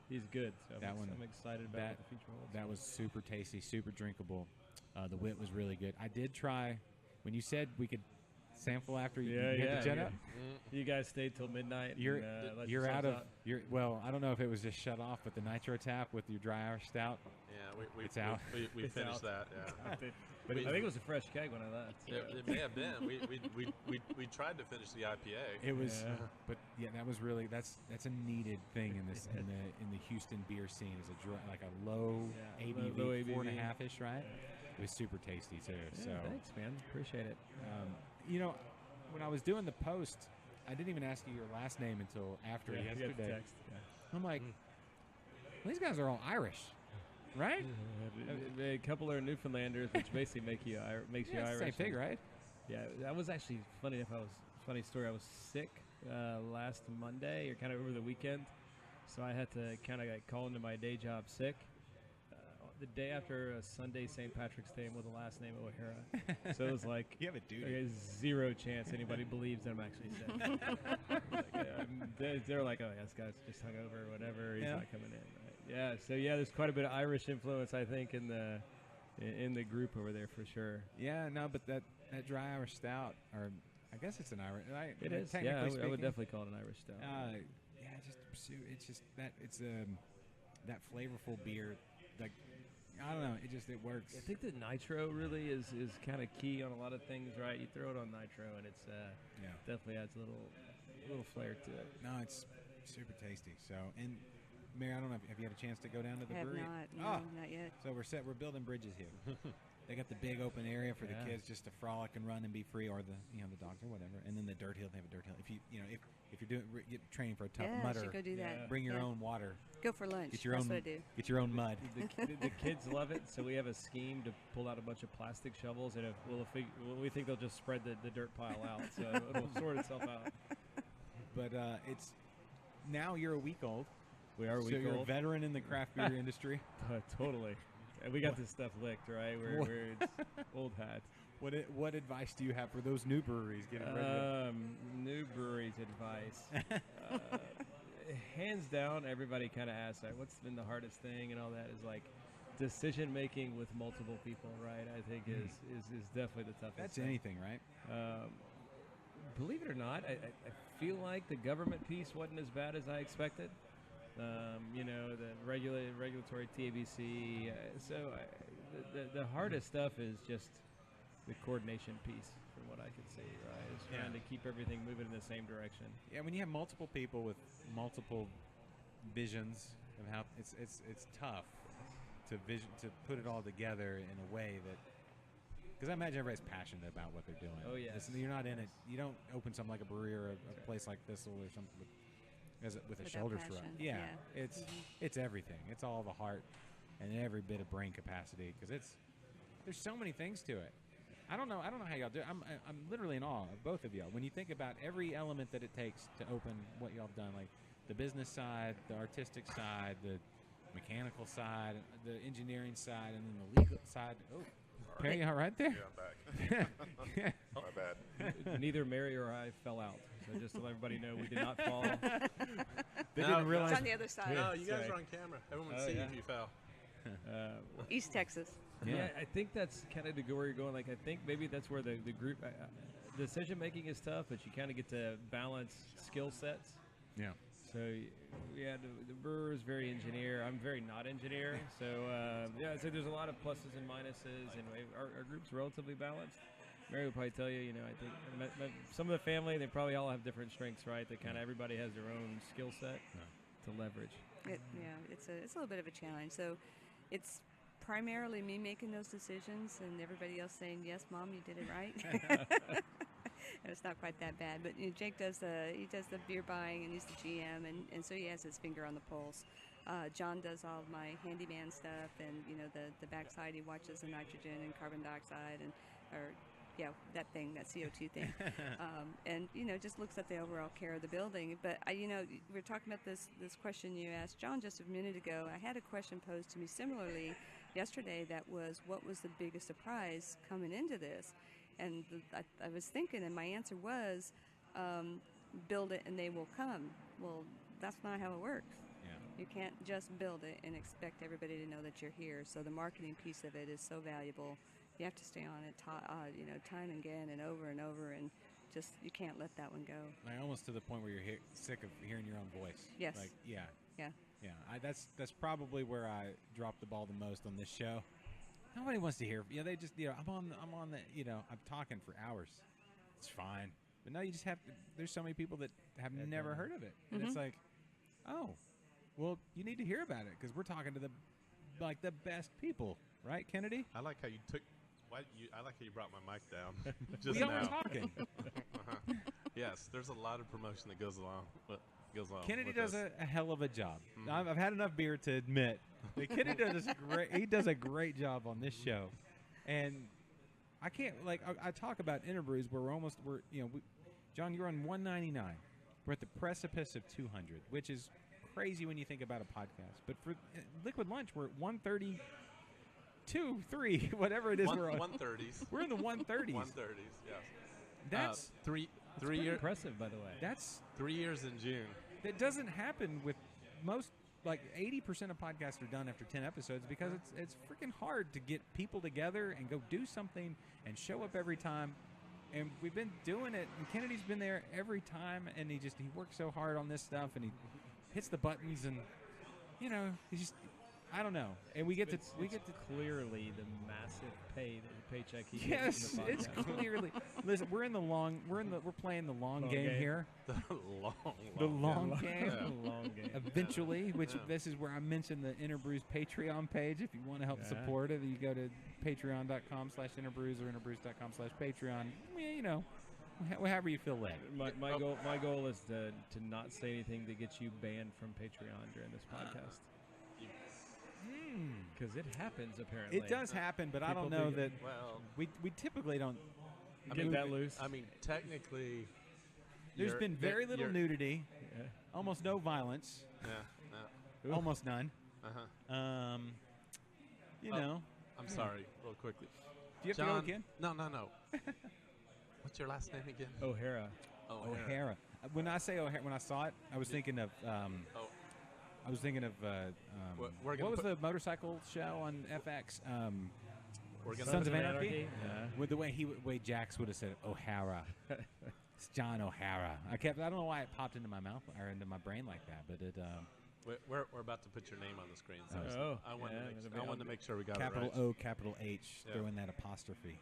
He's good. So That one- I'm excited about what the future holds. That was super tasty, super drinkable. The wit was really good. I did try, when you said we could sample after you Yeah, get yeah. the jet yeah. up? You guys stayed till midnight. You're and, let you're out of yourselves well, I don't know if it was just shut off, but the nitro tap with your dry Irish stout. Yeah, It's out. We It's finished out. that. Yeah. But I think it was a fresh keg when I left. It may have been. We tried to finish the IPA. It was, Yeah. but yeah, that was really that's a needed thing in this in the Houston beer scene is like a low Yeah, ABV, low ABV. 4.5-ish, right? It was super tasty too. Yeah, So thanks, man. Appreciate it. you know, when I was doing the post, I didn't even ask you your last name until after Yeah, you got the yesterday. text, yeah. I'm like, well, these guys are all Irish, right? A couple are Newfoundlanders, which basically makes you Yeah, Irish. same thing, and- right? Yeah, that was actually funny. Funny story. I was sick last Monday, or kind of over the weekend, so I had to kind of call into my day job sick. The day after a Sunday St. Patrick's Day with the last name O'Hara, so it was like You have a duty. okay, zero chance anybody believes that I'm actually sick. They're like, oh, yeah, this guy's just hungover or whatever. He's Yeah. not coming in. Right? Yeah. So yeah, there's quite a bit of Irish influence, I think, in the group over there for sure. Yeah, no, but that dry Irish stout, or I guess it's an Irish. It is. Technically Yeah, I would speaking, definitely call it an Irish stout. Yeah, just pursue. It's just that it's that flavorful beer. Like I don't know, it works. I think the nitro really is kind of key on a lot of things, right? You throw it on nitro, and it's definitely adds a little flair to it. No, it's super tasty. So, and Mary, I don't know, have you had a chance to go down to the Have brewery? not. No, not yet. So we're building bridges here. They got the big open area for Yeah. the kids just to frolic and run and be free, or the the dogs or whatever. And then the dirt hill, they have a dirt hill. If if you're get training for a tough Yeah, mudder, should go do that. Yeah. bring your Yeah. own water. Go for lunch. Get your That's own. what I do. Get your own mud. The kids love it, so we have a scheme to pull out a bunch of plastic shovels, and we think they'll just spread the dirt pile out, so it'll sort itself out. But it's now you're a week old. We are a So week you're a old. veteran in the craft beer industry. Totally. And we got this stuff licked, right? We're it's old hat. What advice do you have for those new breweries getting ready? New breweries advice. Hands down, everybody kind of asks, like, what's been the hardest thing and all that is like decision making with multiple people, right? I think is definitely the toughest. That's thing. anything, right? Believe it or not, I feel like the government piece wasn't as bad as I expected. The regulatory TABC. The hardest stuff is just the coordination piece, from what I can see, right? Is trying to keep everything moving in the same direction. Yeah, when you have multiple people with multiple visions of how it's tough to put it all together in a way that, because I imagine everybody's passionate about what they're doing. Oh, yes. You're not in it. You don't open something like a brewery or a place like Thistle or something with a Without shoulder shrug. passion, Yeah, yeah. it's everything. It's all the heart and every bit of brain capacity, because there's so many things to it. I don't know how y'all do it. I'm literally in awe of both of y'all when you think about every element that it takes to open what y'all have done, like the business side, the artistic side, the mechanical side, the engineering side, and then the legal side. Oh, Perry, all right there? Yeah, I'm back. My bad. Neither Mary or I fell out. So just to let everybody know, we did not fall. They No, didn't realize. It's on the other side. No, you guys Sorry. are on camera. Everyone Oh, see yeah. if you fell. East Texas. Yeah, I think that's kind of where you're going. Like, I think maybe that's where the group decision making is tough, but you kind of get to balance skill sets. Yeah. So yeah, the brewer is very engineer. I'm very not engineer. So so there's a lot of pluses and minuses, and our group's relatively balanced. Mary would probably tell you, I think some of the family, they probably all have different strengths, right? That kind of everybody has their own skill set to leverage. It's a little bit of a challenge. So it's primarily me making those decisions and everybody else saying, yes, Mom, you did it right. And it's not quite that bad. But Jake does the beer buying, and he's the GM, and so he has his finger on the pulse. John does all of my handyman stuff, and the backside, he watches the nitrogen and carbon dioxide that thing, that CO2 thing, and just looks at the overall care of the building. But we're talking about this question you asked John just a minute ago. I had a question posed to me similarly yesterday that was, what was the biggest surprise coming into this? And I was thinking, and my answer was, build it and they will come. Well, that's not how it works. Yeah. You can't just build it and expect everybody to know that you're here. So the marketing piece of it is so valuable. You have to stay on it, time and again and over, and just you can't let that one go. Like almost to the point where you're sick of hearing your own voice. Yes. Like yeah. Yeah. Yeah. That's probably where I dropped the ball the most on this show. Nobody wants to hear. They just I'm on the I'm talking for hours. It's fine. But no, you just have to. There's so many people that have never heard of it, and it's like, oh, well, you need to hear about it because we're talking to the best people, right, Kennedy? I like how you took. I like how you brought my mic down. Just we now. were talking. Yes, there's a lot of promotion that goes along. Kennedy with does this. a hell of a job. I've had enough beer to admit that Kennedy does he does a great job on this show, and I can't I talk about interbrews where John, you're on 199. We're at the precipice of 200, which is crazy when you think about a podcast. But for Liquid Lunch, we're at 132, 3, whatever it is. We're on 130s. We're in the 130s. 130s, yes. That's three pretty years. impressive, by the way. That's 3 years in June. That doesn't happen with most. 80% of podcasts are done after 10 episodes because it's freaking hard to get people together and go do something and show up every time. And we've been doing it, and Kennedy's been there every time, and he works so hard on this stuff, and he hits the buttons, and he's just I don't know. And we get to clearly the massive paycheck he yes, gets in the it's podcast. clearly. Listen, we're playing the long game here. The long game. Yeah. Long game. Eventually, this is where I mentioned the Interbrews Patreon page. If you want to help support it, you go to patreon.com/interbrews or interbrews.com/Patreon. However you feel led. My goal is to not say anything that gets you banned from Patreon during this podcast. Because it happens, apparently. It does happen, but I don't know that. Well, we typically don't get that loose. I mean, technically, there's been very little nudity, almost no violence, almost none. I'm sorry, real quickly. Do you have John, to go again? No. What's your last name again? O'Hara. O'Hara. When I say O'Hara, when I saw it, I was thinking of. I was thinking of what was the motorcycle show on FX? Sons of Anarchy. Yeah. With the way Jax would have said it, O'Hara. It's John O'Hara. I don't know why it popped into my mouth or into my brain like that, but it. We're about to put your name on the screen. So oh, I wanted to make sure we got capital it right. O, capital H, throw in that apostrophe.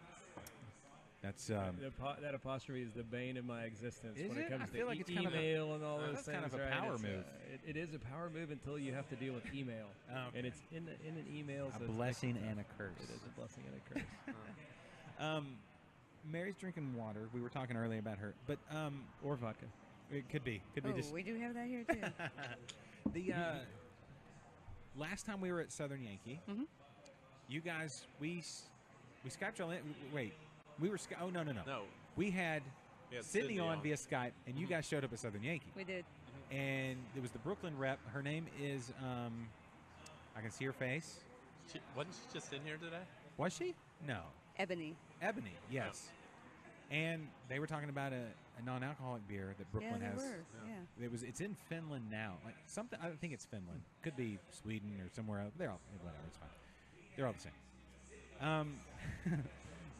That's that apostrophe is the bane of my existence when it comes I feel to like it's email and all those that's things. Kind of a right? power move. It is a power move until you have to deal with email, and it's in an email. A blessing and a curse. It is a blessing and a curse. Mary's drinking water. We were talking earlier about her, but or vodka. It could be. Just we do have that here too. The last time we were at Southern Yankee, you guys we Skyped y'all in. Wait. We were no. We had Sydney on via Skype, and you guys showed up at Southern Yankee. We did. And it was the Brooklyn rep. Her name is I can see her face. Wasn't she just in here today? Was she? No. Ebony, yes. And they were talking about a non-alcoholic beer that Brooklyn has. Yeah. It's in Finland now. Like something. I don't think it's Finland. Could be Sweden or somewhere else. They're all whatever. It's fine. They're all the same.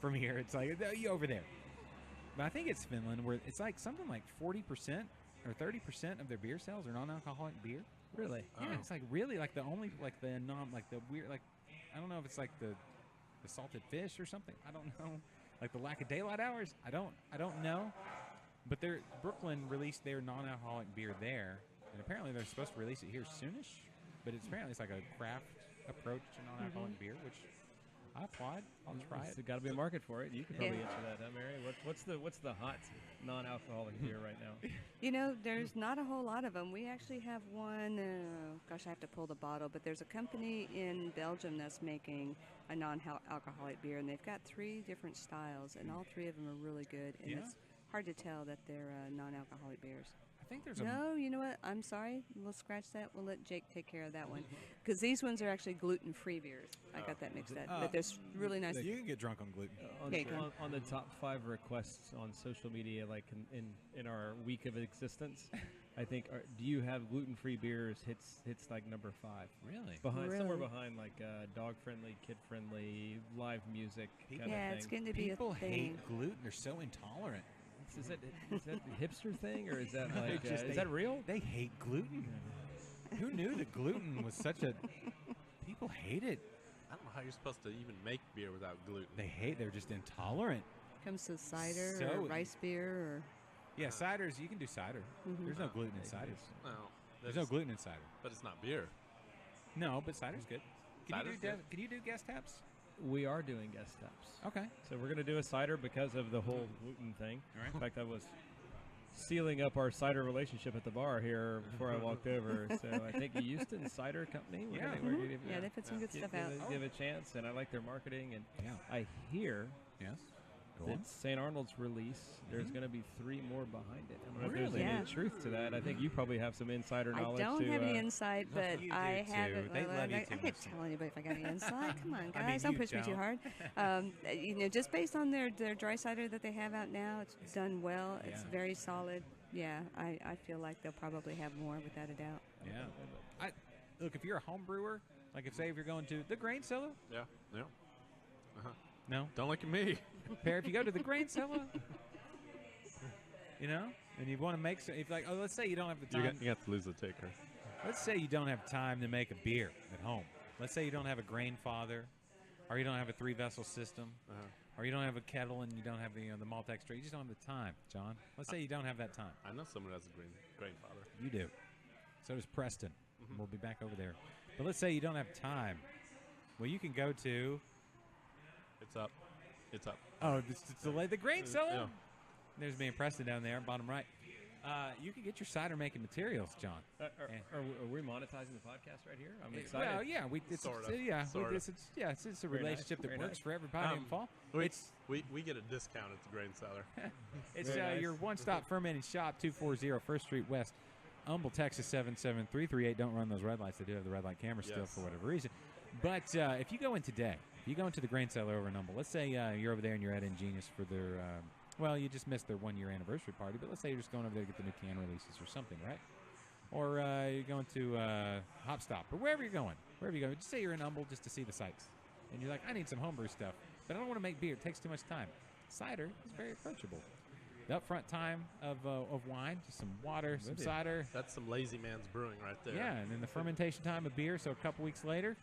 From here, it's like you over there. But I think it's Finland, where it's like something like 40% or 30% of their beer sales are non-alcoholic beer. Really? Yeah, it's like really like the only like the weird like I don't know if it's like the salted fish or something. I don't know. Like the lack of daylight hours. I don't know. But Brooklyn released their non-alcoholic beer there, and apparently they're supposed to release it here soonish. But apparently it's like a craft approach to non-alcoholic beer, which I applaud. I'll try it. There's got to be a market for it. You can probably answer that, huh, Mary? What's the hot non-alcoholic beer right now? There's not a whole lot of them. We actually have one. I have to pull the bottle, but there's a company in Belgium that's making a non-alcoholic beer, and they've got 3 different styles, and all 3 of them are really good. And it's hard to tell that they're non-alcoholic beers. I think there's No, you know what? I'm sorry. We'll scratch that. We'll let Jake take care of that one. Because these ones are actually gluten-free beers. I got that mixed up. But there's really nice. You can get drunk on gluten. On the top 5 requests on social media, like in our week of existence, I think, do you have gluten-free beers? Hits like number 5. Really? Somewhere behind like dog-friendly, kid-friendly, live music kind of thing. It's going to be People a thing. hate gluten. They're so intolerant. Is that the hipster thing, or is that like is that real? They hate gluten. Who knew that gluten was such a? People hate it. I don't know how you're supposed to even make beer without gluten. They're just intolerant. Comes to cider or rice beer or. Yeah, ciders. You can do cider. Mm-hmm. There's no gluten in ciders. No, There's no gluten in cider. But it's not beer. No, but cider's good. Can you do guest taps? We are doing guest taps. Okay. So we're going to do a cider because of the whole gluten thing. All right. In fact, I was sealing up our cider relationship at the bar here before I walked over. So I think Houston Cider Company. We're gonna they put some good stuff out. Give a chance, and I like their marketing. And Yeah. I hear Yes. that St. Arnold's release, there's going to be 3 more behind it. I don't know if there's Really? any truth to that. I think you probably have some insider knowledge. I don't to, have any insight, but You I do have too. it. They well, love you I too can't much. tell anybody if I got any insight. Come on, I mean, guys, don't you push me too hard. Just based on their dry cider that they have out now, it's done well. It's Yeah. very solid. Yeah, I feel like they'll probably have more without a doubt. Yeah. Look, if you're a home brewer, like if you're going to the grain cellar. Yeah. Yeah. No. Don't look at me. Pair, if you go to the grain cellar, and you want to make some, let's say you don't have the time. You have to lose the taker. Let's say you don't have time to make a beer at home. Let's say you don't have a grain father, or you don't have a 3-vessel system, or you don't have a kettle and you don't have the malt extract. You just don't have the time, John. Let's say you don't have that time. I know someone who has a grain father. You do. So does Preston. We'll be back over there. But let's say you don't have time. Well, you can go to. It's up. It's up. Oh, it's the grain cellar. Yeah. There's me and Preston down there, bottom right. You can get your cider making materials, John. Are we monetizing the podcast right here? I'm excited. Well, yeah, Sort of. It's a relationship that works for everybody involved. We get a discount at the grain cellar. It's Very nice. your one-stop fermenting shop, 240 First Street West, Humble, Texas 77338. Don't run those red lights. They do have the red light camera still Yes. for whatever reason. But if you go in today, if you go into the grain cellar over in Humble, let's say you're over there and you're at Ingenious for their, you just missed their 1-year anniversary party, but let's say you're just going over there to get the new can releases or something, right? Or you're going to Hop Stop or wherever you're going. Just say you're in Humble just to see the sights. And you're like, I need some homebrew stuff, but I don't want to make beer. It takes too much time. Cider is very approachable. The upfront time of wine, just some water, some cider. That's some lazy man's brewing right there. Yeah, and then the fermentation time of beer, so a couple weeks later,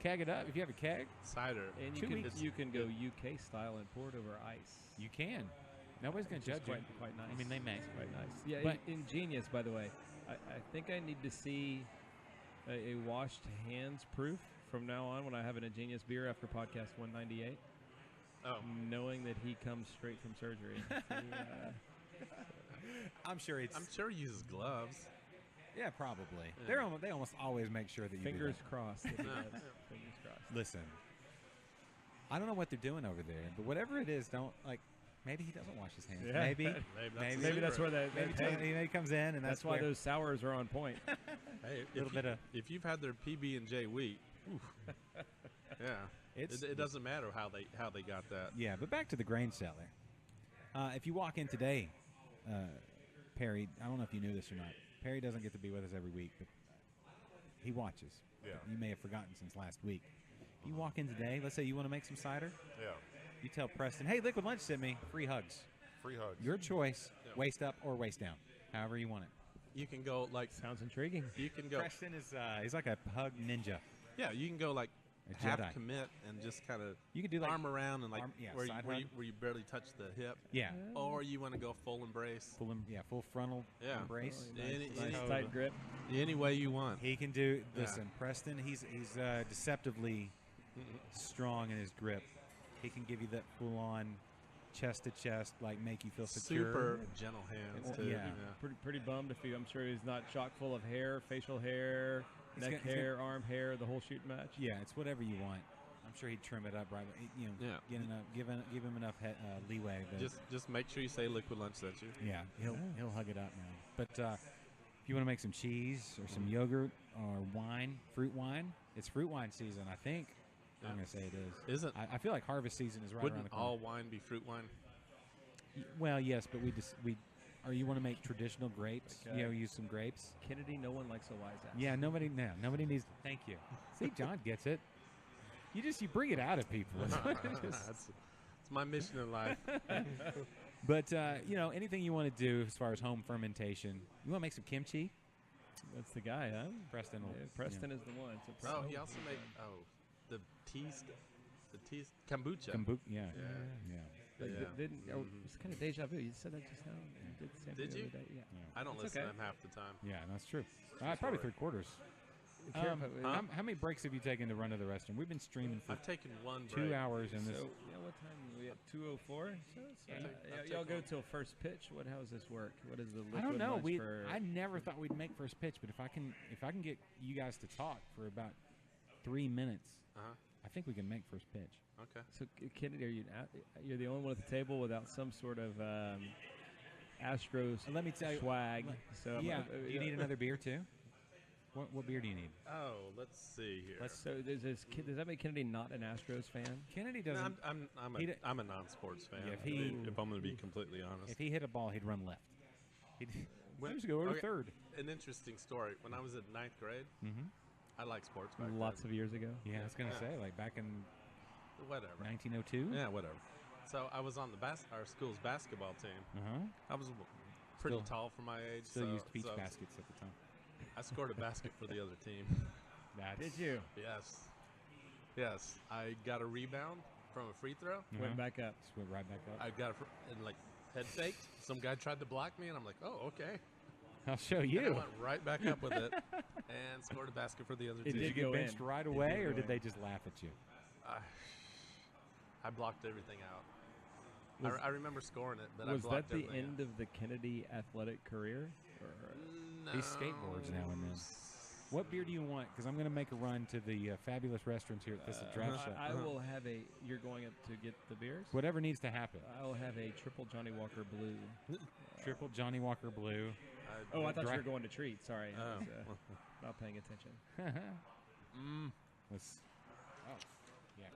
keg it up. If you have a keg, Cider. And 2 weeks. you can go UK style and pour it over ice. You can. Nobody's going to judge you. Quite nice. I mean, they may. It's quite nice. Yeah, But- Ingenious, by the way. I think I need to see a washed hands proof from now on when I have an Ingenious beer after podcast 198. Oh. Knowing that he comes straight from surgery. I'm sure it's. I'm sure he uses gloves. Yeah, probably. Yeah. They almost always make sure that you do Fingers that. crossed. that he does. Fingers crossed. Listen, I don't know what they're doing over there, but whatever it is, don't Maybe he doesn't wash his hands. Yeah. Maybe that's where that. he comes in, and that's why where, those sours are on point. Hey, if you've had their PB&J wheat, yeah, it doesn't matter how they got that. Yeah, but back to the grain cellar. If you walk in today, Perry, I don't know if you knew this or not. Perry doesn't get to be with us every week, but he watches. Yeah. You may have forgotten since last week. You walk in today, let's say you want to make some cider. Yeah. You tell Preston, hey, Liquid Lunch sent me free hugs. Free hugs. Your choice, waist up or waist down, however you want it. You can go like sounds intriguing. You can go. Preston is he's like a hug ninja. Yeah, you can go like A half Jedi. commit and just kind of You could do like arm around and like where side hug. you barely touch the hip. Yeah. Or you want to go full embrace. Full frontal Yeah. embrace. Any tight grip. Any way you want. He can do. Yeah. Listen, Preston. He's deceptively strong in his grip. He can give you that full on chest to chest, like make you feel secure. Super gentle hands too. Yeah. Pretty bummed if I'm sure he's not chock full of hair, facial hair, He's neck got- hair, arm hair, the whole shoot match. Yeah, it's whatever you want. I'm sure he'd trim it up right. Yeah. Give him enough leeway. Just make sure you say Liquid Lunch sent you. Yeah, he'll hug it up, man. But if you want to make some cheese or some yogurt or wine, fruit wine, it's fruit wine season, I think. I'm going to say it is. Is it? I feel like harvest season is right Wouldn't around the corner. all wine be fruit wine? Well, yes, but or you want to make traditional grapes? Okay. Use some grapes. Kennedy, no one likes a wise ass. Yeah, nobody needs. Thank you. See, John gets it. You bring it out of people. It's my mission in life. But anything you want to do as far as home fermentation, you want to make some kimchi? That's the guy, huh? Preston. Preston is the one. So He also made the kombucha. Yeah. It's kind of deja vu. You said that just now. You did the same Did thing you? the other day. Yeah. I don't It's listen okay. to him half the time. Yeah, that's true. Probably 3/4. How many breaks have you taken to run to the restroom? We've been streaming for I've taken one 2 break. hours in this. So, what time are we at? 2:04? Y'all go till first pitch? How does this work? What is the liquid I don't know. lunch for? I never thought we'd make first pitch, but if I can get you guys to talk for about 3 minutes, I think we can make first pitch. Okay. So, Kennedy, you're the only one at the table without some sort of Astros Let me tell you. swag. So Yeah. Do you need another beer too? What beer do you need? Oh, let's see here. So does that make Kennedy not an Astros fan? Kennedy No, doesn't. I'm a non-sports fan. Yeah, if I'm going to be completely honest. If he hit a ball, he'd run left. He'd just go over to third. An interesting story. When I was in 9th grade, I liked sports back Lots of years ago. Yeah, I was gonna say like back in whatever. 1902. Yeah, whatever. So I was on our school's basketball team. I was pretty Still- tall for my age. Still so, used peach so baskets at the time. I scored a basket for the other team. Did you? Yes. I got a rebound from a free throw. Went back up. Just went right back up. I got and head faked. Some guy tried to block me, and I'm like, oh, okay. I'll show And I you. went right back up with it and scored a basket for the other It team. Did you did get go benched in. right It away, did or go did in. they just laugh at you? I blocked everything out. Was- I remember scoring it, but I Was blocked that the everything end of the Kennedy athletic career? Or, out. He skateboards now and then. What beer do you want? Because I'm going to make a run to the fabulous restaurants here at Thistle Draftshop. I will have a. You're going up to get the beers. Whatever needs to happen. I will have a triple Johnny Walker Blue. Triple Johnny Walker Blue. Oh, I thought Dry- you were going to treat. Sorry, I Oh. was not paying attention. Let's. Oh, yeah.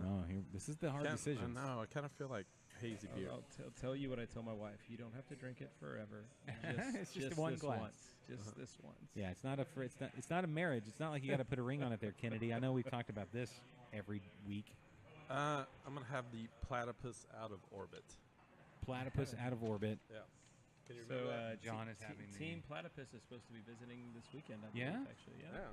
Oh, here. This is the hard decision. No, I kind of feel like hazy beer. I'll tell you what I tell my wife. You don't have to drink it forever. It's just one this glass. Once. Just this once. Yeah, it's not a. It's not a marriage. It's not like you got to put a ring on it there, Kennedy. I know we've talked about this every week. I'm going to have the platypus out of orbit. Platypus out of orbit. Yeah. Can you So remember that? John is having the- Team Platypus is supposed to be visiting this weekend. I Yeah? believe, actually. Yeah.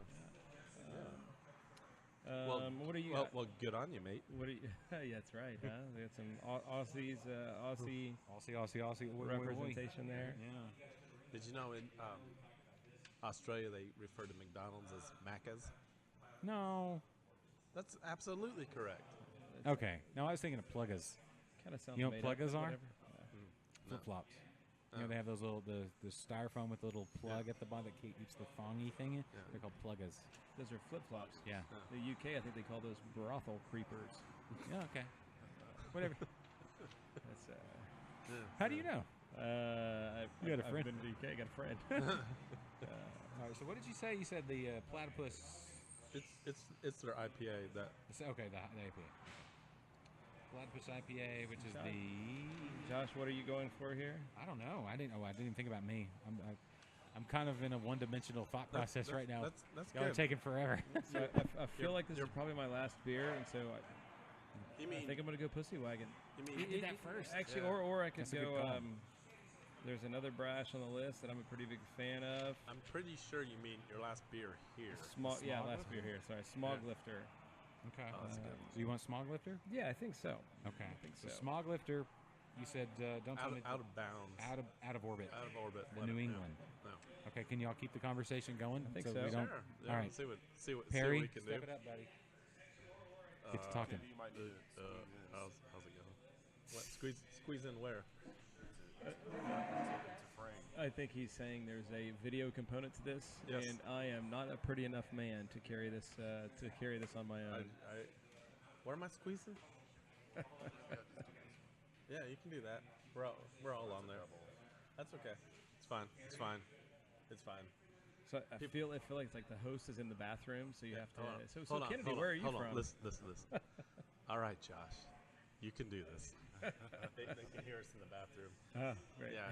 Well, What are you? well, good on you, mate. What are you? Yeah, that's right. Huh? We got some Aussies, Aussie Aussie. representation there. Yeah. Did you know in Australia they refer to McDonald's as Macca's? No. That's absolutely correct. Okay. No, I was thinking of pluggas. Kind of sounds. You know what made up, pluggas but are? whatever. Flip flops. You know Oh. they have those little the styrofoam with the little plug at the bottom that keeps the thongy thing in. Yeah. They're called pluggas. Those are flip flops. Yeah. The UK, I think they call those brothel creepers. Yeah. Okay. Whatever. That's How do you know? You got a friend. I've been to the UK. I got a friend. All right. So what did you say? You said the platypus. It's their IPA that Okay. The IPA. Platypus IPA, which is Josh. the. Josh, what are you going for here? I don't know. I didn't even think about me. I'm kind of in a one-dimensional thought process right now. That's Y'all are good. taking forever. So I feel like this is probably my last beer, and so You I mean think I'm gonna go Pussy Wagon. you I mean did that first. Actually, Yeah. or I could That's a good go. call. There's another brash on the list that I'm a pretty big fan of. I'm pretty sure you mean your last beer here. Smog, yeah, Smog last beer here. Sorry, Smog Lifter. Okay. Oh, that's good. So you want Smog Lifter? Yeah, I think so. Okay. think so so. Smog Lifter, you said don't tell me Out of bounds. out of orbit. Out of orbit. The Let New it- England. No. Okay, can y'all keep the conversation going? I think we so. don't. Sure. Yeah, All right. See what Perry, we can step do. it up, buddy. Get to talking. You might need to squeeze in How's it going? What squeeze in where? into frame. I think he's saying there's a video component to this, Yes. and I am not a pretty enough man to carry this on my own. What am I squeezing? Yeah, you can do that. We're all on there. That's okay. It's fine. It's fine. It's fine. So I feel like it's like the host is in the bathroom, so you have to. Hold on. So Hold on, Kennedy, hold on, where are you hold from? on. Listen. All right, Josh. You can do this. they can hear us in the bathroom. Great. Yeah.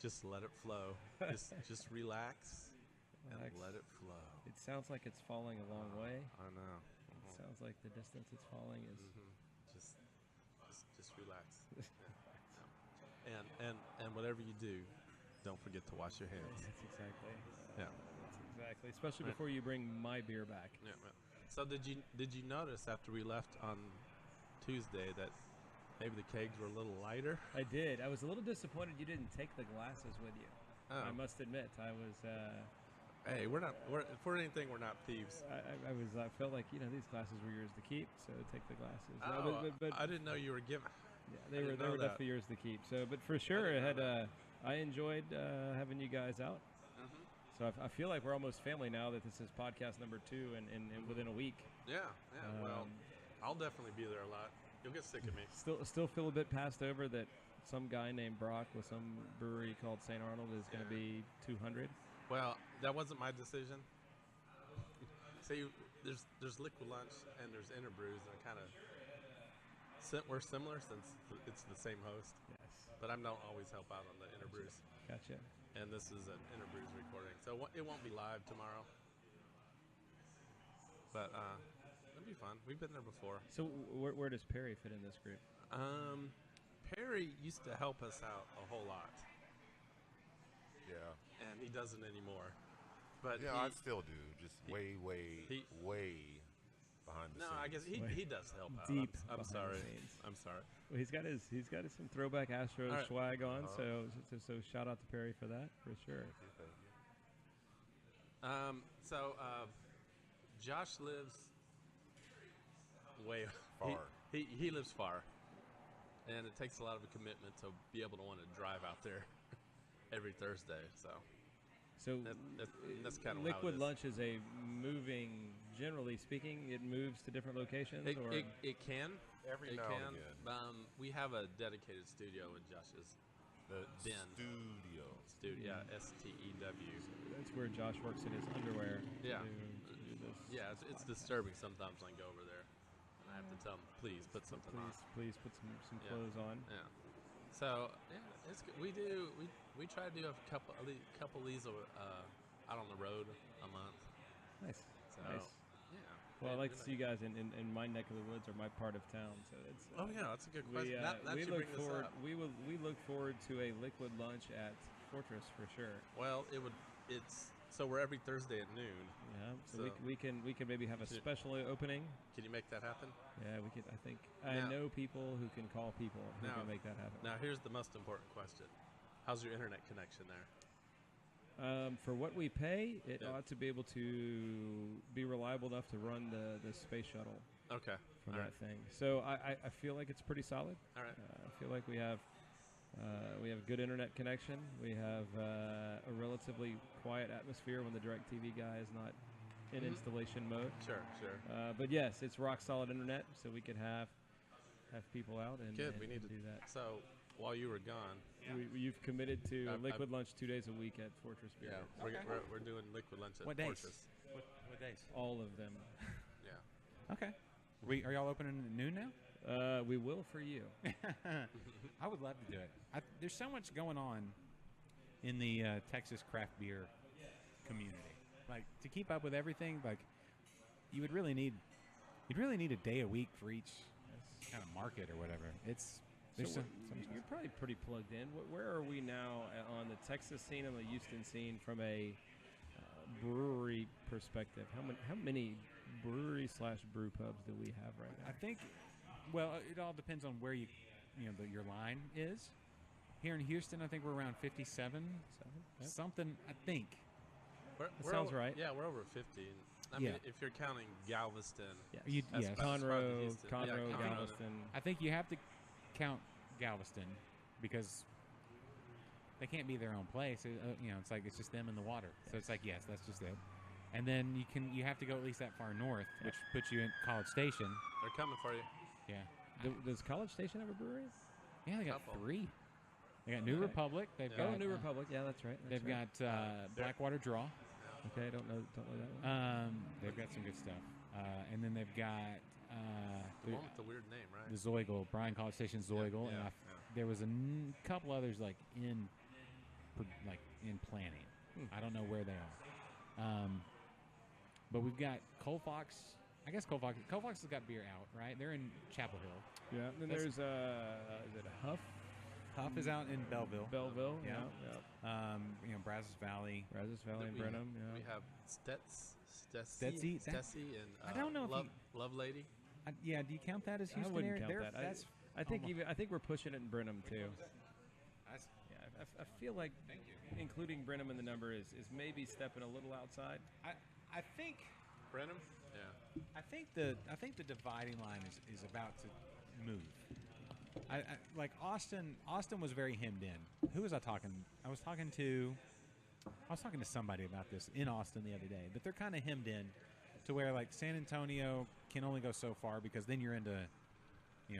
Just let it flow. Just relax and Relax. let it flow. It sounds like it's falling a long way. I know. It Sounds like the distance it's falling is. Just relax. Yeah. And whatever you do, don't forget to wash your hands. That's exactly. Yeah. That's exactly. Especially Right. before you bring my beer back. Yeah. So did you notice after we left on Tuesday that maybe the kegs were a little lighter? I did. I was a little disappointed you didn't take the glasses with you. Oh. I must admit, I was. Hey, we're not. If we're anything, we're not thieves. I felt like these glasses were yours to keep, so take the glasses. Oh, but I didn't know you were giving. yeah, I they didn't were know that. definitely yours to keep. So, but for sure, it didn't had. know I enjoyed having you guys out. So I feel like we're almost family now that this is podcast number 2 and within a week. Yeah. Well, I'll definitely be there a lot. You'll get sick of me. Still feel a bit passed over that some guy named Brock with some brewery called St. Arnold is going to be 200. Well, that wasn't my decision. See, there's Liquid Lunch and there's Interbrews, and kind of we're similar since it's the same host. Yes. But I don't always help out on the Interbrews. Gotcha. And this is an Interbrews recording, so it won't be live tomorrow. But it'll be fun. We've been there before. So where does Perry fit in this group? Perry used to help us out a whole lot, Yeah. and he doesn't anymore. But Yeah, I still do. Just way behind the no, scenes. I guess he does help out. Deep I'm behind the sorry. scenes. I'm sorry. Well, he's got some throwback Astros All right. swag on, so shout out to Perry for that for sure. So Josh lives way Far. He lives far, and it takes a lot of a commitment to be able to want to drive out there every Thursday. So that's kind of Liquid how it is. Lunch is a moving. Generally speaking, it moves to different locations. It can. Every It now can. and again. We have a dedicated studio in Josh's The Den. studio. studio. Yeah, STEW. That's where Josh works in his underwear. Yeah. To do this. Yeah, it's disturbing sometimes when I go over there, and I have to tell him, please put something on. Please put some Yeah. clothes on. Yeah. So yeah, it's good. We try to do a couple of these out on the road a month. Nice. So Nice. yeah. Well, I'd like to We're see you guys in my neck of the woods or my part of town. So it's. Oh yeah, that's a good We, question. That we should look bring this forward. up. We look forward to a Liquid Lunch at Fortress for sure. Well, so we're every Thursday at noon. Yeah. So, So- we can maybe have a Should- special opening. Can you make that happen? Yeah, we could. I think I Now- know people who can call people who Now- can make that happen. Now here's the most important question: how's your internet connection there? For what we pay, it Yeah. ought to be able to be reliable enough to run the space shuttle Okay. for All that right. thing. So I feel like it's pretty solid. All right. I feel like we have good internet connection. We have a relatively quiet atmosphere when the DirecTV guy is not in Mhm. installation mode. Sure. But yes, it's rock solid internet, so we could have people out and, Good. and, We need and to do that. So while you were gone, You've committed to I've- Liquid Lunch 2 days a week at Fortress yeah, Beerworks. we're doing Liquid Lunch at What days? Fortress. What days? All of them. Yeah. Okay. Are y'all opening at noon now? We will for you. I would love to do it. There's so much going on in the Texas craft beer community. Like to keep up with everything, like you'd really need a day a week for each kind of market or whatever. There's So so much you're probably pretty plugged in. Where are we now on the Texas scene and the Houston scene from a brewery perspective? How many brewery / brew pubs do we have right now? I think, well, it all depends on where your line is. Here in Houston, I think we're around 57, Yep. something. I think. We're sounds over, right. Yeah, we're over 50. I Yeah. mean, if you're counting Galveston, Yes. That's Yes. about- Conroe, Houston. Yeah, Conroe. Galveston. I think you have to count Galveston because they can't be their own place. It's like it's just them in the water. So it's like yes, that's just it. And then you have to go at least that far north, which puts you in College Station. they're coming for you. Yeah. Does College Station have a brewery? Yeah, they got Couple. 3. They got New Okay. Republic. They've Yeah. got Oh, New Republic. Yeah, that's right. They've got Blackwater Draw. Okay, don't know that one. They've got some good stuff. And then they've got The one with the weird name, right? the Zoigle, Bryan College Station Zoigle, Yeah, and yeah. there was a couple others like in planning. I don't know where they are. But we've got Colfax I guess Cold Fox has got beer out, right? They're in Chapel Hill. Yeah. Then That's- there's is it Huff? Huff is out in Belleville. Belleville. Yeah. Yeah. Brazos Valley. Brazos Valley and we, Brenham. Yeah. we have Stetzy? Stetsy, and I don't know if Love Lady. Yeah, do you count that as I Houston wouldn't area? count that. That's I think almost- I think we're pushing it in Brenham too. That's- Yeah, I feel like including Brenham in the number is maybe stepping a little outside. I think Brenham? Yeah. I think the dividing line is about to move. I like Austin. Austin was very hemmed in. Who was I talking? I was talking to somebody about this in Austin the other day. But they're kind of hemmed in to where like San Antonio can only go so far because then you're into,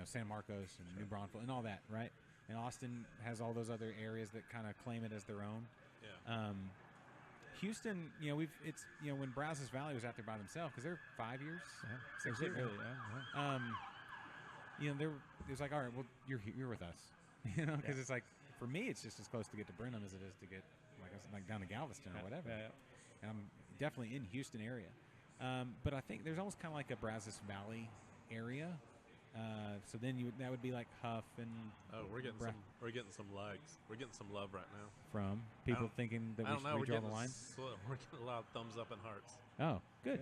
San Marcos and New Braunfels and all that, right? And Austin has all those other areas that kind of claim it as their own. Yeah. Houston, when Brazos Valley was out there by themselves because they're 5 years, 6 years, really? Yeah. there's like, all right, well, you're with us, because it's like for me, it's just as close to get to Brenham as it is to get like down to Galveston or whatever. Yeah. And I'm definitely in Houston area, but I think there's almost kind of like a Brazos Valley area. So then that would be like Huff and we're getting some legs. We're getting some love right now from people thinking that we should redraw the line. We're getting a lot of thumbs up and hearts. Oh, good.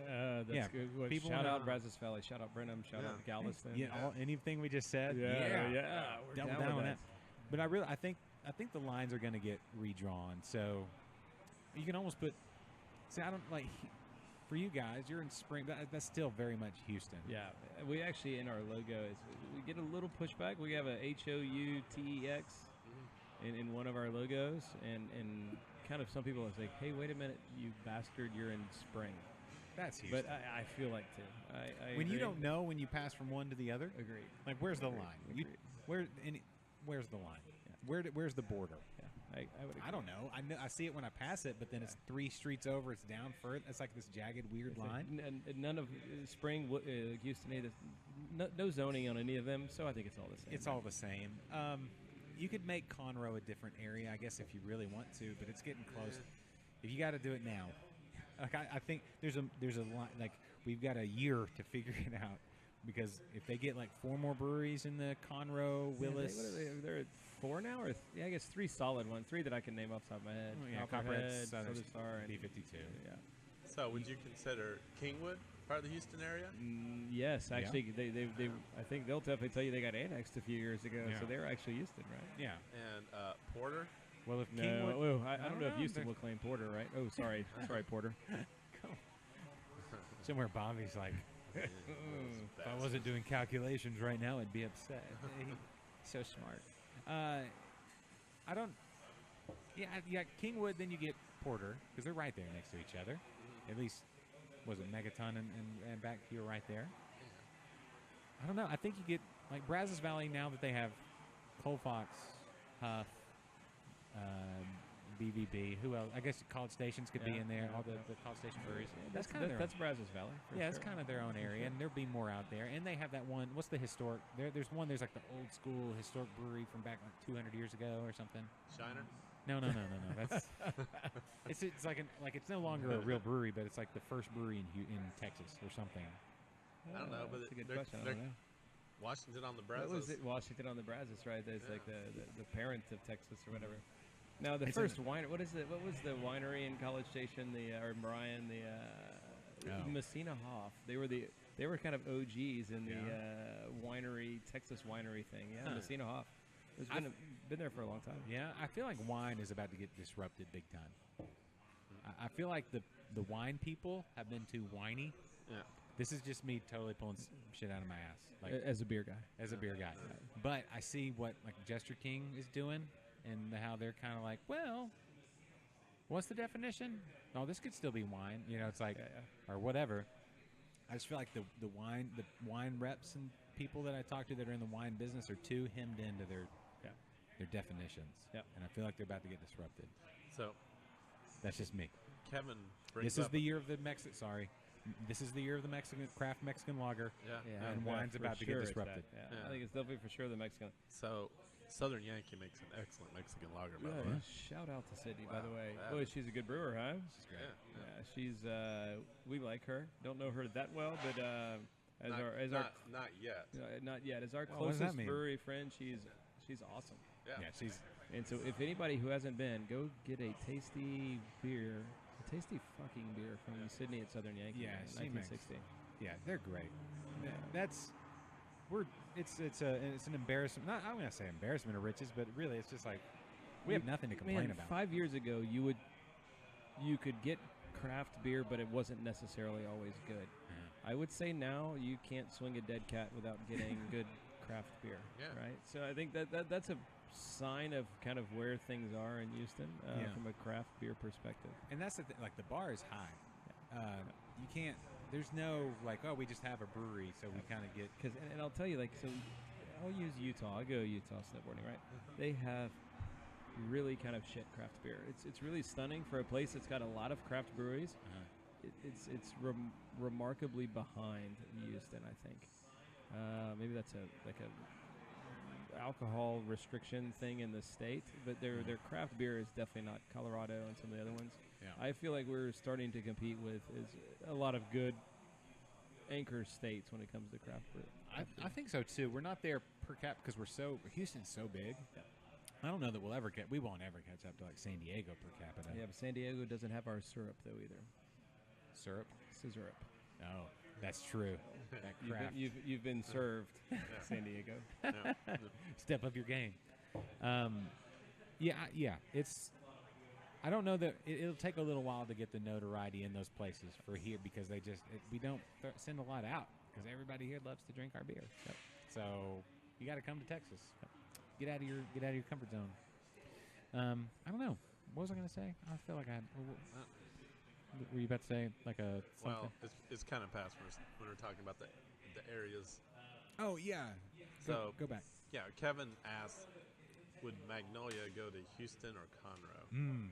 That's good. Well, People shout wanna- out Brazos Valley. Shout out Brenham. Shout out Galveston. Yeah, anything we just said. Yeah. We're Double down down with on that. that. But I think the lines are going to get redrawn. So you can almost put. See, I don't like. For you guys, you're in spring. That's still very much Houston. Yeah, we actually in our logo we get a little pushback. We have a HOUTEX in one of our logos, and kind of some people are like, "Hey, wait a minute, you bastard! You're in spring." That's Houston. But I feel like too. I when you agree. don't know when you pass from one to the other. Agreed. Like, where's the Agreed. line? Agreed. Where's the line? Yeah. Where's the border? Yeah, I would agree. I don't know. I see it when I pass it, but then it's 3 streets over. It's down further. It's like this jagged, weird It's line. like none of spring, Houston, either. No zoning on any of them, so I think it's all the same. It's all the same. You could make Conroe a different area, I guess, if you really want to, but it's getting close. If you got to do it now, like I think there's a line. Like we've got a year to figure it out, because if they get like 4 more breweries in the Conroe, Willis, What are they? They're at 4 now, or I guess 3 solid ones. 3 that I can name off the top of my head. Copperhead, Southern Star, and B52. Yeah. So, would you consider Kingwood part of the Houston area? Yes, actually, they I think they'll definitely tell you they got annexed a few years ago, Yeah. so they're actually Houston, right? Yeah. And Porter? Well, if No, Kingwood, I don't know if Houston will claim Porter, right? Oh, sorry, sorry, Porter. somewhere Bobby's like, if I wasn't doing calculations right now, I'd be upset. So smart. I don't. Yeah, Kingwood. Then you get Porter, because they're right there next to each other. At least, was it Megaton and back here right there? I don't know. I think you get like Brazos Valley now that they have Cold Fox, Huff, BVB. Who else? I guess College Stations could be in there. All the College Station breweries. That's kind of that's Brazos Valley. yeah, it's kind of their own area, and there'll be more out there. And they have that one. What's the historic? There's like the old school historic brewery from back like 200 years ago or something. Shiner? No. That's it's like it's no longer a real brewery, but it's like the first brewery in Texas or something. I don't know, but that's a good they're- question. I they're- don't know. Washington on the What Brazos. was it? Washington on the Brazos, right? That's like the parent of Texas or whatever. Now the It's first wine. What is it? What was the winery in College Station? Or Bryan? Messina Hoff. They were kind of OGs in the winery, Texas winery thing. Yeah, Huh. Messina Hoff. It's been there for a long time. Yeah, I feel like wine is about to get disrupted big time. I feel like the wine people have been too whiny. Yeah. This is just me totally pulling shit out of my ass. Like As a beer guy. as a beer guy. But I see what like Jester King is doing and how they're kind of like, well, what's the definition? No, this could still be wine. It's like, or whatever. I just feel like the wine reps and people that I talk to that are in the wine business are too hemmed into their definitions. Yep. And I feel like they're about to get disrupted. So, That's just me. Kevin brings This is up the year of the This is the year of the craft Mexican lager. Yeah. And wine's about to get disrupted. I think it's definitely for sure the Mexican. So Southern Yankee makes an excellent Mexican lager, by Yeah, the way. shout out to Sydney, by the Wow, way. that Boy, is- she's a good brewer, huh? She's great. Yeah. She's we like her. Don't know her that well, but as Not yet. not yet. As our Well, what does that closest mean? brewery friend, she's awesome. Yeah. Yeah, she's And so, if anybody who hasn't been, go get a tasty beer, a tasty fucking beer from Sydney at Southern Yankee. Yeah, in she makes- 1960. yeah, they're great. Yeah. That's it's an embarrassment. Not I'm gonna say embarrassment of riches, but really it's just like we have nothing to complain Man, about. 5 years ago, you could get craft beer, but it wasn't necessarily always good. I would say now you can't swing a dead cat without getting good craft beer. Yeah. Right. So I think that's a sign of kind of where things are in Houston Yeah. from a craft beer perspective. And that's the thing. Like the bar is high. You can't. There's no like, oh, we just have a brewery, so we kind of get. Because and I'll tell you, like, so I'll use Utah. I'll go Utah snowboarding, right? They have really kind of shit craft beer. It's really stunning for a place that's got a lot of craft breweries. It's remarkably behind Houston, I think. Maybe that's a alcohol restriction thing in the state, but their craft beer is definitely not Colorado and some of the other ones. Yeah. I feel like we're starting to compete with a lot of good anchor states when it comes to craft beer. I think so too. We're not there per cap because Houston's so big. Yeah. I don't know that we won't ever catch up to like San Diego per capita. Yeah, but San Diego doesn't have our syrup though either. Syrup. Syrup. Oh, that's true. That craft. You've been served, San Diego. Yeah. Step up your game. Yeah. It's. I don't know that it'll take a little while to get the notoriety in those places for here because we don't send a lot out because everybody here loves to drink our beer. Yep. So you got to come to Texas. Get out of your comfort zone. I don't know. What was I going to say? I feel like I had. Were you about to say like a something? Well, it's kind of past when we're talking about the areas. Oh yeah. So go back. Yeah, Kevin asked, would Magnolia go to Houston or Conroe?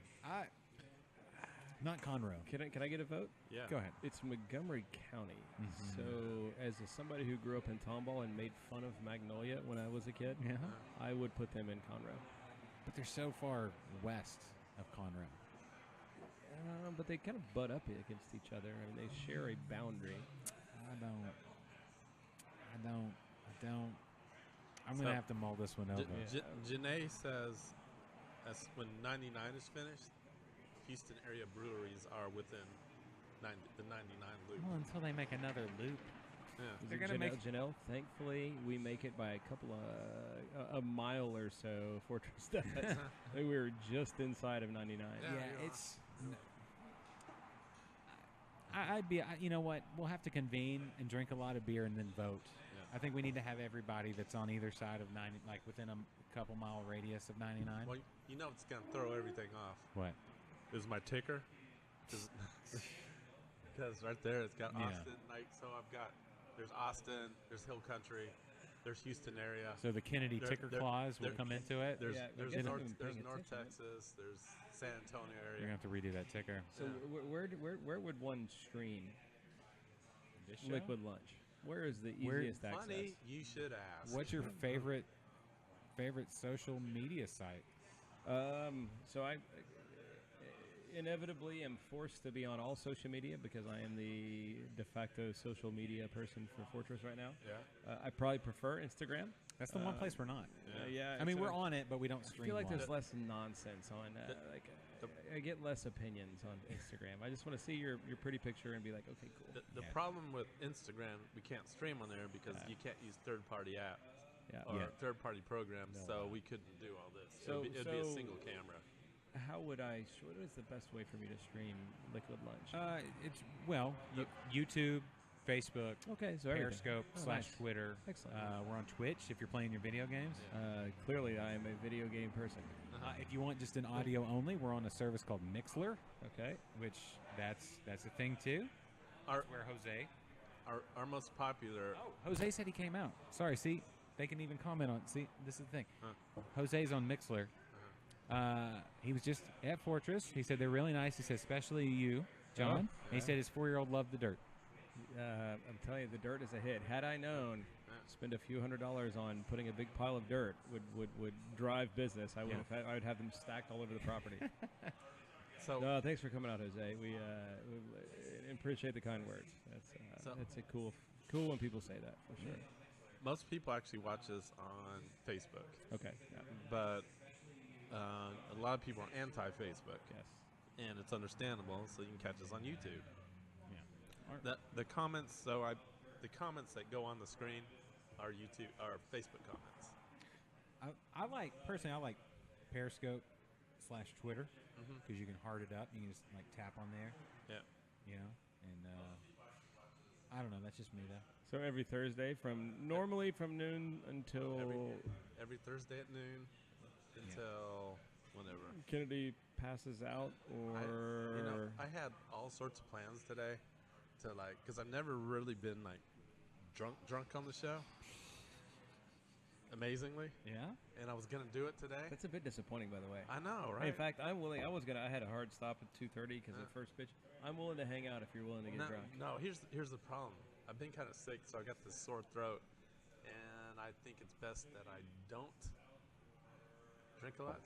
Not Conroe. Can I get a vote? Yeah. Go ahead. It's Montgomery County. Mhm. So, as somebody who grew up in Tomball and made fun of Magnolia when I was a kid, Yeah. I would put them in Conroe. But they're so far west of Conroe. But they kind of butt up against each other. I mean, they share a boundary. I don't. I'm going to have to mull this one over. Janae says, as when 99 is finished, Houston area breweries are within the 99 loop. Well, until they make another loop. Yeah. They're gonna make- Janelle, thankfully, we make it by a couple of a mile or so. Fortress does. We were just inside of 99. Yeah, it's. I'd be. You know what? We'll have to convene and drink a lot of beer and then vote. Yeah. I think we need to have everybody that's on either side of 90, like within a couple mile radius of 99. Well, you know it's going to throw everything off. What? Is my ticker. Because right there it's got Yeah. Austin. Like, so there's Austin, there's Hill Country, there's Houston area. So the Kennedy There- ticker there- clause will there- come into it. There's, Yeah, I there's guess I'm North, even there's paying North attention. Texas, there's San Antonio You're area. gonna have to redo that ticker. So where would one stream This show? Liquid Lunch? Where is the Where- easiest access? Funny, you should ask. What's your favorite social media site? So I inevitably am forced to be on all social media because I am the de facto social media person for Fortress right now. Yeah. I probably prefer Instagram. That's the one place we're not. Yeah. I mean, so we're on it, but we don't I stream. feel like live. there's less nonsense on I get less opinions on Instagram. I just want to see your pretty picture and be like, okay, cool. The problem with Instagram, we can't stream on there because you can't use third-party apps Yeah. or third-party programs, so we couldn't do all this. So- It'd be a so- single camera. How would I? What is the best way for me to stream Liquid Lunch? It's YouTube, Facebook, Okay, so everything. Periscope Oh, / nice. Twitter. Excellent. We're on Twitch if you're playing your video games. Clearly, I am a video game person. If you want just an audio only, we're on a service called Mixler, Okay. which that's a thing too. Our, Where Jose. our most popular. Jose said he came out. Sorry, see, they can even comment on. See, this is the thing. Jose's on Mixler. He was just at Fortress. He said they're really nice. He said especially you, John. And he said his 4-year-old loved the dirt. I'm telling you, the dirt is a hit. Had I known, spend a few $100s on putting a big pile of dirt would drive business. I would have them stacked all over the property. So no, thanks for coming out, Jose. We appreciate the kind words. That's a cool when people say that, for sure. most people actually watch us on Facebook. Okay. Yeah. But a lot of people are anti-Facebook. Yes. And it's understandable, so you can catch us on YouTube. Yeah. The comments, the comments that go on the screen are Facebook comments. I like Periscope / Twitter because you can heart it up. You can just like tap on there. Yeah. You know, and I don't know. That's just me though. So every Thursday normally from noon until every Thursday at noon until whenever Kennedy passes out, or I had all sorts of plans today to because I've never really been drunk on the show. Amazingly. Yeah. And I was gonna do it today. That's a bit disappointing, by the way. I know, right? In fact, I'm willing. I had a hard stop at 2:30 because of the first pitch. I'm willing to hang out if you're willing to get drunk. No, here's the problem. I've been kind of sick, so I got this sore throat, and I think it's best that I don't drink a lot.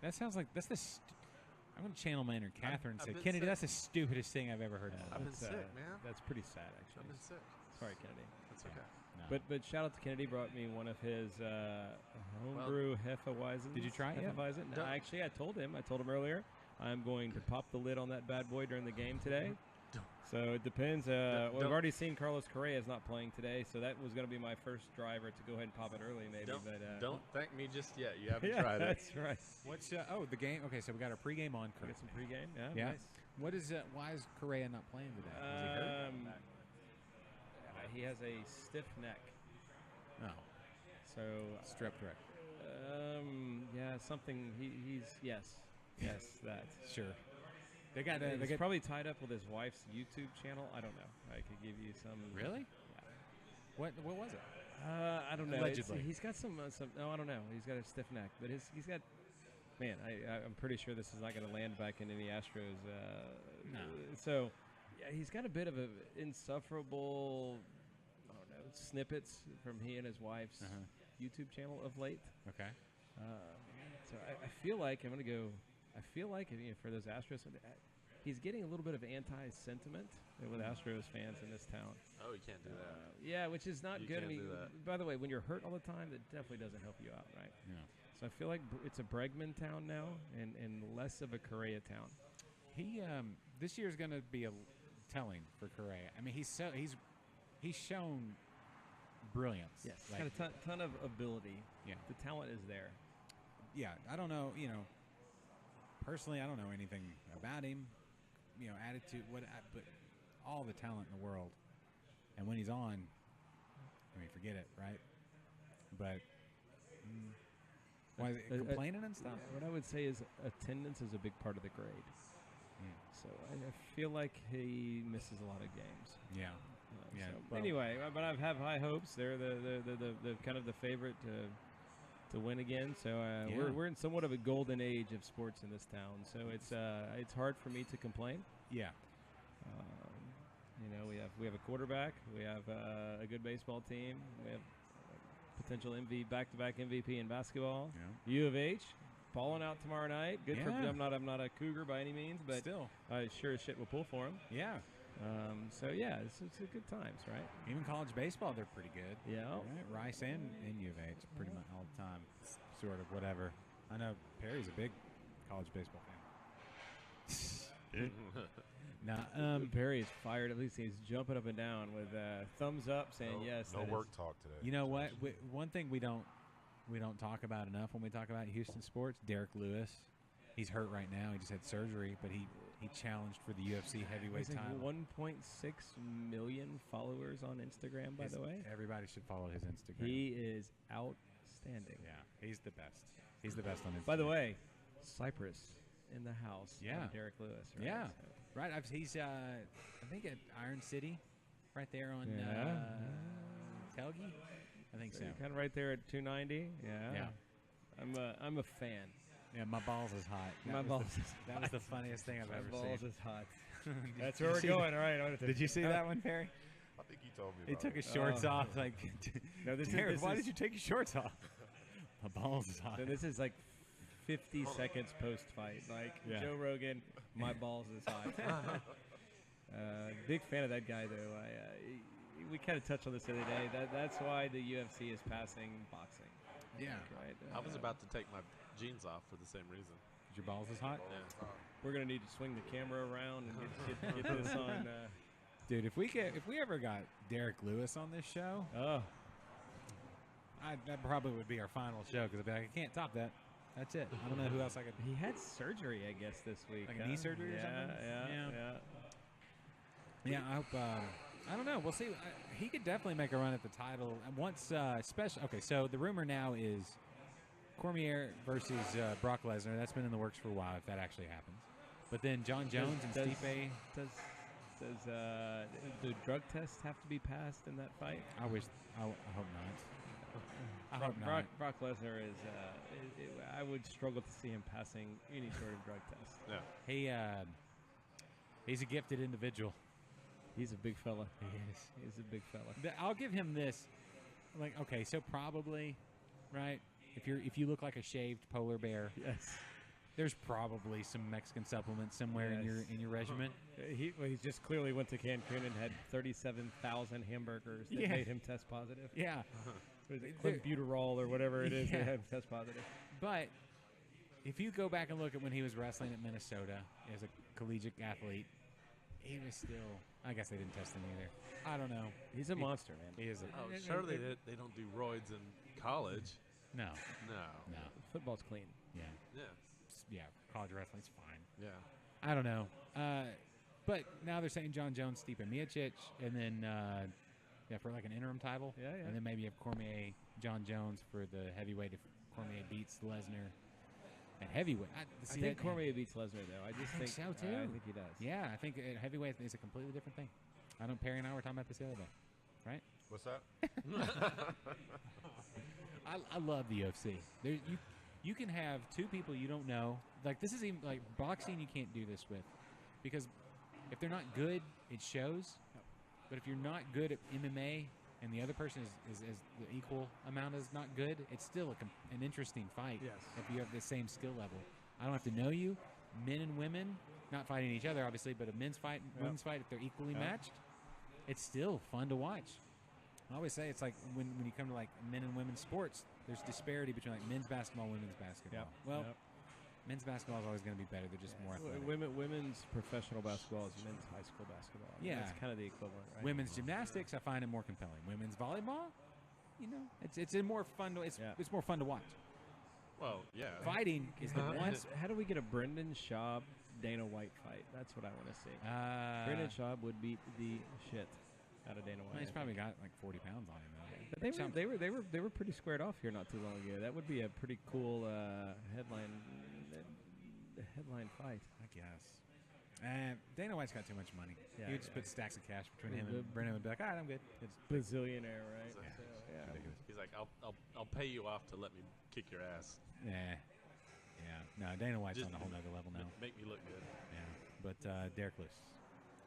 That sounds like I'm going to channel my inner Catherine and say, been Kennedy, sick. that's the stupidest thing I've ever heard. I've been sick, man. That's pretty sad, actually. I've been sick. Sorry, Kennedy. That's okay. No. But shout out to Kennedy. Brought me one of his homebrew Hefeweizen. Did you try it? Hefeweizen? No, actually, I told him earlier, I'm going to pop the lid on that bad boy during the game today. So it depends. We've already seen Carlos Correa is not playing today, so that was going to be my first driver to go ahead and pop it early, maybe. Don't thank me just yet. You haven't yeah, tried it. That's right. What's the game? Okay, so we got our pregame on. We got some pregame. Yeah. Yeah. Nice. What is why is Correa not playing today? Is he hurt? He has a stiff neck. Oh. So Strep throat. Yeah, something. Yes, that. Sure. They got. He's probably tied up with his wife's YouTube channel. I don't know. I could give you some. Really? Yeah. What was it? I don't know. Allegedly. He's got some. No, I don't know. He's got a stiff neck, but he's got. Man, I'm pretty sure this is not going to land back in any Astros. No. So, yeah, he's got a bit of a insufferable. I don't know, snippets from he and his wife's YouTube channel of late. Okay. So I feel like I'm going to go. I feel like for those Astros, he's getting a little bit of anti-sentiment with Astros fans in this town. Oh, you can't do that. Yeah, which is not good. Can't do that. By the way, when you're hurt all the time, that definitely doesn't help you out, right? Yeah. So I feel like it's a Bregman town now, and less of a Correa town. He this year's going to be telling for Correa. I mean, he's shown brilliance. Yes, got a ton of ability. Yeah, the talent is there. Yeah, I don't know. Personally, I don't know anything about him. Attitude, but all the talent in the world, and when he's on, forget it, right? But why is it complaining and stuff? What I would say is attendance is a big part of the grade. So I feel like he misses a lot of games. Yeah. So anyway, but I have high hopes. They're the kind of the favorite to win again. So we're in somewhat of a golden age of sports in this town. So it's hard for me to complain. Yeah. We have a quarterback. We have a good baseball team. We have potential back-to-back MVP in basketball. Yeah. U of H balling out tomorrow night. Good for I'm not a Cougar by any means, but still, I sure as shit will pull for him. Yeah. It's a good times, right? Even college baseball, they're pretty good. Yeah. Right? Rice and U of H, pretty much all the time. Sort of whatever. I know Perry's a big college baseball fan. Perry is fired. At least he's jumping up and down with thumbs up, saying yes. No work talk today. You know what? One thing we don't talk about enough when we talk about Houston sports. Derek Lewis, he's hurt right now. He just had surgery, but he challenged for the UFC heavyweight title. 1.6 million followers on Instagram, by the way. Everybody should follow his Instagram. He is outstanding. Yeah, he's the best. He's the best on Instagram. By the way, Cypress in the house. Yeah. Derek Lewis. Right? Yeah. Right. He's I think at Iron City, right there on Telge. I think so. Kind of right there at 290. Yeah. I'm a fan. Yeah, my balls is hot. That was the funniest thing I've ever seen. My balls is hot. That's where we're going. All right. Did you see that one, Perry? I think he told me. He About took it. his shorts off. Like, No, this Derek, is why did you take your shorts off? My balls is hot. So this is like 50 seconds post-fight. Like Yeah. Joe Rogan, my balls is hot. Big fan of that guy, though. We kind of touched on this the other day. That's why the UFC is passing boxing. Yeah. Right. I was about to take my jeans off for the same reason. Your balls is hot? Yeah. We're gonna need to swing the camera around and get this on. Dude, if we ever got Derek Lewis on this show, that probably would be our final show because I'd be like, I can't top that. That's it. I don't know who else I could. He had surgery, I guess, this week. Like a knee surgery or something? Yeah, I hope. I don't know. We'll see. He could definitely make a run at the title. And once special. Okay, so the rumor now is Cormier versus Brock Lesnar. That's been in the works for a while. If that actually happens, but then John Jones and Stipe. Does the drug test have to be passed in that fight? I hope not. I hope not. Brock Lesnar is. I would struggle to see him passing any sort of drug test. Yeah. He's a gifted individual. He's a big fella. He is. He's a big fella. I'll give him this. Like, okay, so probably, right? If you look like a shaved polar bear, yes. There's probably some Mexican supplements somewhere in your regimen. He just clearly went to Cancun and had 37,000 hamburgers that made him test positive. Yeah. So clenbuterol or whatever it is that had him test positive. But if you go back and look at when he was wrestling at Minnesota as a collegiate athlete, he was still. I guess they didn't test him either. I don't know. He's a monster, man. He is. Surely they don't do roids in college. No. Football's clean. Yeah. Yeah. Yeah. College wrestling's fine. Yeah. I don't know. But now they're saying John Jones, Stipe Miocic, and then for like an interim title. Yeah. And then maybe you have Cormier, John Jones for the heavyweight if Cormier beats Lesnar. At heavyweight, I think Cormier beats Lesnar, though. I think so too. I think he does. Yeah, I think at heavyweight is a completely different thing. Perry and I were talking about this the other day, right? What's that? I love the UFC. You can have two people you don't know. Like this is even like boxing. You can't do this with because if they're not good, it shows. But if you're not good at MMA and the other person is the equal amount as not good, it's still an interesting fight. Yes. If you have the same skill level, I don't have to know you. Men and women, not fighting each other, obviously, but a men's fight, women's fight, if they're equally matched, it's still fun to watch. I always say it's like when you come to like men and women's sports, there's disparity between like men's basketball, women's basketball. Well, men's basketball is always going to be better. They're just more athletic. Women's professional basketball is men's high school basketball. That's kind of the equivalent, right? Women's gymnastics, I find it more compelling. Women's volleyball, it's more fun. It's more fun to watch. Well, yeah. Fighting is the one. How do we get a Brendan Schaub Dana White fight? That's what I want to see. Brendan Schaub would beat the shit out of Dana White. He's probably got like 40 pounds on him. But they were pretty squared off here not too long ago. That would be a pretty cool headline fight, I guess. Dana White's got too much money. Yeah, he would just put stacks of cash between him and Brendan would be like, all right, I'm good. It's bazillionaire, right? So, yeah. He's like, I'll pay you off to let me kick your ass. Yeah. No, Dana White's on a whole nother level now. Make me look good. Yeah. But Derek Lewis,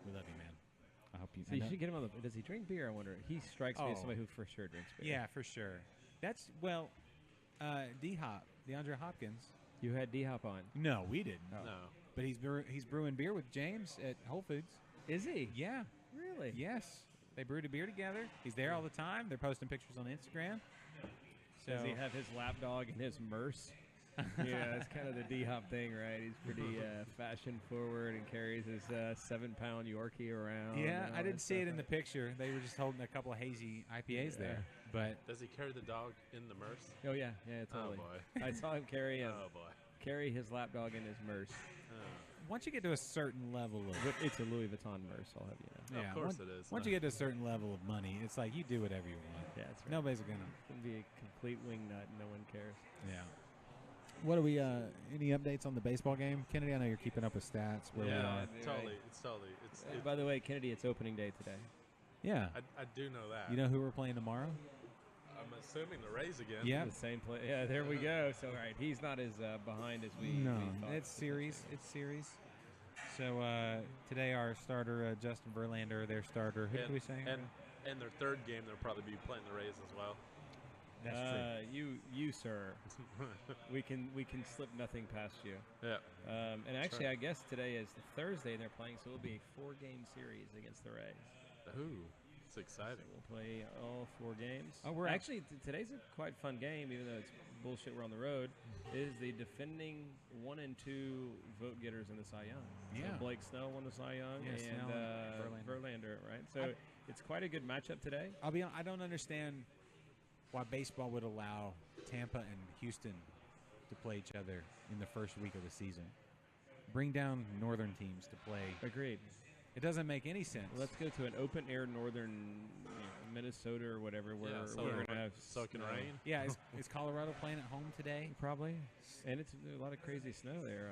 we love you, man. I hope you. So you should get him on the. Does he drink beer? I wonder. He strikes me as somebody who for sure drinks beer. Yeah, for sure. That's D-Hop, DeAndre Hopkins. You had D-Hop on. No, we didn't. No. But he's brewing beer with James at Whole Foods. Is he? Yeah. Really? Yes. They brewed a beer together. He's there all the time. They're posting pictures on Instagram. So does he have his lapdog and his Merce? Yeah, that's kind of the D-Hop thing, right? He's pretty fashion forward and carries his 7-pound Yorkie around. Yeah, I didn't see it in the picture. They were just holding a couple of hazy IPAs there. But does he carry the dog in the Merce? Oh yeah, totally. Oh boy, I saw him carry his lapdog in his Merce. Once you get to a certain level of it's a Louis Vuitton Merce, I'll have you know. Yeah, of course it is. Once you get to a certain level of money, it's like you do whatever you want. Yeah, that's right. Nobody's gonna be a complete wingnut. No one cares. Yeah. What are we? Any updates on the baseball game, Kennedy? I know you're keeping up with stats. Totally. By the way, Kennedy, it's opening day today. Yeah, I do know that. You know who we're playing tomorrow? I'm assuming the Rays again. Yeah, the same play. Yeah, there we go. So, all right, he's not as behind as we. No, thought. it's series. It's series. So today our starter, Justin Verlander, their starter. Who did we say? And their third game, they'll probably be playing the Rays as well. That's true. You sir, we can slip nothing past you. Yeah. And actually, I guess today is Thursday, and they're playing, so it'll be a 4-game series against the Rays. Ooh, it's exciting. So we'll play all 4 games. Oh, we're actually today's a quite fun game, even though it's bullshit. We're on the road. It is the defending 1 and 2 vote getters in the Cy Young. Yeah. So Blake Snell won the Cy Young, Yeah, and Snell and Verlander, right? So it's quite a good matchup today. I'll be honest, I don't understand why baseball would allow Tampa and Houston to play each other in the first week of the season. Bring down northern teams to play. Agreed. It doesn't make any sense. Well, let's go to an open air northern Minnesota or whatever where so we're going to have soaking snow. rain. Yeah, is Colorado playing at home today? Probably. And it's a lot of crazy snow there.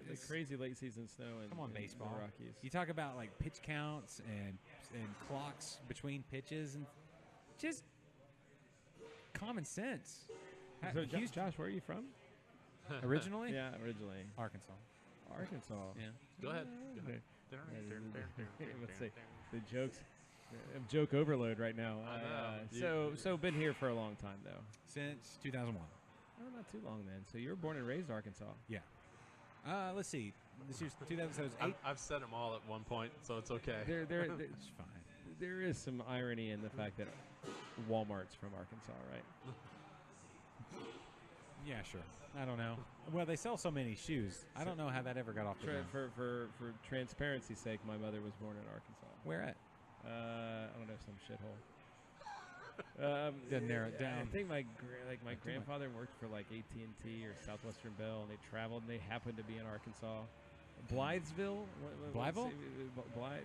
The crazy late season snow in, Come on, in baseball. the Rockies. You talk about like pitch counts and clocks between pitches and just common sense. So, Josh, where are you from? Originally? Yeah, originally. Arkansas. Arkansas. Yeah. Go ahead. Let's see. The jokes. Joke overload right now. I know. So been here for a long time though. Since 2001. Oh, not too long then. So you were born and raised Arkansas. Yeah. Let's see. This year's 2008. I've said them all at one point, so it's okay. It's fine. There is some irony in the fact that Walmart's from Arkansas, right? Yeah, sure. I don't know. Well, they sell so many shoes. I don't know how that ever got off the ground. For transparency's sake, my mother was born in Arkansas. Where at? I don't know, some shithole. Didn't narrow it down. I think my grandfather worked for like AT&T or Southwestern Bell, and they traveled, and they happened to be in Arkansas. Blytheville? Blytheville?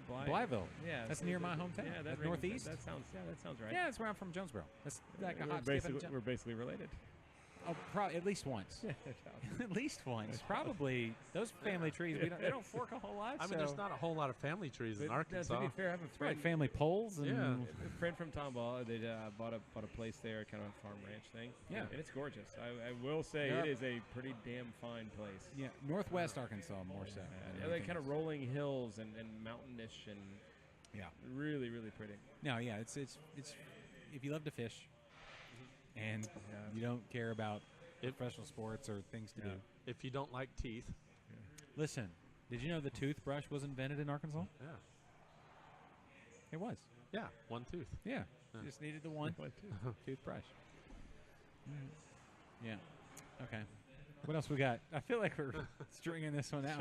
Blytheville. Yeah. That's near my hometown. Yeah, that's northeast. That sounds right. Yeah, that's where I'm from, Jonesboro. That's like a hop, We're basically related. Oh, at least once. At least once. Probably those family trees. They don't fork a whole lot. I mean, there's not a whole lot of family trees in Arkansas. To be fair, I have a friend. Right, family poles. And a friend from Tomball. They bought a place there, kind of a farm ranch thing. Yeah, and it's gorgeous. I will say it is a pretty damn fine place. Yeah, northwest Arkansas more so. Yeah, like kind of rolling hills and mountainish and really really pretty. No, yeah, it's if you love to fish. And you don't care about professional sports or things to do. If you don't like teeth. Listen, did you know the toothbrush was invented in Arkansas? Yeah. It was. Yeah, one tooth. Yeah. Just needed the one toothbrush. Yeah. Okay. What else we got? I feel like we're stringing this one out.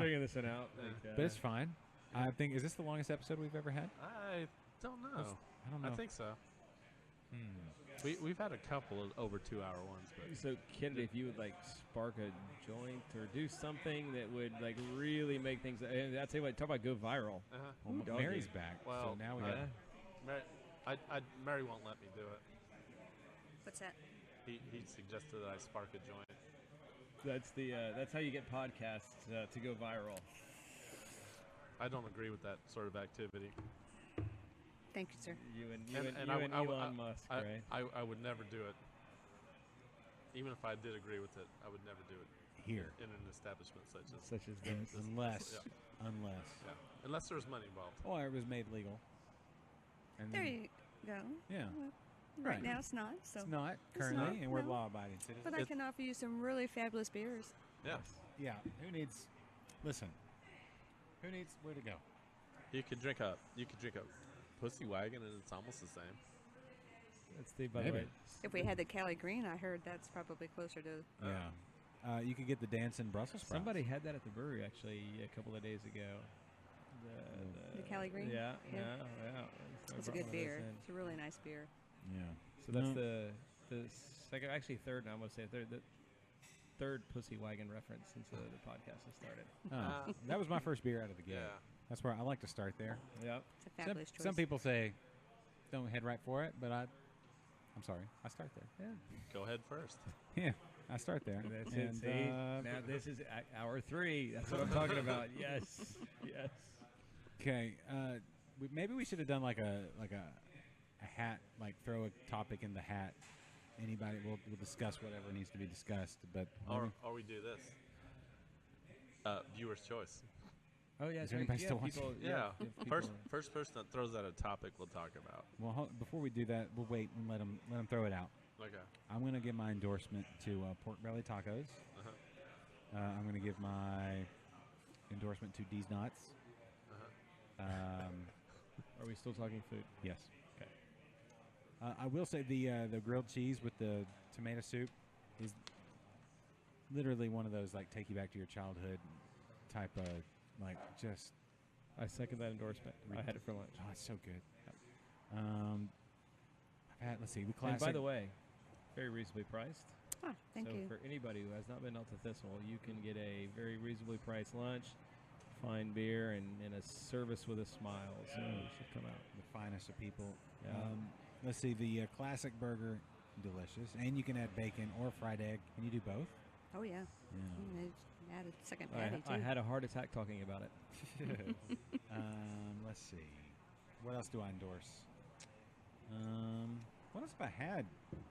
But it's fine. I think, is this the longest episode we've ever had? I don't know. I don't know. I think so. We've had a couple of over 2-hour ones. But so, Kennedy, if you would like spark a joint or do something that would like really make things, and I'll tell you what, talk about go viral. Well, Mary's back. Well, so now we got. Mary won't let me do it. What's that? He suggested that I spark a joint. That's how you get podcasts to go viral. I don't agree with that sort of activity. Thank you, sir. You and Elon Musk, right? I would never do it. Even if I did agree with it, I would never do it here in an establishment such as this. Unless there's money involved. Or it was made legal. And there you go. Yeah. Well, right now it's not. So it's not currently, and we're law-abiding citizens. But I can offer you some really fabulous beers. Yeah. Yeah. Who needs? Listen. Who needs where to go? You could drink a Pussy Wagon, and it's almost the same. That's by the way. If we had the Cali Green, I heard that's probably closer to. Yeah. You could get the dancing Brussels sprouts. Somebody had that at the brewery actually a couple of days ago. The Cali Green. Yeah. It's a good beer. It's a really nice beer. Yeah. So that's the second, actually third. Now I'm gonna say the third Pussy Wagon reference since the podcast has started. That was my first beer out of the gate. Yeah. That's where I like to start there. Yep. It's a fabulous choice. Some people say, don't head right for it, but I'm sorry. I start there. Yeah. Go ahead first. Yeah. I start there. That's it. See? Now this is hour 3. That's what I'm talking about. Yes. Okay. Maybe we should have done like a hat, like throw a topic in the hat. Anybody, we'll discuss whatever needs to be discussed. But or we do this. Viewer's choice. Oh yeah, Is so anybody yeah, still watching? people, Yeah. if people First person that throws out a topic, we'll talk about. Well, before we do that, we'll wait and let them throw it out. Okay. I'm going to give my endorsement to Pork Belly Tacos. Uh-huh. I'm going to give my endorsement to D's Nuts. Are we still talking food? Yes. Okay. I will say the grilled cheese with the tomato soup is literally one of those like take you back to your childhood type of like just. I second that endorsement. I had it for lunch. Oh, it's so good. I've had, let's see, the And classic. by the way, very reasonably priced. Ah, thank so you. for anybody who has not been out to Thistle, you can get a very reasonably priced lunch, fine beer, and a service with a smile. So you should come out. The finest of people. Yeah. Let's see, the classic burger, delicious, and you can add bacon or fried egg. Can you do both? Oh yeah. Yeah. Add a second patty too. I had a heart attack talking about it. Let's see. What else do I endorse? What else have I had?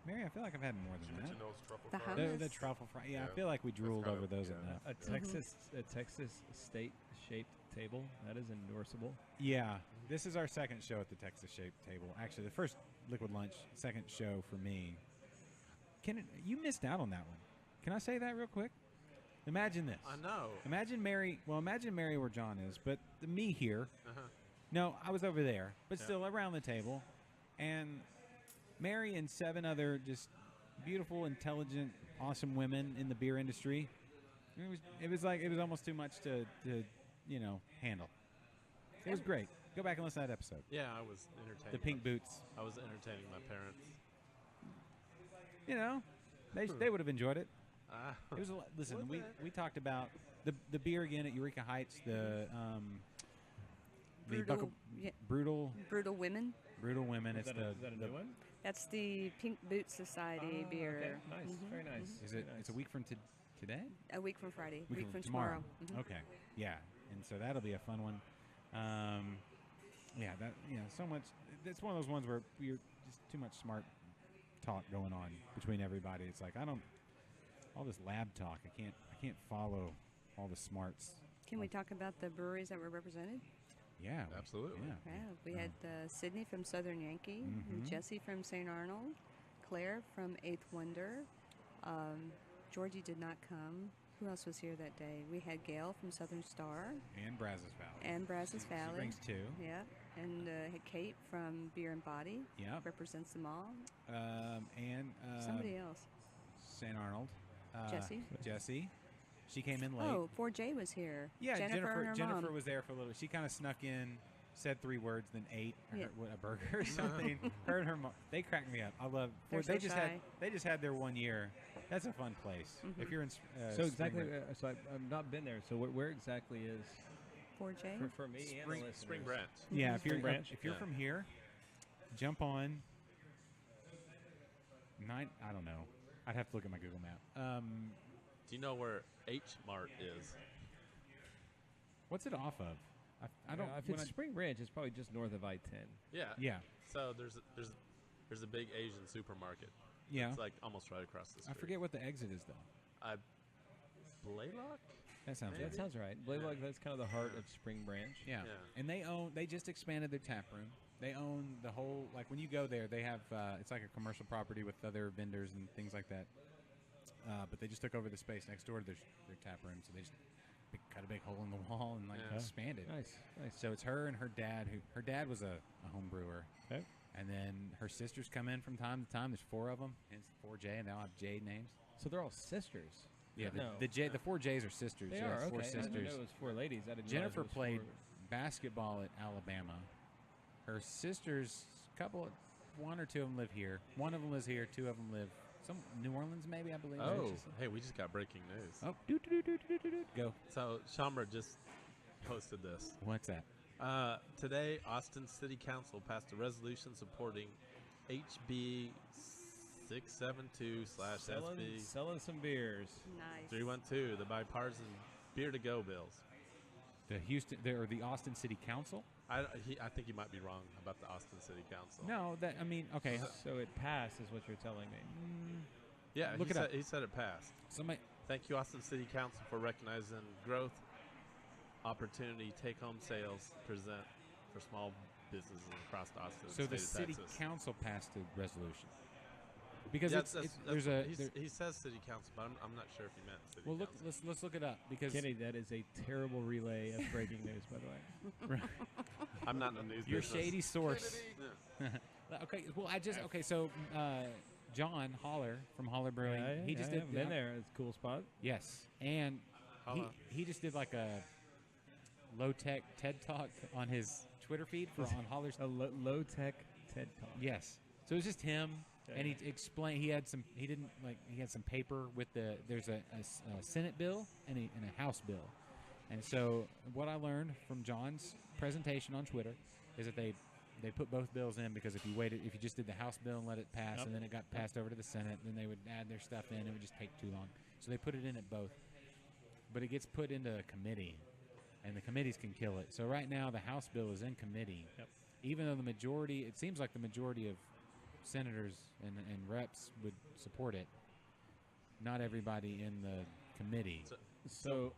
Mary, I feel like I've had more Did you than mention that. those truffle The fries? hummus. The truffle fry. Yeah, I Yeah. feel like we That's drooled kind over of- those yeah. enough. A Texas state-shaped table, that is endorsable. Yeah, this is our second show at the Texas Shaped Table. Actually, the first Liquid Lunch, second show for me. You missed out on that one. Can I say that real quick? Imagine this. I know. Imagine Mary where John is, but me here. Uh-huh. No, I was over there, but Yeah. still around the table. And Mary and 7 other just beautiful, intelligent, awesome women in the beer industry. It was almost too much to handle. It was great. Go back and listen to that episode. Yeah, I was entertaining. The pink boots. I was entertaining my parents. They would have enjoyed it. Ah. It was listen. Was it? We talked about the beer again at Eureka Heights. The Brutal, yeah, brutal Brutal Women. women. Is It's that a new one? That's the Pink Boot Society beer. Okay. Nice. Mhm, Very nice. mhm. Is Very it? nice. It's a week from today. A week from Friday. Week Week from from tomorrow. Mhm. Okay. Yeah. And so that'll be a fun one. So much. It's one of those ones where you're just too much smart talk going on between everybody. It's like all this lab talk. I can't follow all the smarts. Can we talk about the breweries that were represented? Yeah. Absolutely. Yeah. Yeah, we had Sydney from Southern Yankee, Mhm. Jesse from St. Arnold, Claire from Eighth Wonder. Georgie did not come. Who else was here that day? We had Gail from Southern Star And Brazos Valley. and Brazos She Valley. brings 2. Yeah, and had Kate from Beer and Body. Yep. Represents them all. And Somebody else. St. Arnold. Jesse. She came in late. Oh, 4J was here. Yeah, Jennifer and her Jennifer mom. was there for a little. She kind of snuck in, said 3 words, then ate Yeah. a burger or something. Her and her mom. They cracked me up. I love. They're They so just shy. had their 1 year. That's a fun place. Mhm. If you're in. So exactly. So I've not been there. So where exactly is 4J. for me and the listeners? Spring Branch. Yeah, if you're Branch? if you're Yeah. from here, jump on. I don't know. I'd have to look at my Google map. Do you know where H Mart is? What's it off of? I don't. If when it's Spring Branch, it's probably just north of I-10. Yeah. Yeah. So there's a big Asian supermarket. Yeah. It's like almost right across the street. I forget what the exit is though. Blaylock? That sounds Maybe. right. That sounds right. Blaylock, that's kind of the heart of Spring Branch. Yeah. Yeah. And they just expanded their tap room. They own the whole, like when you go there, they have, it's like a commercial property with other vendors and things like that. But they just took over the space next door to their tap room. So they just cut a big hole in the wall and Yeah. expanded. Nice. So it's her and her dad, her dad was a home brewer. Okay. And then her sisters come in from time to time. There's 4 of them. And it's 4J, and they all have J names. So they're all sisters. Yeah, No. the 4 J's are sisters. They yeah, are. it's 4 Okay. I didn't sisters. know it was 4 ladies. I didn't. Jennifer realize it was played 4. basketball at Alabama. Her sisters, one or two of them live here. One of them lives here. 2 of them live New Orleans, maybe, I believe. Oh, hey, we just got breaking news. Oh, go. So Shamra just posted this. What's that? Today, Austin City Council passed a resolution supporting HB 672/SB selling some beers. Nice. 312, the bipartisan beer to go bills. The Austin City Council? I think you might be wrong about the Austin City Council. No, okay. So it passed, is what you're telling me. Yeah, Look it up. He said it passed. Somebody. Thank you, Austin City Council, for recognizing growth opportunity take-home sales present for small businesses across Austin. So the state of city Texas. council passed a resolution because Yeah, there's a he says city council, but I'm not sure if he meant city well look council. let's look it up because Kenny, that is a terrible relay of breaking news, by the way. I'm not in the news your business. shady source. Okay, well so John Holler from Holler Brewing, he just did been there. It's a cool spot. Yes, and Holla. he just did like a low tech TED talk on his Twitter feed for on Holler's. A low tech TED talk. Yes, so it was just him, Yeah. and he explained he had some paper with there's a Senate bill and a House bill, and so what I learned from John's presentation on Twitter is that they put both bills in because if you just did the House bill and let it pass and then it got passed over to the Senate, then they would add their stuff in. It would just take too long. So they put it in at both. But it gets put into a committee, and the committees can kill it. So right now the House bill is in committee. Yep. Even though it seems like the majority of senators and reps would support it, not everybody in the committee. So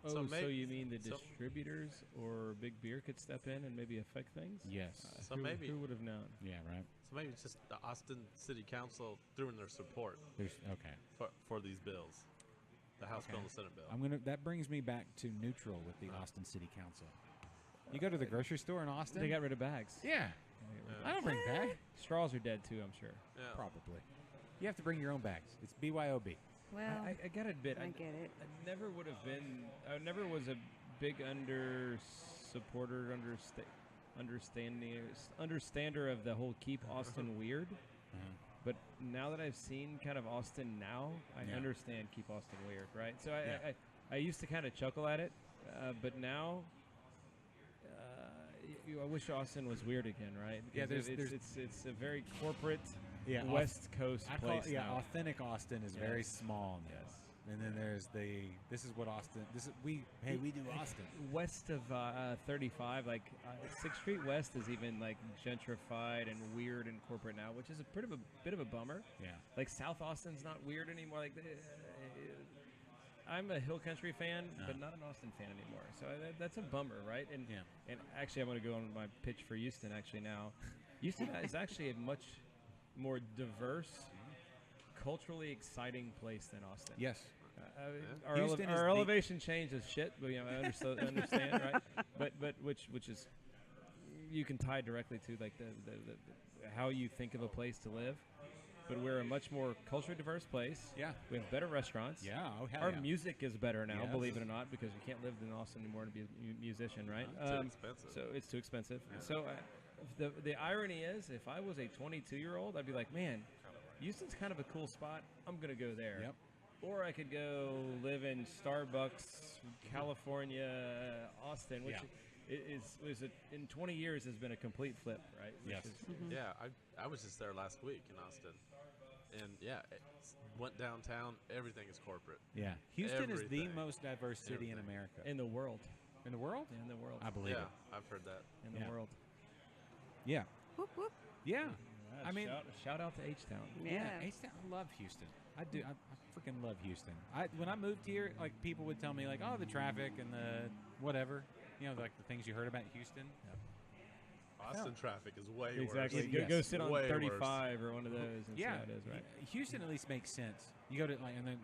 you mean the so- distributors or Big Beer could step in and maybe affect things? Yes. So maybe who would have known? Yeah, right. So maybe it's just the Austin City Council threw in their support Okay. for these bills, the House bill and the Senate bill. That brings me back to neutral with the Austin City Council. You go to the grocery store in Austin? They got rid of bags. Yeah. I don't bring bags. Straws are dead too, I'm sure. Yeah. Probably. You have to bring your own bags. It's BYOB. Well, I gotta admit, I get it. I never would have been. I never was a big understander of the whole keep Austin weird. But now that I've seen kind of Austin now, I understand keep Austin weird, right? So I used to kind of chuckle at it, but now I wish Austin was weird again, right? Yeah, Because there's it's a very corporate Yeah, West Coast I call place it, yeah, now. authentic Austin is very Yes. small now. Yes. And then there's this is what Austin, we do Austin. West of 35, like 6th Street West is even like gentrified and weird and corporate now, which is a bit of a bummer. Yeah. Like South Austin's not weird anymore. Like I'm a Hill Country fan, but not an Austin fan anymore. So that's a bummer, right? And and actually, I'm going to go on my pitch for Houston. Actually, now, Houston is actually a much more diverse, culturally exciting place than Austin. Yes. Our elevation change is shit, but I understand, right? But which is you can tie directly to like the how you think of a place to live. But we're a much more culturally diverse place. Yeah. We have better restaurants. Yeah. Oh, hell Our yeah. music is better now, Yes. believe it or not, because you can't live in Austin anymore to be a musician, right? Too expensive. So it's too expensive. So the irony is, if I was a 22-year-old, I'd be like, man, Houston's kind of a cool spot. I'm going to go there. Yep. Or I could go live in Starbucks, California, Austin, which in 20 years has been a complete flip, right? Yes. Yeah, I was just there last week in Austin, and it went downtown. Everything is corporate. Yeah. Houston is the Everything. most diverse city in Everything. America. In the world. In the world? In the world. I believe Yeah, it. I've heard that. In the Yeah. world. Yeah. Whoop, whoop. Yeah. I mean, shout out to H-Town. Yeah. H-Town, I love Houston. I do. I freaking love Houston. When I moved here, like people would tell me, like, oh, the traffic and the whatever, like the things you heard about Houston. Austin traffic is way Exactly. worse. Go sit on Way 35 or one of those and see how it is, right? Houston at least makes sense. You go to and then,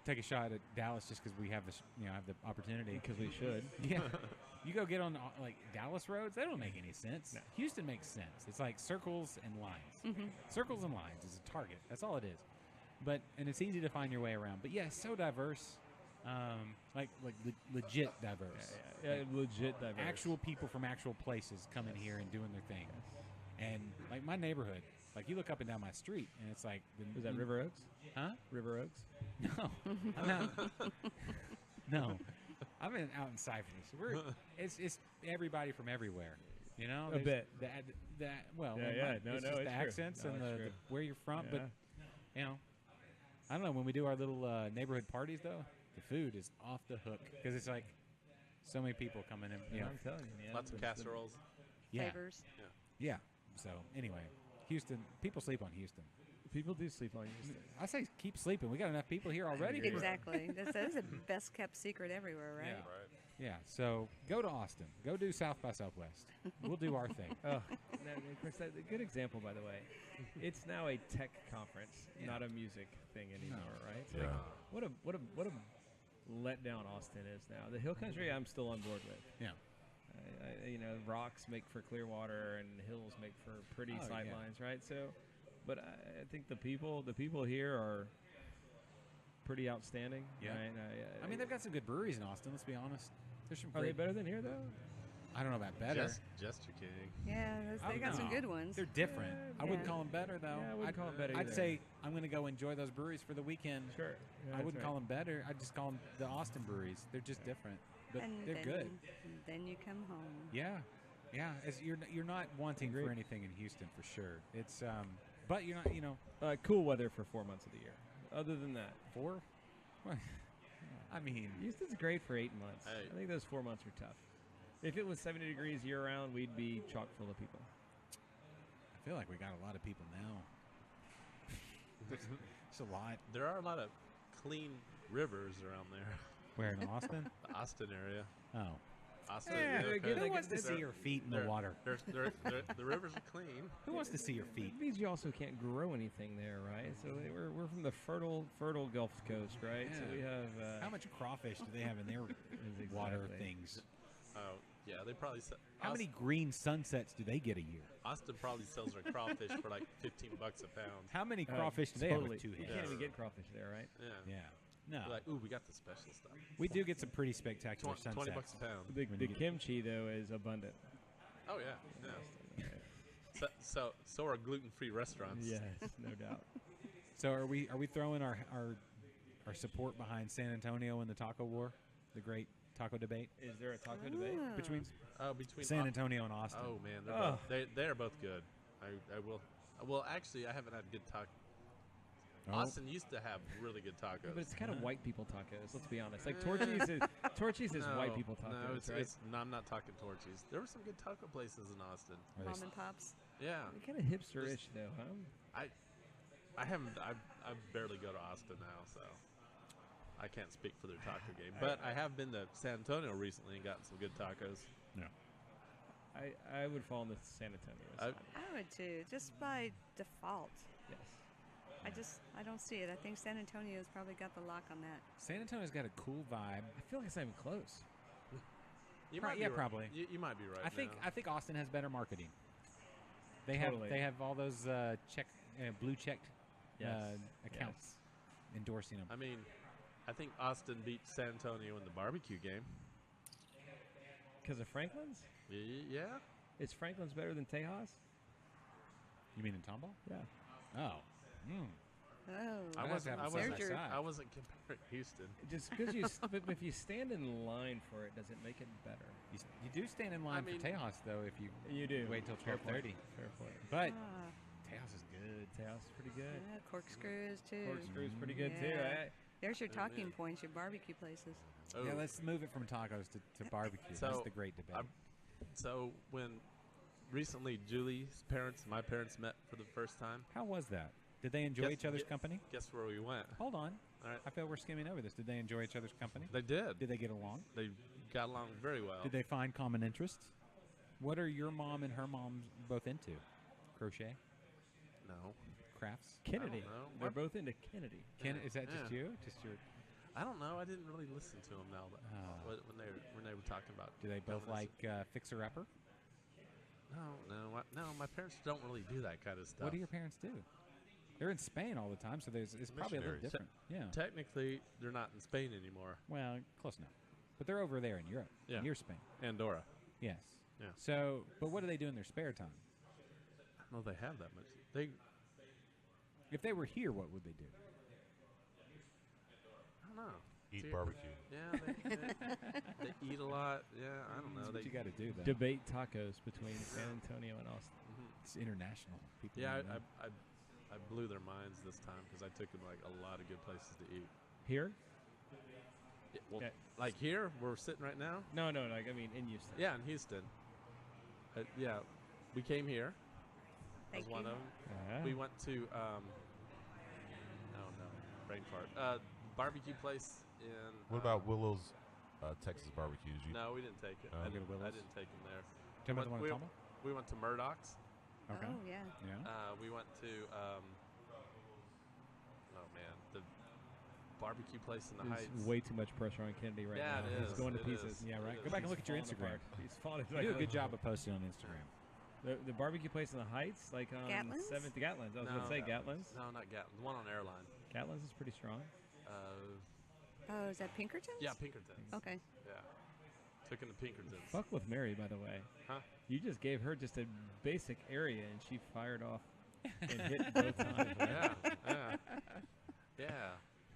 take a shot at Dallas just because we have this, have the opportunity. Because we should. Yeah. You go get on like Dallas roads, they don't make any sense. No. Houston makes sense. It's like circles and lines. Circles and lines is a target. That's all it is. And it's easy to find your way around. But yeah, it's so diverse. Legit diverse. Yeah, legit diverse. Actual people from actual places coming here and doing their thing. And like my neighborhood, like you look up and down my street and it's like Is that River Oaks? Huh? River Oaks? No. I'm not. No. I've been out in Cypress. It's everybody from everywhere. A There's bit. It's just it's the true. accents No, and it's the true. where you're from. Yeah. But I don't know, when we do our little neighborhood parties though, the food is off the hook because it's like so many people coming in. I'm telling you, man. Lots of casseroles. Yeah. Favors. Yeah. So anyway, Houston. People sleep on Houston. People do sleep on Houston. I say keep sleeping. We got enough people here already. Exactly. That is a best kept secret everywhere, right? Yeah. Right. Yeah, so go to Austin. Go do South by Southwest. We'll do our thing. Oh, of course, that's a good example, by the way. It's now a tech conference, not a music thing anymore, right? So like, what a letdown Austin is now. The Hill Country, I'm still on board with. Yeah. Rocks make for clear water, and hills make for pretty sightlines, right? So, but I think the people here are pretty outstanding. Yeah. Right? I mean, they've got some good breweries in Austin. Let's be honest. There's some. Are they better than here, though? I don't know about better. Jester King. Yeah, they got some good ones. They're different. I wouldn't call them better, though. Yeah, I wouldn't call them better I'd either. say I'm going to go enjoy those breweries for the weekend. Sure. Yeah, I wouldn't call them better. I'd just call them the Austin breweries. They're just different, but And they're good. Then you come home. Yeah. You're not wanting for anything in Houston for sure. It's but you're not cool weather for 4 months of the year. Other than that, 4. I mean, Houston's great for 8 months. Hey. I think those 4 months are tough. If it was 70 degrees year round, we'd be chock full of people. I feel like we got a lot of people now. It's a lot. There are a lot of clean rivers around there. Where in Austin? The Austin area. Oh. Austin. Yeah, okay. who wants to see your feet in the water? The rivers are clean. Who wants to see your feet? It means you also can't grow anything there, right? So we're from the fertile Gulf Coast, right? Yeah. So we have How much crawfish do they have in their water things? Oh, yeah, they probably sell. How many green sunsets do they get a year? Austin probably sells their crawfish for like $15 a pound. How many crawfish do they have with 2 You heads? can't even get crawfish there, right? Yeah. Yeah. No. They're like, ooh, we got the special stuff. We do get some pretty spectacular $20 sunsets. a pound. The kimchi, though, is abundant. Oh yeah. So are gluten-free restaurants. Yes, no doubt. So are we throwing our support behind San Antonio in the taco war, the great taco debate Is there a taco debate? between Between San Antonio and Austin? Oh man, they're both good. I will. Well, actually, I haven't had good taco. Oh. Austin used to have really good tacos. But it's kind of white people tacos. Let's be honest. Like Torchy's is white people tacos, right? No, I'm not talking Torchy's. There were some good taco places in Austin. Mom and pops. Yeah, They're kind of hipster-ish, though, huh? I haven't. I barely go to Austin now, so I can't speak for their taco game. But I have been to San Antonio recently and gotten some good tacos. No. I would fall in the San Antonio. I would too, just by default. Yes. I don't see it. I think San Antonio's probably got the lock on that. San Antonio's got a cool vibe. I feel like it's not even close. You might be right. Probably. You might be right. I think Austin has better marketing. They Totally. have all those blue checked Yes. accounts endorsing them. I mean, I think Austin beat San Antonio in the barbecue game. Because of Franklin's? Yeah. Is Franklin's better than Tejas? You mean in Tomball? Yeah. Oh. Oh, I I'd have to wasn't. have I it wasn't. side by side. I wasn't comparing Houston. Just because but if you stand in line for it, does it make it better? You do stand in line mean- for Tejas though if you do. wait till Fair point. 12:30. Fair point. But Ah, Tejas is good. Tejas is pretty good. yeah, corkscrews too. Corkscrew's pretty good too. Yeah. Right? There's your Oh, talking man. points, your barbecue places. Oh. Yeah, let's move it from tacos to barbecue. That's So, the great debate. So when recently Julie's parents, my parents met for the first time. How was that? Did they enjoy Guess- each other's guess- company? Guess where we went? Hold on. All right. I feel we're skimming over this. Did they enjoy each other's company? They did. Did they get along? They got along very well. Did they find common interests? What are your mom and her mom both into? Crochet? No. Crafts? Kennedy. don't know. They're both into Kennedy. Is that just Yeah. you? Just your? I don't know. I didn't really listen to them now. But Oh. when they were talking about. Do they both like feminism. Fixer Upper? No. My parents don't really do that kind of stuff. What do your parents do? They're in Spain all the time, so it's probably a little Missionaries. different. Yeah. Technically, they're not in Spain anymore. Well, close enough. But they're over there in Europe. Yeah. Near Spain. Andorra. Yes. Yeah. So, but what do they do in their spare time? I don't know if they have that much. They. If they were here, what would they do? I don't know. Eat See- barbecue. Yeah, they eat a lot. Yeah, I don't know. That's what you got to do, though. Debate tacos between San Antonio and Austin. It's international. People Yeah, don't know. I blew their minds this time because I took them like a lot of good places to eat. Here? Yeah, well, Yeah. like here, we're sitting right now. No, like I mean in Houston. Yeah, in Houston. Yeah, we came here. Thank was one you. of them. Yeah. We went to oh no, brain fart. Barbecue place in. What about Willow's Texas barbecues. No, we didn't take it. Oh. I Go to didn't Willow's? take him there. Talking about the one we, in Tomball? we went to Murdoch's. Okay. Oh yeah. Yeah. We went to oh man, the barbecue place in the There's Heights. way too much pressure on Kennedy right Yeah, now. it He's is. going to It pieces. is. Yeah, right. It Go back and is. look at your Falling Instagram. apart. He's falling You do a apart. good job of posting on Instagram. The barbecue place in the Heights, like on Gatlin's? 7th Gatlin's. I was going to No. say Gatlin's. No, not Gatlin. The one on Airline. Gatlin's is pretty strong. Oh, is that Pinkerton's? Yeah, Pinkerton's. Okay. Yeah. Took him to Pinkerton's. Fuck with Mary, by the way. Huh? You just gave her just a basic area, and she fired off and hit both times. Yeah, yeah, yeah.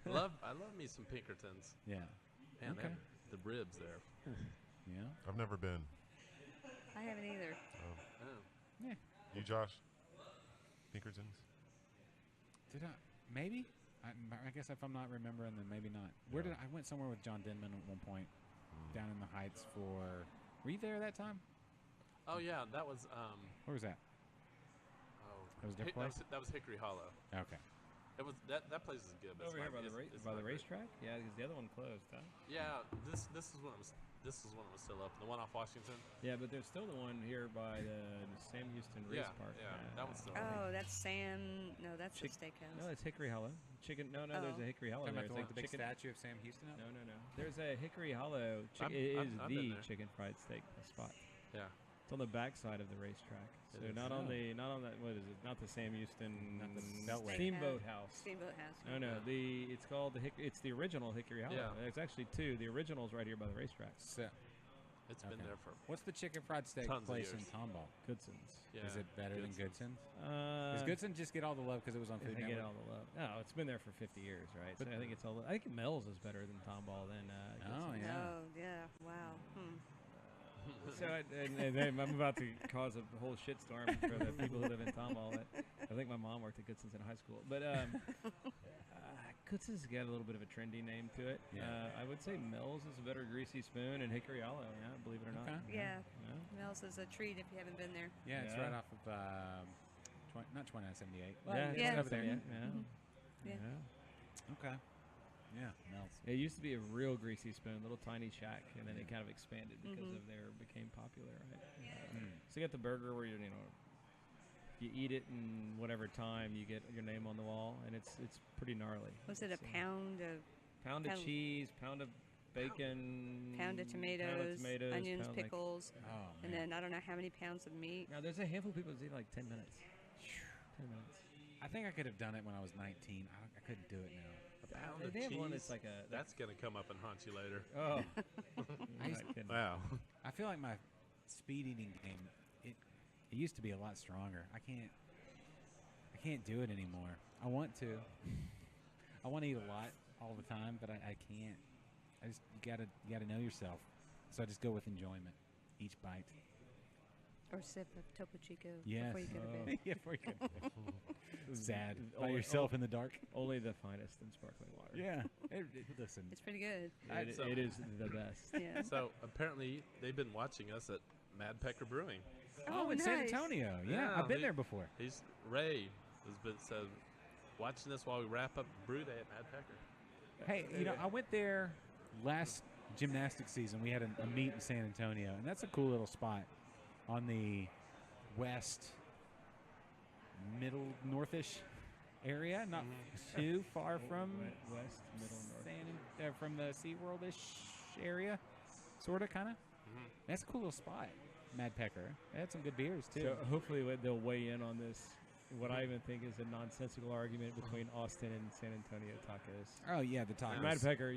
I love me some Pinkertons. Yeah. Man, Okay. the ribs there. Yeah. I've never been. I haven't either. Oh. You, Josh? Pinkertons? Did I? Maybe. I guess if I'm not remembering, then maybe not. Where did I went somewhere with John Denman at one point, down in the Heights for. Were you there that time? Oh yeah, that was Where was that? oh That was a different place? that was Hickory Hollow. Okay. It was that place is good. But Over it's here not- by the it's- it's by not the great. racetrack? Yeah, because the other one closed, huh? Yeah, this is when it was still open. The one off Washington. Yeah, but there's still the one here by the Sam Houston Race Yeah, Park. yeah, that one's still Oh, that's Sam. No, that's the steakhouse. No, it's Hickory Hollow. Chicken. No, there's Oh. a Hickory Hollow Talking there. about the It's one like with the big chicken. statue of Sam Houston up? No. There's a Hickory Hollow. It is I've been the there. chicken fried steak spot. Yeah. It's on the back side of the racetrack. It So is. not on that. What is it? Not the Sam Houston Not the Beltway. Steamboat House. Steamboat House. No. It's called it's the original Hickory Hollow. Yeah. There's actually two. The original's right here by the racetrack. So, It's been Okay. there for what's the chicken fried steak Tons of place in years. Tomball? Goodson's. yeah. Is it better than Goodson's. Goodson? Does Goodson just get all the love because it was on Food I get Network? all the love. No, it's been there for 50 years, right? But- So I think it's all. I think Mel's is better than Tomball than. Oh, Goodson's. yeah. Oh yeah. Wow. So and then I'm about to cause a whole shitstorm for the people who live in Tomball. I think my mom worked at Goodson's in high school, but Goodson's got a little bit of a trendy name to it. Yeah. I would say Mel's is a better greasy spoon, and Hickory Hollow, yeah, believe it or not. Okay. Yeah. Yeah. Mel's is a treat if you haven't been there. Yeah, it's Yeah. right off of not 2978. Yeah, it's Yeah. over there. Yeah. Yeah. Okay. Yeah, Mel's. It used to be a real greasy spoon, little tiny shack, and then it kind of expanded because of became popular, right? So you got the burger where you eat it in whatever time you get your name on the wall, and it's pretty gnarly. Was it a So, pound of pound of pound- cheese, pound of bacon, pound of tomatoes, onions, pound, like- pickles, Oh, man. and then I don't know how many pounds of meat? now there's a handful of people that eat like 10 minutes. 10 minutes. I think I could have done it when I was 19. I couldn't do it now. A pound of They have one cheese? that's like a. That's gonna come up and haunt you later. Oh. I used- Wow. I feel like my speed eating game it used to be a lot stronger. I can't do it anymore. I want to. I want to eat a lot all the time, but I can't. You gotta know yourself. So I just go with enjoyment each bite. Or sip of Topo Chico Yes. before you go to Oh. bed. Yeah, before you go to bed. Sad. By Only- yourself in the dark. Only the finest in sparkling water. Yeah. Listen. It's pretty good. It is the best. Yeah. So apparently they've been watching us at Mad Pecker Brewing. Oh, in nice. San Antonio. Yeah, Yeah, I've been he- there before. Ray has been watching this while we wrap up brew day at Mad Pecker. Hey, I went there last gymnastics season. We had a meet in San Antonio, and that's a cool little spot on the west, middle, northish area. Not too far from West, middle, north. from the SeaWorld-ish area, sort of, kind of. That's a cool little spot. Mad Pecker. They had some good beers too. So hopefully they'll weigh in on this. What I even think is a nonsensical argument between Austin and San Antonio tacos. Oh yeah, the tacos. Mad Pecker,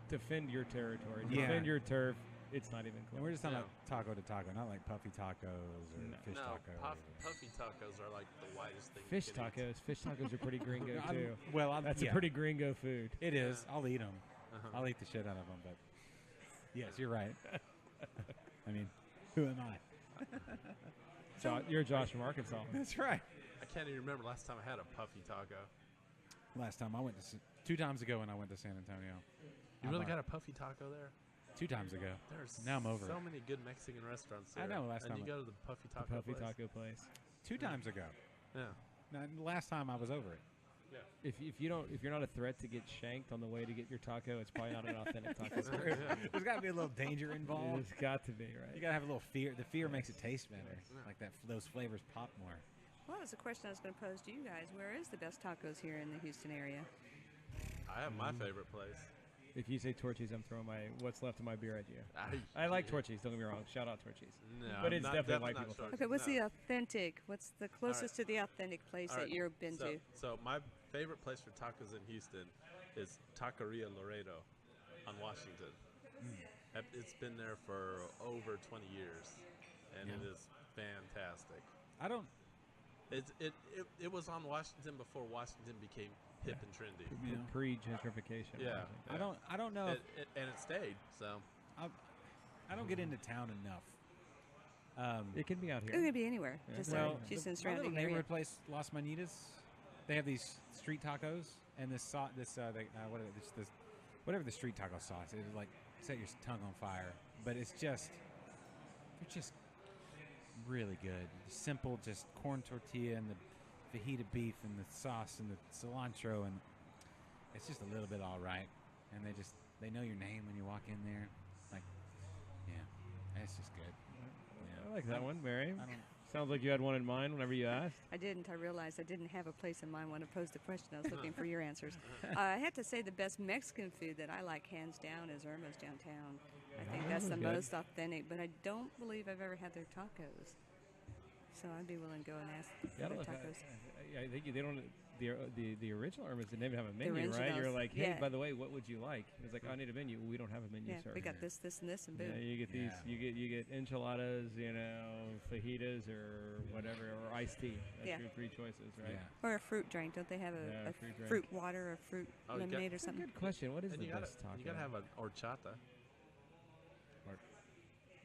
defend your territory. Yeah. Defend your turf. It's not even close. And we're just talking about taco to taco, not like puffy tacos or fish no, tacos. puffy tacos are like the widest thing. Fish you can eat. tacos. Fish tacos are pretty gringo I'm- too. well, That's yeah. a pretty gringo food. It is. I'll eat them. Uh-huh. I'll eat the shit out of them. But yes, you're right. I mean, who am I? You're Josh from Arkansas. That's right. I can't even remember last time I had a puffy taco. Last time I went to 2 times ago when I went to San Antonio. You really got a puffy taco there? 2 times ago. There's Now I'm over so it. many good Mexican restaurants I there. know, last and time you I- go to the puffy The taco puffy place. taco place. 2 times ago. Yeah. Now, last time I was over it. If you're not a threat to get shanked on the way to get your taco, it's probably not an authentic taco. There's got to be a little danger involved. It's got to be, right? You got to have a little fear. The fear makes it taste better. Like that, those flavors pop more. Well, that was a question I was going to pose to you guys. Where is the best tacos here in the Houston area? I have my favorite place. If you say Torchy's, I'm throwing what's left of my beer at you. I like Torchy's. Don't get me wrong. Shout out Torchy's. No, but it's definitely white not people. Torchy's. Okay, what's No. the authentic? What's the closest to the authentic place All that right, you've been to? So my favorite place for tacos in Houston is Taqueria Laredo on Washington. It's been there for over 20 years, and it is fantastic. I don't. It was on Washington before Washington became hip and trendy. Pre-gentrification. Yeah. I don't know. And it stayed. So I don't get into town enough. It can be out It here. could be anywhere. Just Houston my surrounding little area. neighborhood place, Las Manitas, they have these street tacos and this whatever the street taco sauce. It like set your tongue on fire, but they're just really good. Simple, just corn tortilla and the fajita beef and the sauce and the cilantro, and it's just a little bit all right. And they know your name when you walk in there. Like, yeah, it's just good. I like that one, Mary. I don't. Sounds like you had one in mind whenever you asked. I didn't. I realized I didn't have a place in mind when I posed the question. I was looking for your answers. I have to say the best Mexican food that I like hands down is Irma's downtown. I think that's the most authentic, but I don't believe I've ever had their tacos. So I'd be willing to go and ask for their tacos. I think they don't. The original Irma's didn't even have a menu, right? originals, You're like, hey, yeah. by the way, what would you like? It's like, I need a menu. We don't have a menu, Yeah, sir. we got this, and this, and boom. Yeah, you get these. You get enchiladas, fajitas or whatever, or iced tea. That's Yeah. your three choices, right? Yeah. Or a fruit drink. Don't they have Yeah, a fruit drink. fruit water or fruit Oh, you got- lemonade or That's a something? good question. What is And the you gotta, best taco? you gotta have an horchata.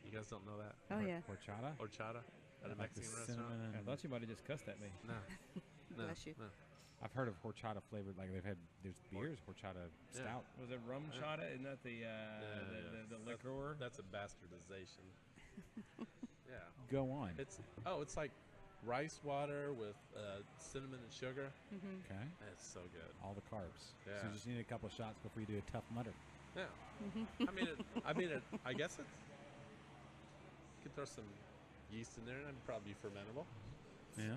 You guys don't know that? Oh, yeah. Horchata. Horchata at a Like the Mexican restaurant? cinnamon I and- thought you might have just cussed at me. No. No. Bless you. No. I've heard of horchata flavored, like there's beers, horchata stout. Was it rum chata? Isn't that the liquor? That's a bastardization. Yeah. Go on. It's like rice water with cinnamon and sugar. Okay. It's so good. All the carbs. Yeah. So you just need a couple of shots before you do a tough mutter. Yeah. I guess it's. You could throw some yeast in there and it'd probably be fermentable. Yeah.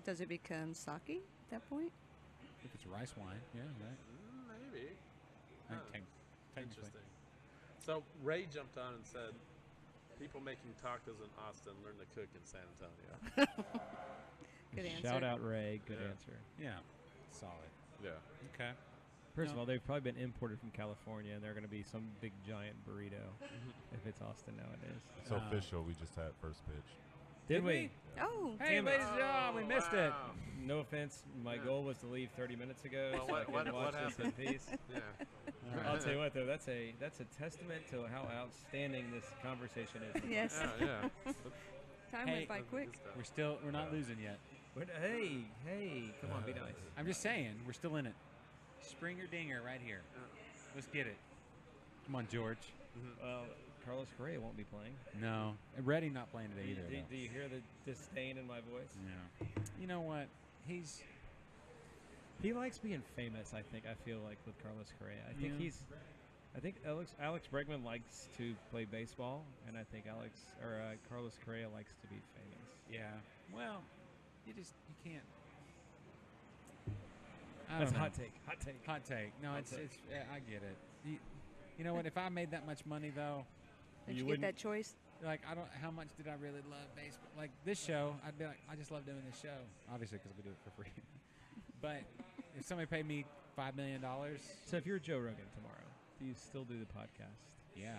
Does it become sake at that point? If it's rice wine, yeah. Right. Maybe. I Huh. think technically. Interesting. So Ray jumped on and said, "People making tacos in Austin learn to cook in San Antonio." Good answer. Shout out Ray. Good Yeah. answer. Yeah. Solid. Yeah. Okay. First No. of all, they've probably been imported from California, and they're going to be some big giant burrito if it's Austin nowadays. It's official. We just had first pitch. Did we? Oh, Hey, Damn it. ladies and gentlemen, we missed it. Wow. No offense. My goal was to leave 30 minutes ago, Well, so I what could watch this in happened? peace. Yeah. I'll tell you what, though, that's a testament to how outstanding this conversation is. yes. Yeah. Time Hey. went by quick. We're not losing yet. Hey, come on, be nice. I'm just saying, we're still in it. Springer dinger right here. Let's get it. Come on, George. Well, Carlos Correa won't be playing. No. And Reddy not playing today either. Do, though. do you hear the disdain in my voice? Yeah. You know what? He likes being famous. I feel like with Carlos Correa. I think Alex Bregman likes to play baseball, and I think Carlos Correa likes to be famous. Yeah. Well, you can't. That's a hot take. Hot take. Hot take. No, Hot it's take. yeah, I get it. You know what? If I made that much money though, Did You you get wouldn't- that choice? like I don't. How much did I really love baseball? Like this show, I'd be like, I just love doing this show. Obviously, because we do it for free. But if somebody paid me $5 million, So if you're Joe Rogan tomorrow, do you still do the podcast? yeah,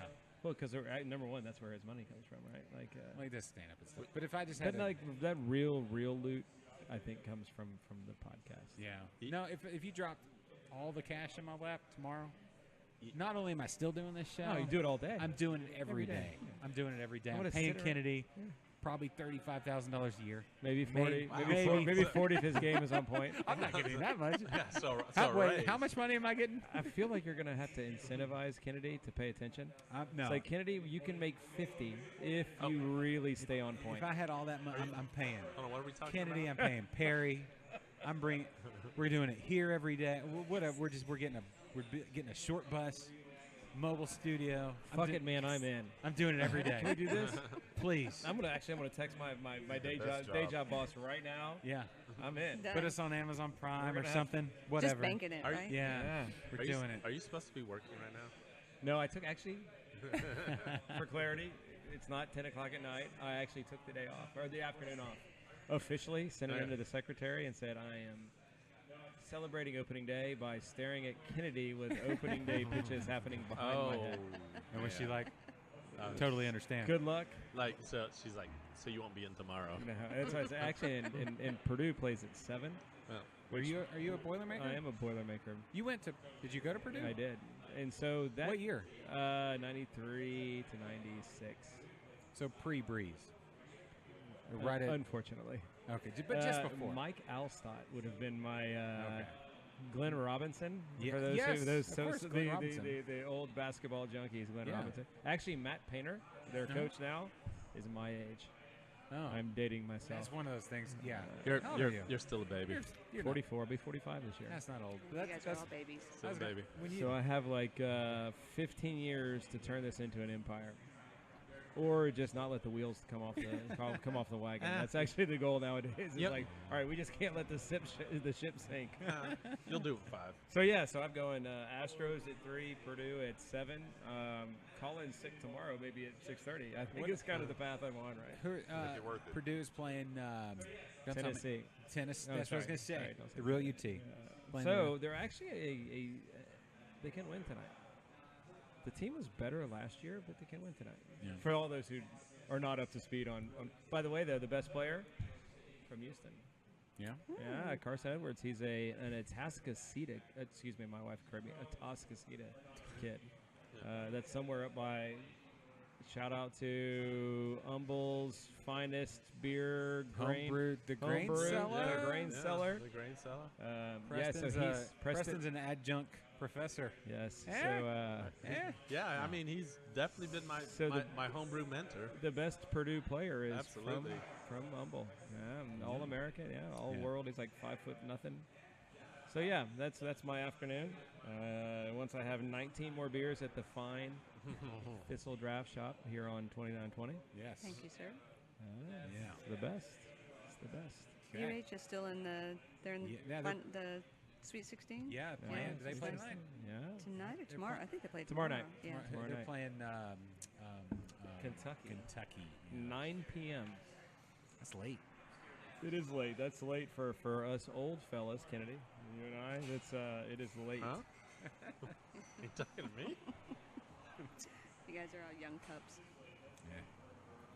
Well, because number one, that's where his money comes from, right? like just stand up and stuff. But if I just had, But like that real loot, I think comes from the podcast. yeah, no, if you dropped all the cash in my lap tomorrow, not only am I still doing this show, No, you do it all day. I'm doing it every Every day. day. I'm doing it every day. I'm I'm gonna paying sit around- Kennedy Yeah. probably $35,000 a year. Maybe 40. Maybe. Maybe 40 if his game is on point. I'm not getting that much. Yeah. So Wait, Ray. how much money am I getting? I feel like you're gonna have to incentivize Kennedy to pay attention. No. It's like Kennedy, you can make 50 if you really stay on point. If I had all that money, I'm paying. Hold on, what are we talking Kennedy, about? I'm paying. Perry, We're doing it here every day. Whatever. We're getting a short bus, mobile studio. Fuck it, man. I'm in. I'm doing it every day. Can we do this? Please. I'm gonna text my day job boss right now. Yeah. I'm in. Done. Put us on Amazon Prime or gonna something. Whatever. Just banking it, right? Yeah. We're doing it. Are you supposed to be working right now? No, I took actually. For clarity, it's not 10 o'clock at night. I actually took the day off or the afternoon off. Officially sent it into the secretary and said I am celebrating opening day by staring at Kennedy with opening day pitches happening behind my head. And was she like, totally understand? Good luck. Like, so she's like, so you won't be in tomorrow. No, that's why it's actually in Purdue plays at 7. Are you a Boilermaker? I am a Boilermaker. You went to? Did you go to Purdue? I did. And so that What year? 93 to 96. So pre-Breeze. Right at. Unfortunately. Okay, but just before. Mike Alstott would have been my Glenn Robinson. Yeah. For those Yes, who, those of course, Glenn Robinson. the old basketball junkies, Glenn Yeah. Robinson. Actually, Matt Painter, their coach now, is my age. Oh. I'm dating myself. That's one of those things. Yeah. You're still a baby. You're 44. I'll be 45 this year. That's not old. You guys are all babies. Still a baby. So I have like 15 years to turn this into an empire, or just not let the wheels come off the wagon. That's actually the goal nowadays. It's like, all right, we just can't let the ship sink. You'll do it 5. So yeah, so I'm going Astros at 3, Purdue at 7. Colin's sick tomorrow, maybe at 6:30. I think it's kind of the path I'm on, right? Purdue's playing Tennessee. Tennis. Oh, That's what I was sorry. going to say. Sorry, don't say The real that. UT. So they're actually they can win tonight. The team was better last year, but they can win tonight. Yeah. For all those who are not up to speed on by the way, they're the best player from Houston. Yeah. Yeah, Carson Edwards. He's an Atascocita. Excuse me, my wife corrected me. Atascocita kid. That's somewhere up by. Shout out to Humble's finest beer grain. Homebrewed, the grain Homebrewed, cellar. The grain cellar. The grain cellar. Preston's, Preston. Preston's an adjunct professor. Yes. Eh? So. Yeah, I mean, he's definitely been my homebrew mentor. The best Purdue player is Absolutely. from Humble. Yeah, All American. Yeah, All World. He's like 5 foot nothing. So yeah, that's my afternoon. Once I have 19 more beers at the fine Thistle Draftshop here on 2920. Yes. Thank you, sir. Yeah. It's the best. It's the best. UH is still in the Sweet 16. Yeah, playing. Do they play tonight? Yeah. Tonight or tomorrow? I think they play Tomorrow night. Yeah. Tomorrow They're night. playing Kentucky. Kentucky. 9 p.m. That's late. It is late. That's late for us old fellas, Kennedy. You and I. It is late. Huh? You talking to me? You guys are all young pups.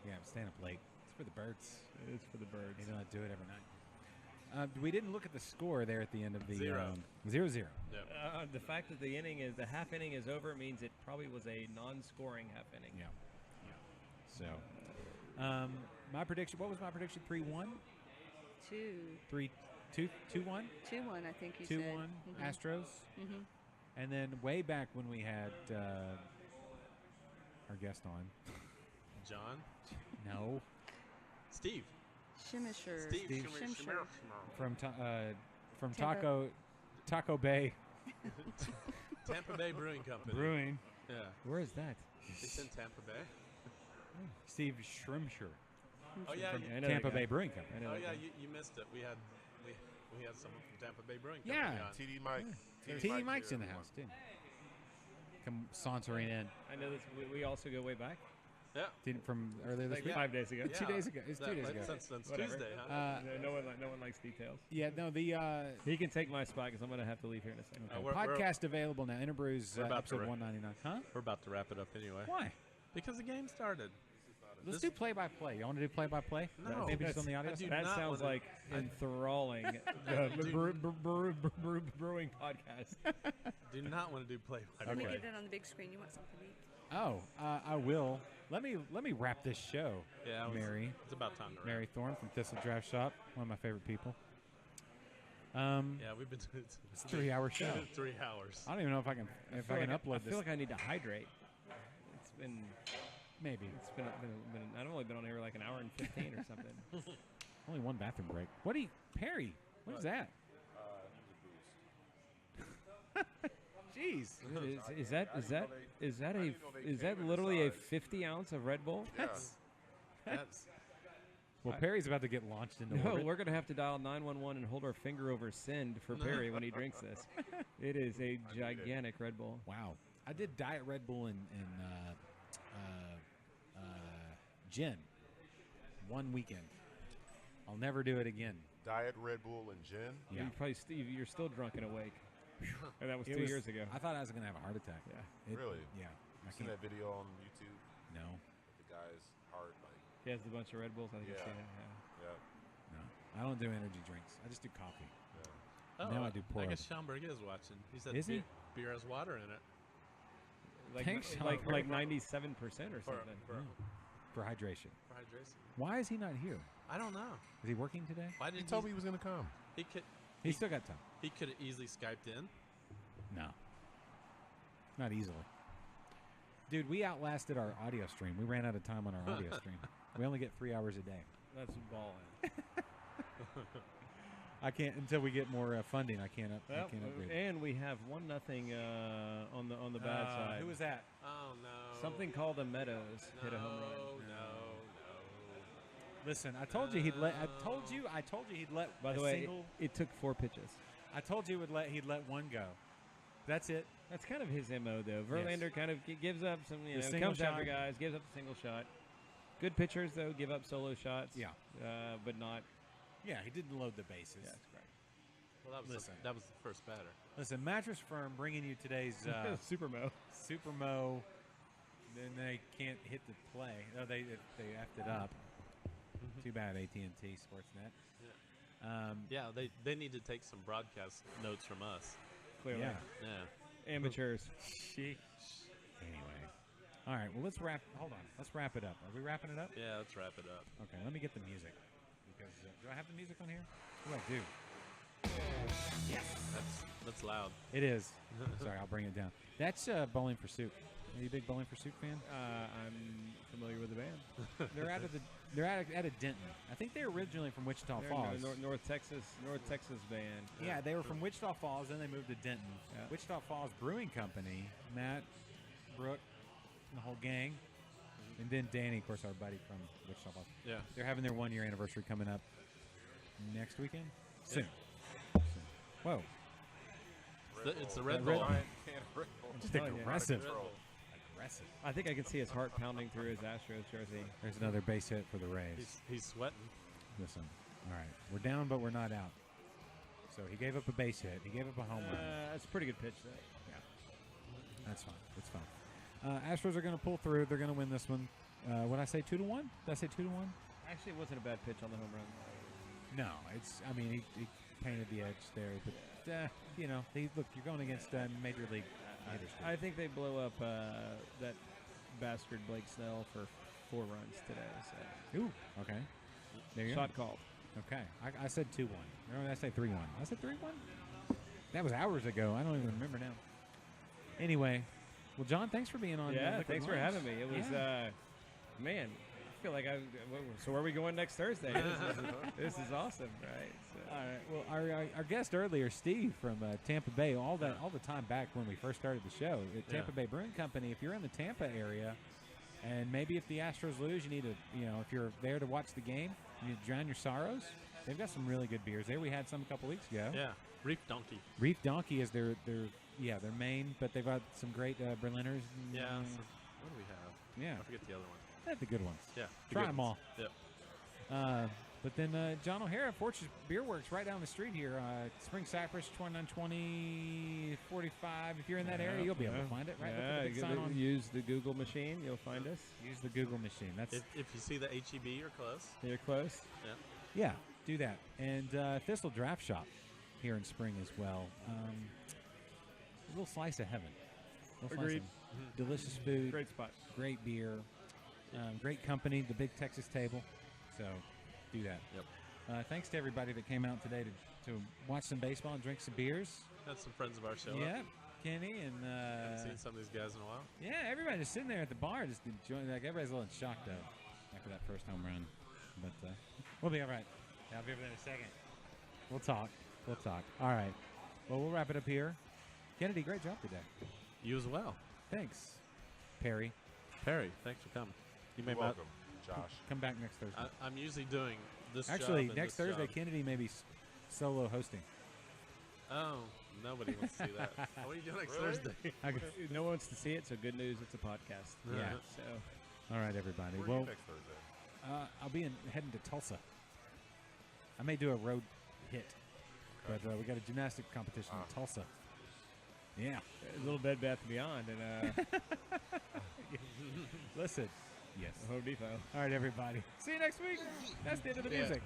Yeah, I'm staying up late. It's for the birds. It is for the birds. They don't do it every night. We didn't look at the score there at the end of the 0-0. 0-0. Yep. The fact that the half inning is over means it probably was a non-scoring half inning. Yeah. So, my prediction. What was my prediction? 3-1. 2-1. 2-1. 2-1. I think you said. 2-1. Mhm. Astros. Mhm. And then way back when we had our guest on. John? No. Steve. Shimisher. Steve Shimsher. From Tampa. Taco Bay Tampa Bay Brewing Company. Brewing. Yeah. Where is that? It's in Tampa Bay. Steve Schrimsher Oh, yeah. from I know Tampa that guy. Bay Brewing Company. I know Oh, that yeah, guy. you missed it. We had someone from Tampa Bay Brewing Yeah. Company on. TD Mike. TD Mike's here, in the everyone. house too. Come sauntering in. I know this. We also go way back. Yeah. From earlier this Like, week. 5 days ago. Yeah. 2 days ago. It's 2 days ago. Since Whatever. Tuesday, huh? No one likes details. Yeah, no, the He can take my spot because I'm going to have to leave here in a second. we're- podcast available now. Interbrews we're about to episode wrap. 199. Huh? We're about to wrap it up anyway. Why? Because the game started. Let's This- do play-by-play. You want to do play-by-play? No. Maybe just on the audio I do side? That not sounds wanna- like enthralling. The brewing podcast. Do not want to do play by Let me play. get it on the big screen. You want something to eat? Oh, I will. Let me wrap this show. Yeah, Mary. It's about time to wrap. Mary Thorne from Thistle Draftshop, one of my favorite people. Yeah, we've been doing It's a 3-hour show. 3 hours. I don't even know if I can upload I this. feel like I need to hydrate. It's been Maybe. I've only been on here like an hour and 15 or something. Only one bathroom break. Perry? What is that? Jeez. Is that literally a 50 ounce of Red Bull? Yeah. That's Well, Perry's about to get launched into No, orbit. we're gonna have to dial 911 and hold our finger over send for Perry when he drinks this. It is a gigantic Red Bull. Wow. I did Diet Red Bull and gin one weekend. I'll never do it again. Diet Red Bull and gin. Yeah. You're still drunk and awake. And that was It 2 years ago. I thought I was going to have a heart attack. Yeah. Really? Yeah. You seen that video on YouTube? No. The guy's heart, like, He has a bunch of Red Bulls. I think I've Yeah. seen it. Yeah. No. I don't do energy drinks. I just do coffee. yeah. Now I do pour I over. guess Schaumburg is watching. He said Is he? beer has water in it. Like Thanks, like Sean. 97% or something. For hydration. For hydration. Why is he not here? I don't know. Is he working today? Why He didn't told me he was going to come. He could. He's still got time. He could have easily Skyped in. No. Not easily. Dude, we outlasted our audio stream. We ran out of time on our audio stream. We only get 3 hours a day. That's balling. I can't until we get more funding. I can't upgrade. And we have 1-0 on the bad side. Who was that? Oh no. Something called a Meadows hit a home run. No. Listen, I told you he'd let. I told you he'd let. By the a way, single, it took 4 pitches. I told you he'd let one go. That's it. That's kind of his MO, though. Verlander kind of gives up some, The single comes after shot. guys, gives up a single shot. Good pitchers, though, give up solo shots. Yeah. But not. Yeah, he didn't load the bases. Yeah, that's correct. Well, that was the first batter. Listen, Mattress Firm bringing you today's Supermo. Supermo. Then they can't hit the play. No, they effed it up. Too bad, AT&T Sportsnet. Yeah, they need to take some broadcast notes from us. Clearly. Yeah. Amateurs. Anyway. All right, well, let's wrap. Hold on. Let's wrap it up. Are we wrapping it up? Yeah, let's wrap it up. Okay, let me get the music. Because do I have the music on here? Oh, I do. That's loud. It is. Sorry, I'll bring it down. That's Bowling for Soup. Are you a big Bowling for Soup fan? I'm familiar with the band. They're out of Denton. I think they're originally from Wichita They're Falls. North Texas band. Yeah, they were from Wichita Falls, then they moved to Denton. Yeah. Wichita Falls Brewing Company, Matt, Brooke, and the whole gang. And then Danny, of course, our buddy from Wichita Falls. Yeah. They're having their 1 year anniversary coming up next weekend? Soon. Whoa. It's the Red Red Bull. Bull. Red Bull. Just telling you. aggressive. Red Bull. Aggressive. I think I can see his heart pounding through his Astros jersey. There's another base hit for the Rays. He's sweating. Listen. All right. We're down, but we're not out. So he gave up a base hit. He gave up a home run. That's a pretty good pitch, though. Yeah. That's fine. It's fine. Astros are going to pull through. They're going to win this one. What did I say, 2-1? Did I say 2-1? Actually, it wasn't a bad pitch on the home run. No. He painted the edge there. But, look, you're going against Major League hitters. I think they blow up that bastard Blake Snell for 4 runs today. So. Ooh. Okay. There you Shot called. Okay. I said 2-1. Or did I say 3-1? I said 3-1? That was hours ago. I don't even remember now. Anyway. Well, John, thanks for being on. Yeah, Liquid thanks for Lunch. having me. It was, man, I feel like so where are we going next Thursday? This is awesome, right? So. All right. Well, our guest earlier, Steve from Tampa Bay, all the time back when we first started the show, at Tampa Bay Brewing Company. If you're in the Tampa area, and maybe if the Astros lose, you need to, if you're there to watch the game, you need to drown your sorrows. They've got some really good beers there. We had some a couple weeks ago. Yeah. Reef Donkey. Reef Donkey is their main, but they've got some great Berliners. Yeah. What do we have? Yeah. I forget the other one. They're the good ones. Yeah. Try them all. Yep. But then John O'Hara, Fortress Beerworks, right down the street here. Spring Cypress, 2920-45. If you're in that area, you'll be able to find it, right? Look at the big sign on. Use the Google machine. You'll find us. Use the Google machine. That's If you see the HEB, you're close. You're close. yeah, do that. And Thistle Draftshop here in Spring as well. A little slice of heaven. Agreed. Delicious food. Great spot. Great beer. Great company, the Big Texas Table. So do that. Yep. Thanks to everybody that came out today to watch some baseball and drink some beers. Had some friends of ours show Yeah, up. Kenny and Haven't seen some of these guys in a while. yeah, everybody just sitting there at the bar, just enjoying. Like everybody's a little shocked though after that first home run, but we'll be all right. I'll be over there in a second. We'll talk. All right. Well, we'll wrap it up here. Kennedy, great job today. You as well. Thanks, Perry. Perry, thanks for coming. You may You're welcome, Josh. Come back next Thursday. I'm usually doing this Actually, job and next this Thursday, job. Kennedy may be solo hosting. Oh, nobody wants to see that. What are you doing next Really? Thursday? No one wants to see it, so good news. It's a podcast. Yeah. So All right, everybody. Where are Well, you next Thursday? I'll be heading to Tulsa. I may do a road hit, but we got a gymnastic competition in Tulsa. Yeah. a little Bed Bath & Beyond and Listen. Yes. Home Depot. All right, everybody. See you next week. That's the end of the Yeah. music.